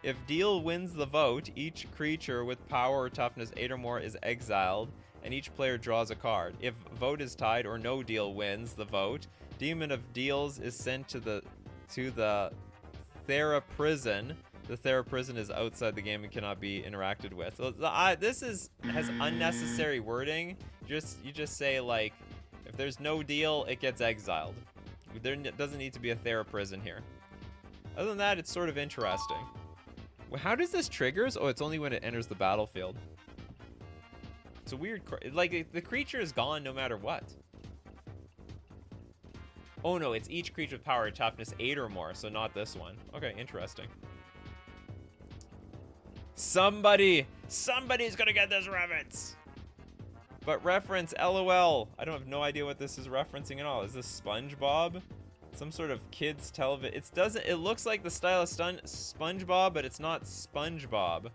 If deal wins the vote, each creature with power or toughness 8 or more is exiled, and each player draws a card. If vote is tied or no deal wins the vote, Demon of Deals is sent to the Thera Prison. The Thera Prison is outside the game and cannot be interacted with. This has unnecessary wording. You just say like, if there's no deal, it gets exiled. There doesn't need to be a Thera Prison here. Other than that, it's sort of interesting. How does this triggers? Oh, it's only when it enters the battlefield. It's a weird... Like, the creature is gone no matter what. Oh, no, it's each creature with power and toughness 8 or more, so not this one. Okay, interesting. Somebody's gonna get this reference. But reference, LOL. I don't have no idea what this is referencing at all. Is this SpongeBob? Some sort of kids television. It looks like the style of SpongeBob, but it's not SpongeBob.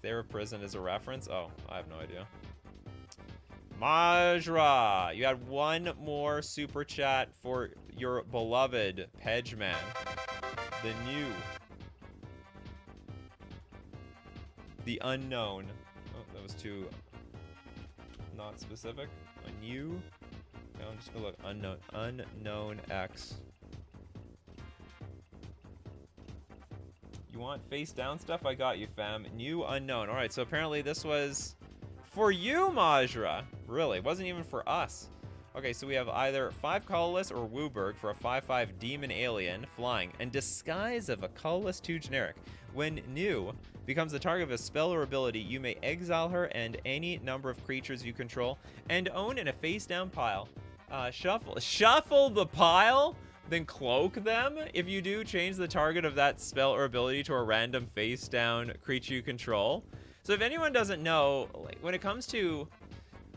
They were prison as a reference. Oh, I have no idea. Majra, you had one more super chat for your beloved Pedgeman. The unknown. Oh, that was too not specific. A new. No, I'm just gonna look. Unknown X. You want face down stuff? I got you, fam. New unknown. All right, so apparently this was for you, Majra. Really, it wasn't even for us. Okay, so we have either 5 colorless or Wooburg for a 5/5 demon alien flying and disguise of a colorless 2 generic. When new becomes the target of a spell or ability, you may exile her and any number of creatures you control and own in a face down pile. Shuffle the pile, then cloak them. If you do, change the target of that spell or ability to a random face down creature you control. So if anyone doesn't know, like, when it comes to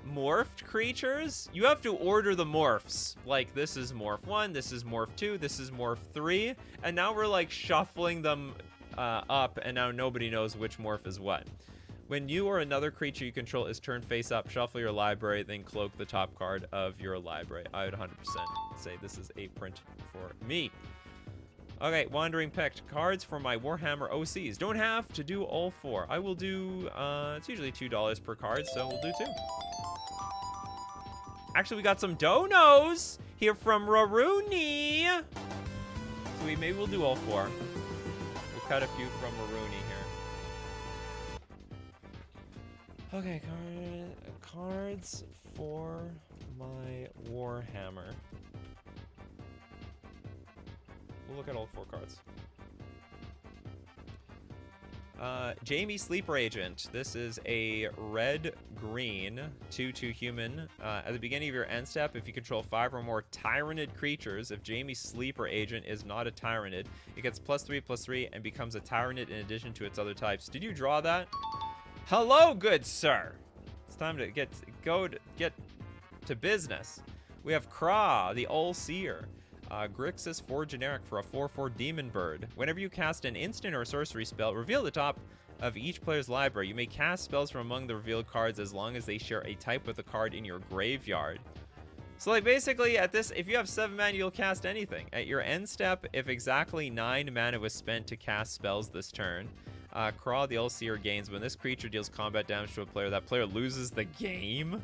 morphed creatures, you have to order the morphs. Like, this is morph 1, this is morph 2, this is morph 3, and now we're like shuffling them up, and now nobody knows which morph is what. When you or another creature you control is turned face up, shuffle your library, then cloak the top card of your library. I would 100% say this is a print for me. Okay, Wandering picked cards for my Warhammer OCs. Don't have to do all 4. I will do, it's usually $2 per card, so we'll do 2. Actually, we got some donos here from Raruni. So maybe we'll do all 4. We'll cut a few from Raruni here. Okay, cards for my Warhammer. We'll look at all 4 cards. Jamie Sleeper Agent. This is a red-green 2/2 human. At the beginning of your end step, if you control 5 or more Tyrannid creatures, if Jamie Sleeper Agent is not a Tyrannid, it gets +3/+3 and becomes a Tyrannid in addition to its other types. Did you draw that? Hello, good sir. It's time to get to business. We have Kra, the All-Seer. Grixis 4 generic for a 4/4 demon bird. Whenever you cast an instant or sorcery spell, reveal the top of each player's library. You may cast spells from among the revealed cards as long as they share a type with the card in your graveyard. So like basically at this, if you have 7 mana, you'll cast anything. At your end step, if exactly 9 mana was spent to cast spells this turn, Kra the All-Seer gains. When this creature deals combat damage to a player, that player loses the game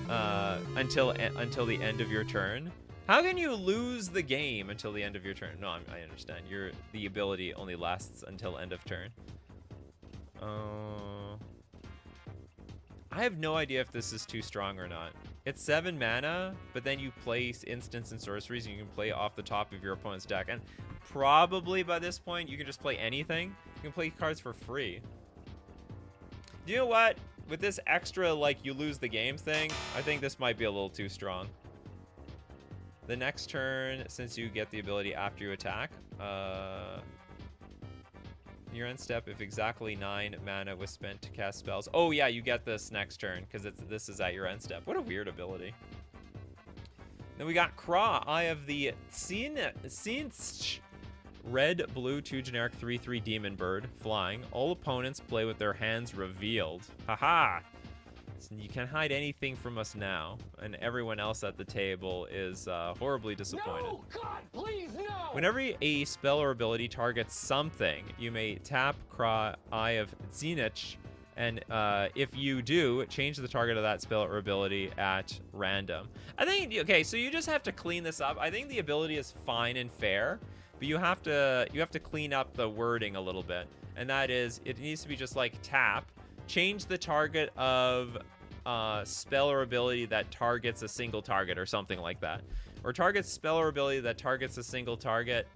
until the end of your turn. How can you lose the game until the end of your turn? No, I understand. The ability only lasts until end of turn. I have no idea if this is too strong or not. It's 7 mana, but then you place instants and sorceries, and you can play off the top of your opponent's deck. And probably by this point, you can just play anything. You can play cards for free. Do you know what? With this extra, like, you lose the game thing, I think this might be a little too strong. The next turn, since you get the ability after you attack, your end step, if exactly 9 mana was spent to cast spells. Oh yeah, you get this next turn because this is at your end step. What a weird ability. Then we got Kra, Eye of the Sinch. Red, blue, 2 generic 3/3 demon bird, flying. All opponents play with their hands revealed. Haha! So you can't hide anything from us now, and everyone else at the table is horribly disappointed. No! God, please, no! Whenever a spell or ability targets something, you may tap Kra, Eye of Zinich, and if you do, change the target of that spell or ability at random. I think, okay, so you just have to clean this up. I think the ability is fine and fair, but you have to clean up the wording a little bit, and that is, it needs to be just like tap, change the target of spell or ability that targets a single target or something like that, or targets spell or ability that targets a single target,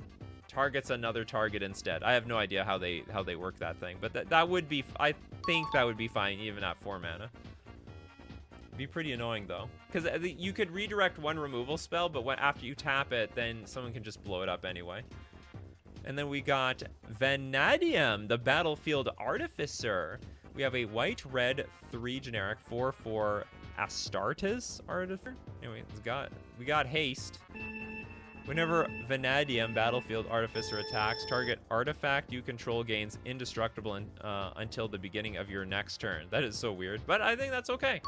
targets another target instead. I have no idea how they work that thing, but that would be, I think that would be fine even at 4 mana. Be pretty annoying though, because you could redirect one removal spell, but after you tap it, then someone can just blow it up anyway. And then we got Vanadium, the Battlefield Artificer. We have a white-red 3 generic 4/4 Astartes Artificer. Anyway, we got haste. Whenever Vanadium Battlefield Artificer attacks, target artifact you control gains indestructible until the beginning of your next turn. That is so weird, but I think that's okay.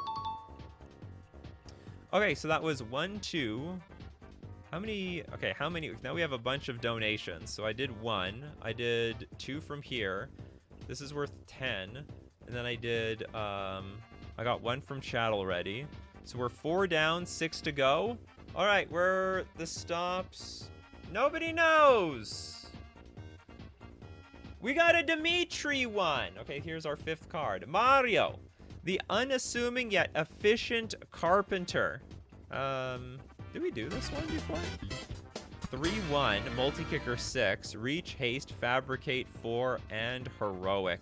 Okay, so that was 1, 2. How many? Okay, how many? Now we have a bunch of donations. So I did 1. I did 2 from here. This is worth 10. And then I did, I got 1 from chat already. So we're 4 down, 6 to go. All right, where the stops? Nobody knows. We got a Dimitri one. Okay, here's our 5th card. Mario, the unassuming yet efficient carpenter. Did we do this one before? 3/1, multi-kicker 6, reach, haste, fabricate 4, and heroic.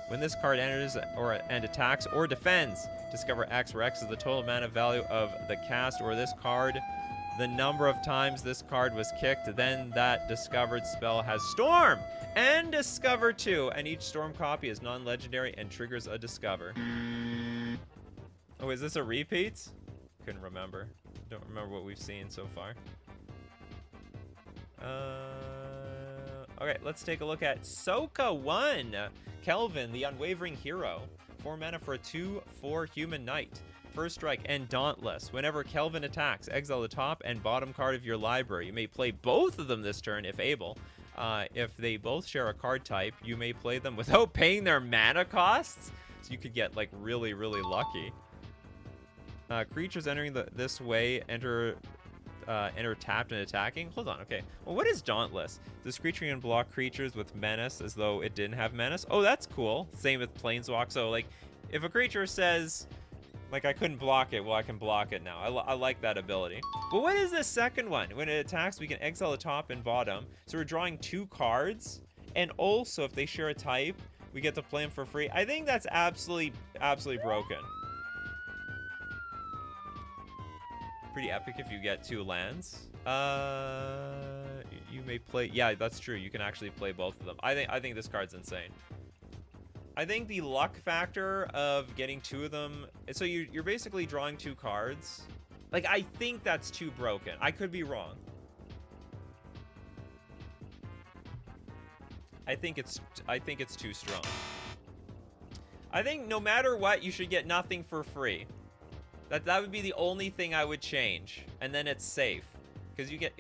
When this card enters and attacks or defends, discover X, where X is the total mana value of the cast or this card, the number of times this card was kicked, then that discovered spell has Storm and Discover 2, and each Storm copy is non-legendary and triggers a Discover. Oh, is this a repeat? Couldn't remember. Don't remember what we've seen so far. Okay, let's take a look at Soka 1. Kelvin, the Unwavering Hero. 4 mana for a 2/4 Human Knight. First strike and Dauntless. Whenever Kelvin attacks, exile the top and bottom card of your library. You may play both of them this turn if able. If they both share a card type, you may play them without paying their mana costs. So you could get like really, really lucky. Creatures entering this way enter tapped and attacking. Hold on, okay. Well, what is Dauntless? This creature can block creatures with menace as though it didn't have menace. Oh, that's cool. Same with Planeswalk. So, like, if a creature says, like, I couldn't block it, well, I can block it now. I like that ability. But what is this second one? When it attacks, we can exile the top and bottom. So we're drawing 2 cards. And also, if they share a type, we get to play them for free. I think that's absolutely broken. Pretty epic if you get 2 lands. You may play. Yeah, that's true. You can actually play both of them. I think this card's insane. I think the luck factor of getting 2 of them. So you're basically drawing 2 cards. Like, I think that's too broken. I could be wrong. I think it's too strong. I think no matter what, you should get nothing for free. That would be the only thing I would change, and then it's safe, because you get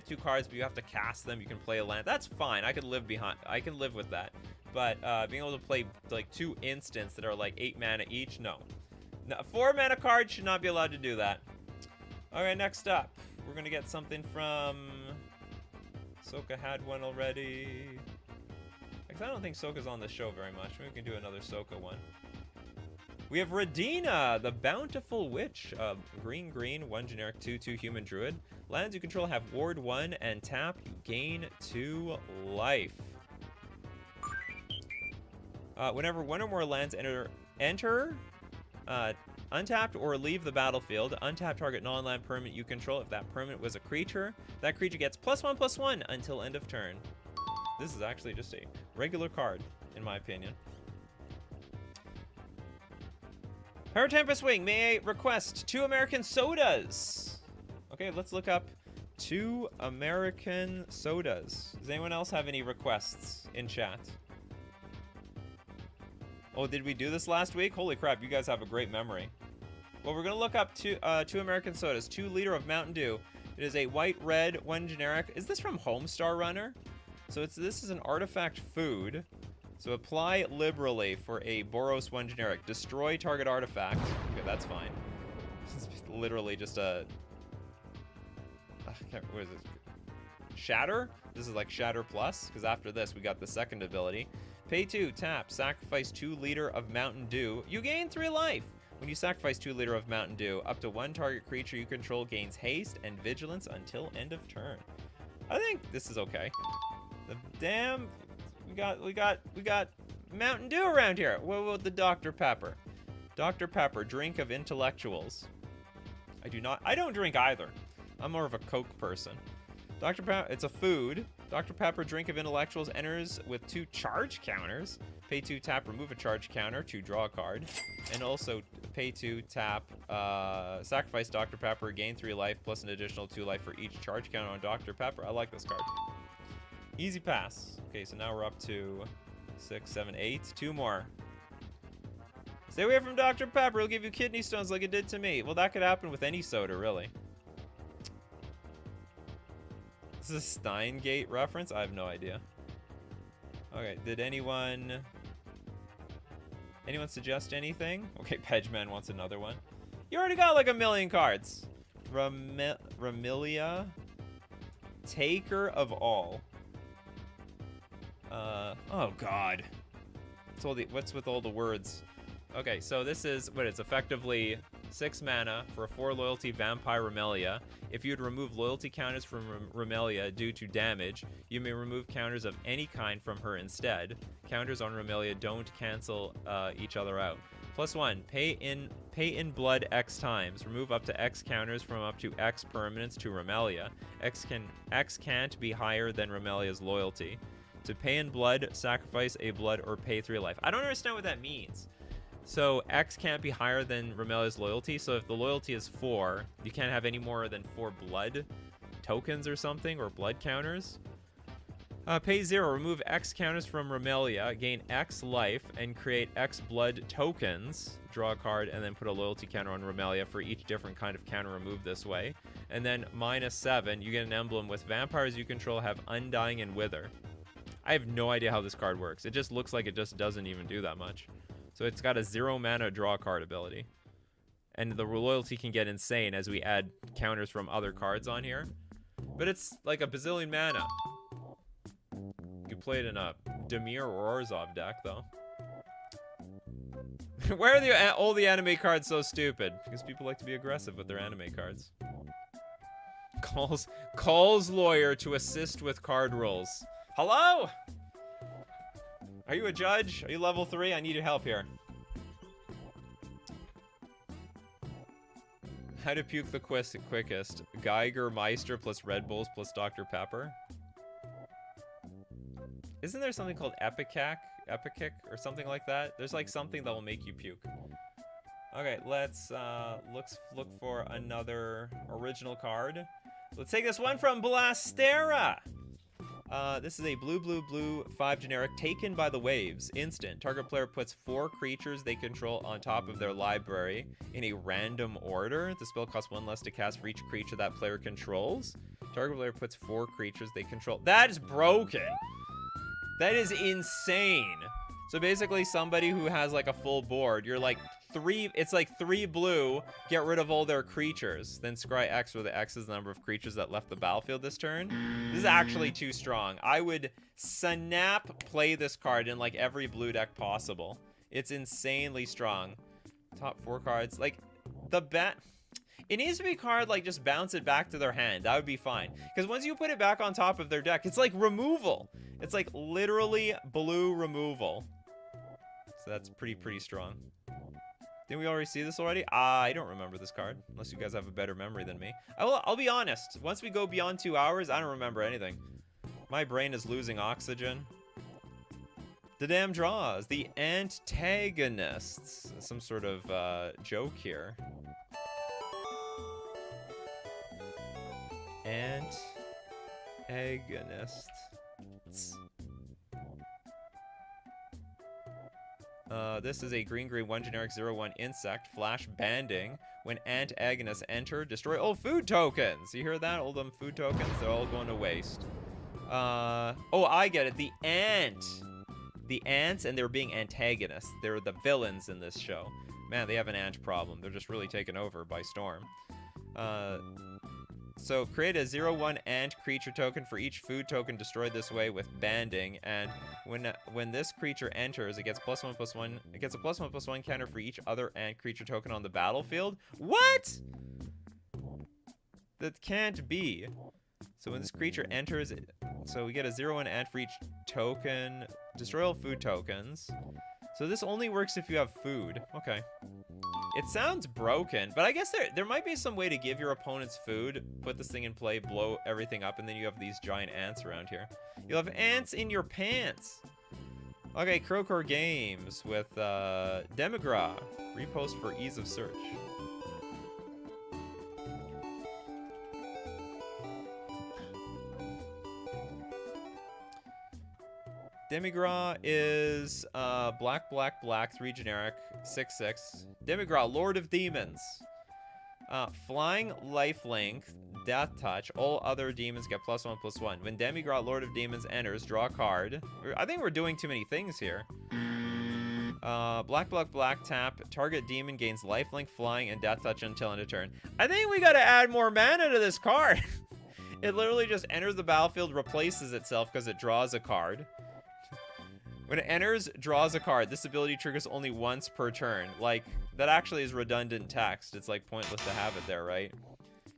2 cards, but you have to cast them. You can play a land. That's fine. I can live with that. But being able to play like 2 instants that are like 8 mana each, no. 4 mana cards should not be allowed to do that. All right, next up, we're gonna get something from Soka. Had one already. Because I don't think Soka's on the show very much. Maybe we can do another Soka one. We have Radina, the Bountiful Witch. Green, 1 generic 2/2 human druid. Lands you control have ward 1 and tap. You gain 2 life. Whenever 1 or more lands enter untapped or leave the battlefield, untap target non-land permanent you control. If that permanent was a creature, that creature gets +1/+1 until end of turn. This is actually just a regular card, in my opinion. Power Tempest Wing may request 2 American sodas. Okay, let's look up 2 American sodas. Does anyone else have any requests in chat? Oh, did we do this last week? Holy crap, you guys have a great memory. Well, we're gonna look up 2 American sodas. 2 liter of Mountain Dew. It is a white-red 1 generic. Is this from Homestar Runner? So this is an artifact food. So apply liberally for a Boros 1 generic. Destroy target artifact. Okay, that's fine. It's literally just a... what is this? Shatter? This is like Shatter Plus, because after this we got the second ability. Pay 2, tap, sacrifice 2 liter of Mountain Dew. You gain 3 life. When you sacrifice 2 liter of Mountain Dew, up to 1 target creature you control gains haste and vigilance until end of turn. I think this is okay. The damn... We got Mountain Dew around here. What about the Dr. Pepper? Dr. Pepper, drink of intellectuals. I don't drink either. I'm more of a Coke person. Dr. Pepper, it's a food. Dr. Pepper drink of intellectuals enters with 2 charge counters. Pay 2, tap, remove a charge counter to draw a card. And also pay 2, tap, sacrifice Dr. Pepper, gain 3 life, plus an additional 2 life for each charge counter on Dr. Pepper. I like this card. Easy pass. Okay, so now we're up to 6, 7, 8. 2 more. Stay away from Dr. Pepper. He'll give you kidney stones like it did to me. Well, that could happen with any soda, really. Is this a Steingate reference? I have no idea. Okay, did anyone suggest anything? Okay, Pedgeman wants another one. You already got like a million cards. Ramilia, taker of all. Oh god. What's with all the words? Okay, so this is what it's effectively 6 mana for a 4 loyalty vampire Ramilia. If you'd remove loyalty counters from Ramilia due to damage, you may remove counters of any kind from her instead. Counters on Ramilia don't cancel each other out. +1, pay in blood X times. Remove up to X counters from up to X permanents to Ramilia. X can't be higher than Ramelia's loyalty. To pay in blood, sacrifice a blood or pay 3 life. I don't understand what that means. So X can't be higher than Ramelia's loyalty. So if the loyalty is 4, you can't have any more than 4 blood tokens or something, or blood counters. Pay 0, remove X counters from Ramelia, gain X life, and create X blood tokens. Draw a card, and then put a loyalty counter on Ramelia for each different kind of counter removed this way. And then -7, you get an emblem with vampires you control have Undying and Wither. I have no idea how this card works. It just looks like it just doesn't even do that much. So it's got a 0 mana draw card ability. And the loyalty can get insane as we add counters from other cards on here. But it's like a bazillion mana. You play it in a Demir or Orzhov deck, though. Why are all the anime cards so stupid? Because people like to be aggressive with their anime cards. Calls lawyer to assist with card rolls. Hello? Are you a judge? Are you level 3? I need your help here. How to puke the quickest. Geiger Meister plus Red Bulls plus Dr. Pepper. Isn't there something called Epicac or something like that? There's like something that will make you puke. Okay, let's look for another original card. Let's take this one from Blastera. This is a blue 5 generic taken by the waves. Instant. Target player puts 4 creatures they control on top of their library in a random order. The spell costs 1 less to cast for each creature that player controls. Target player puts 4 creatures they control. That is broken. That is insane. So basically somebody who has like a full board, you're like it's like 3 blue, get rid of all their creatures. Then scry X, where the X is the number of creatures that left the battlefield this turn. This is actually too strong. I would snap play this card in like every blue deck possible. It's insanely strong. Top 4 cards. Like, it needs to be a card like just bounce it back to their hand. That would be fine. Because once you put it back on top of their deck, it's like removal. It's like literally blue removal. So that's pretty strong. Didn't we already see this already? I don't remember this card, unless you guys have a better memory than me. I'll be honest. Once we go beyond 2 hours, I don't remember anything. My brain is losing oxygen. The damn draws. The antagonists. Some sort of joke here. Antagonists. This is a green 1 generic 0/1 insect. Flash banding. When antagonists enter, destroy all food tokens. You hear that? All them food tokens, they're all going to waste. Oh, I get it. The ants, and they're being antagonists. They're the villains in this show. Man, they have an ant problem. They're just really taken over by storm. So create a 0/1 ant creature token for each food token destroyed this way with banding, and when this creature enters, it gets +1/+1. It gets a +1/+1 counter for each other ant creature token on the battlefield. What? That can't be. So when this creature enters, so we get a 0/1 ant for each token. Destroy all food tokens. So this only works if you have food. Okay. It sounds broken, but I guess there might be some way to give your opponents food, put this thing in play, blow everything up, and then you have these giant ants around here. You'll have ants in your pants. Okay, Crowcore Games with Demigra. Repost for ease of search. Demigra is black, 3 generic, 6/6. Demigra, Lord of Demons. Flying, lifelink, death touch. All other demons get +1/+1. When Demigra, Lord of Demons enters, draw a card. I think we're doing too many things here. Black, tap. Target demon gains lifelink, flying, and death touch until end of turn. I think we gotta add more mana to this card. It literally just enters the battlefield, replaces itself because it draws a card. When it enters, draws a card. This ability triggers only once per turn. Like, that actually is redundant text. It's like pointless to have it there, right?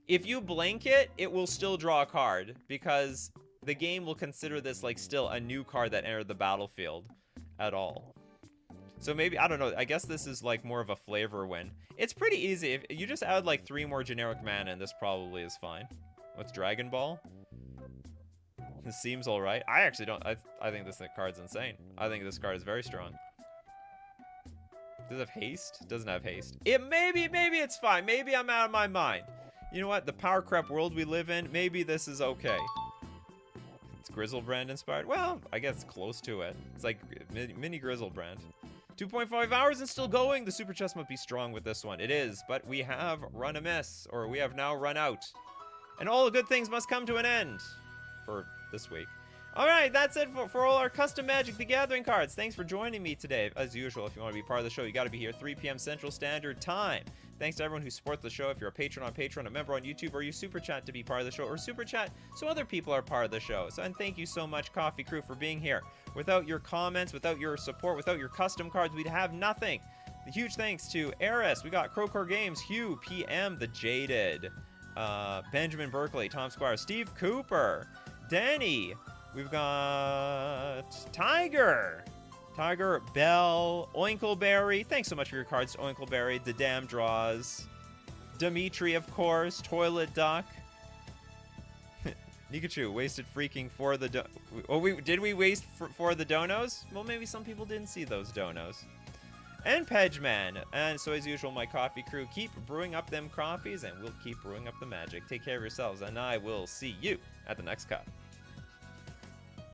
If you blink it, it will still draw a card because the game will consider this like still a new card that entered the battlefield at all. So maybe, I don't know, I guess this is like more of a flavor win. It's pretty easy. If you just add like 3 more generic mana and this probably is fine. What's Dragon Ball? This seems alright. I actually don't, I think this card's insane. I think this card is very strong. Does it have haste? Doesn't have haste. Maybe it's fine. Maybe I'm out of my mind. You know what? The power crap world we live in, maybe this is okay. It's Grizzlebrand inspired. Well, I guess it's close to it. It's like mini Grizzlebrand. 2.5 hours and still going. The super chest must be strong with this one. It is, but we have run amiss, or we have now run out. And all the good things must come to an end for this week. All right, that's it for all our custom Magic the Gathering cards. Thanks for joining me today. As usual, if you want to be part of the show, you got to be here 3 p.m. Central Standard Time. Thanks to everyone who supports the show. If you're a patron on Patreon, a member on YouTube, or you Super Chat to be part of the show, or Super Chat so other people are part of the show. So, and thank you so much, Coffee Crew, for being here. Without your comments, without your support, without your custom cards, we'd have nothing. A huge thanks to Eris. We got Crowcore Games, Hugh, PM, The Jaded, Benjamin Berkeley, Tom Squire, Steve Cooper, Danny. We've got Tiger, Bell, Oinkleberry. Thanks so much for your cards, Oinkleberry. The Dam Draws, Dimitri, of course, Toilet Duck, Nikachu, wasted freaking for the did we waste for the donos? Well, maybe some people didn't see those donos. And Pedgeman. And so as usual, my coffee crew, keep brewing up them coffees, and we'll keep brewing up the magic. Take care of yourselves, and I will see you at the next cup.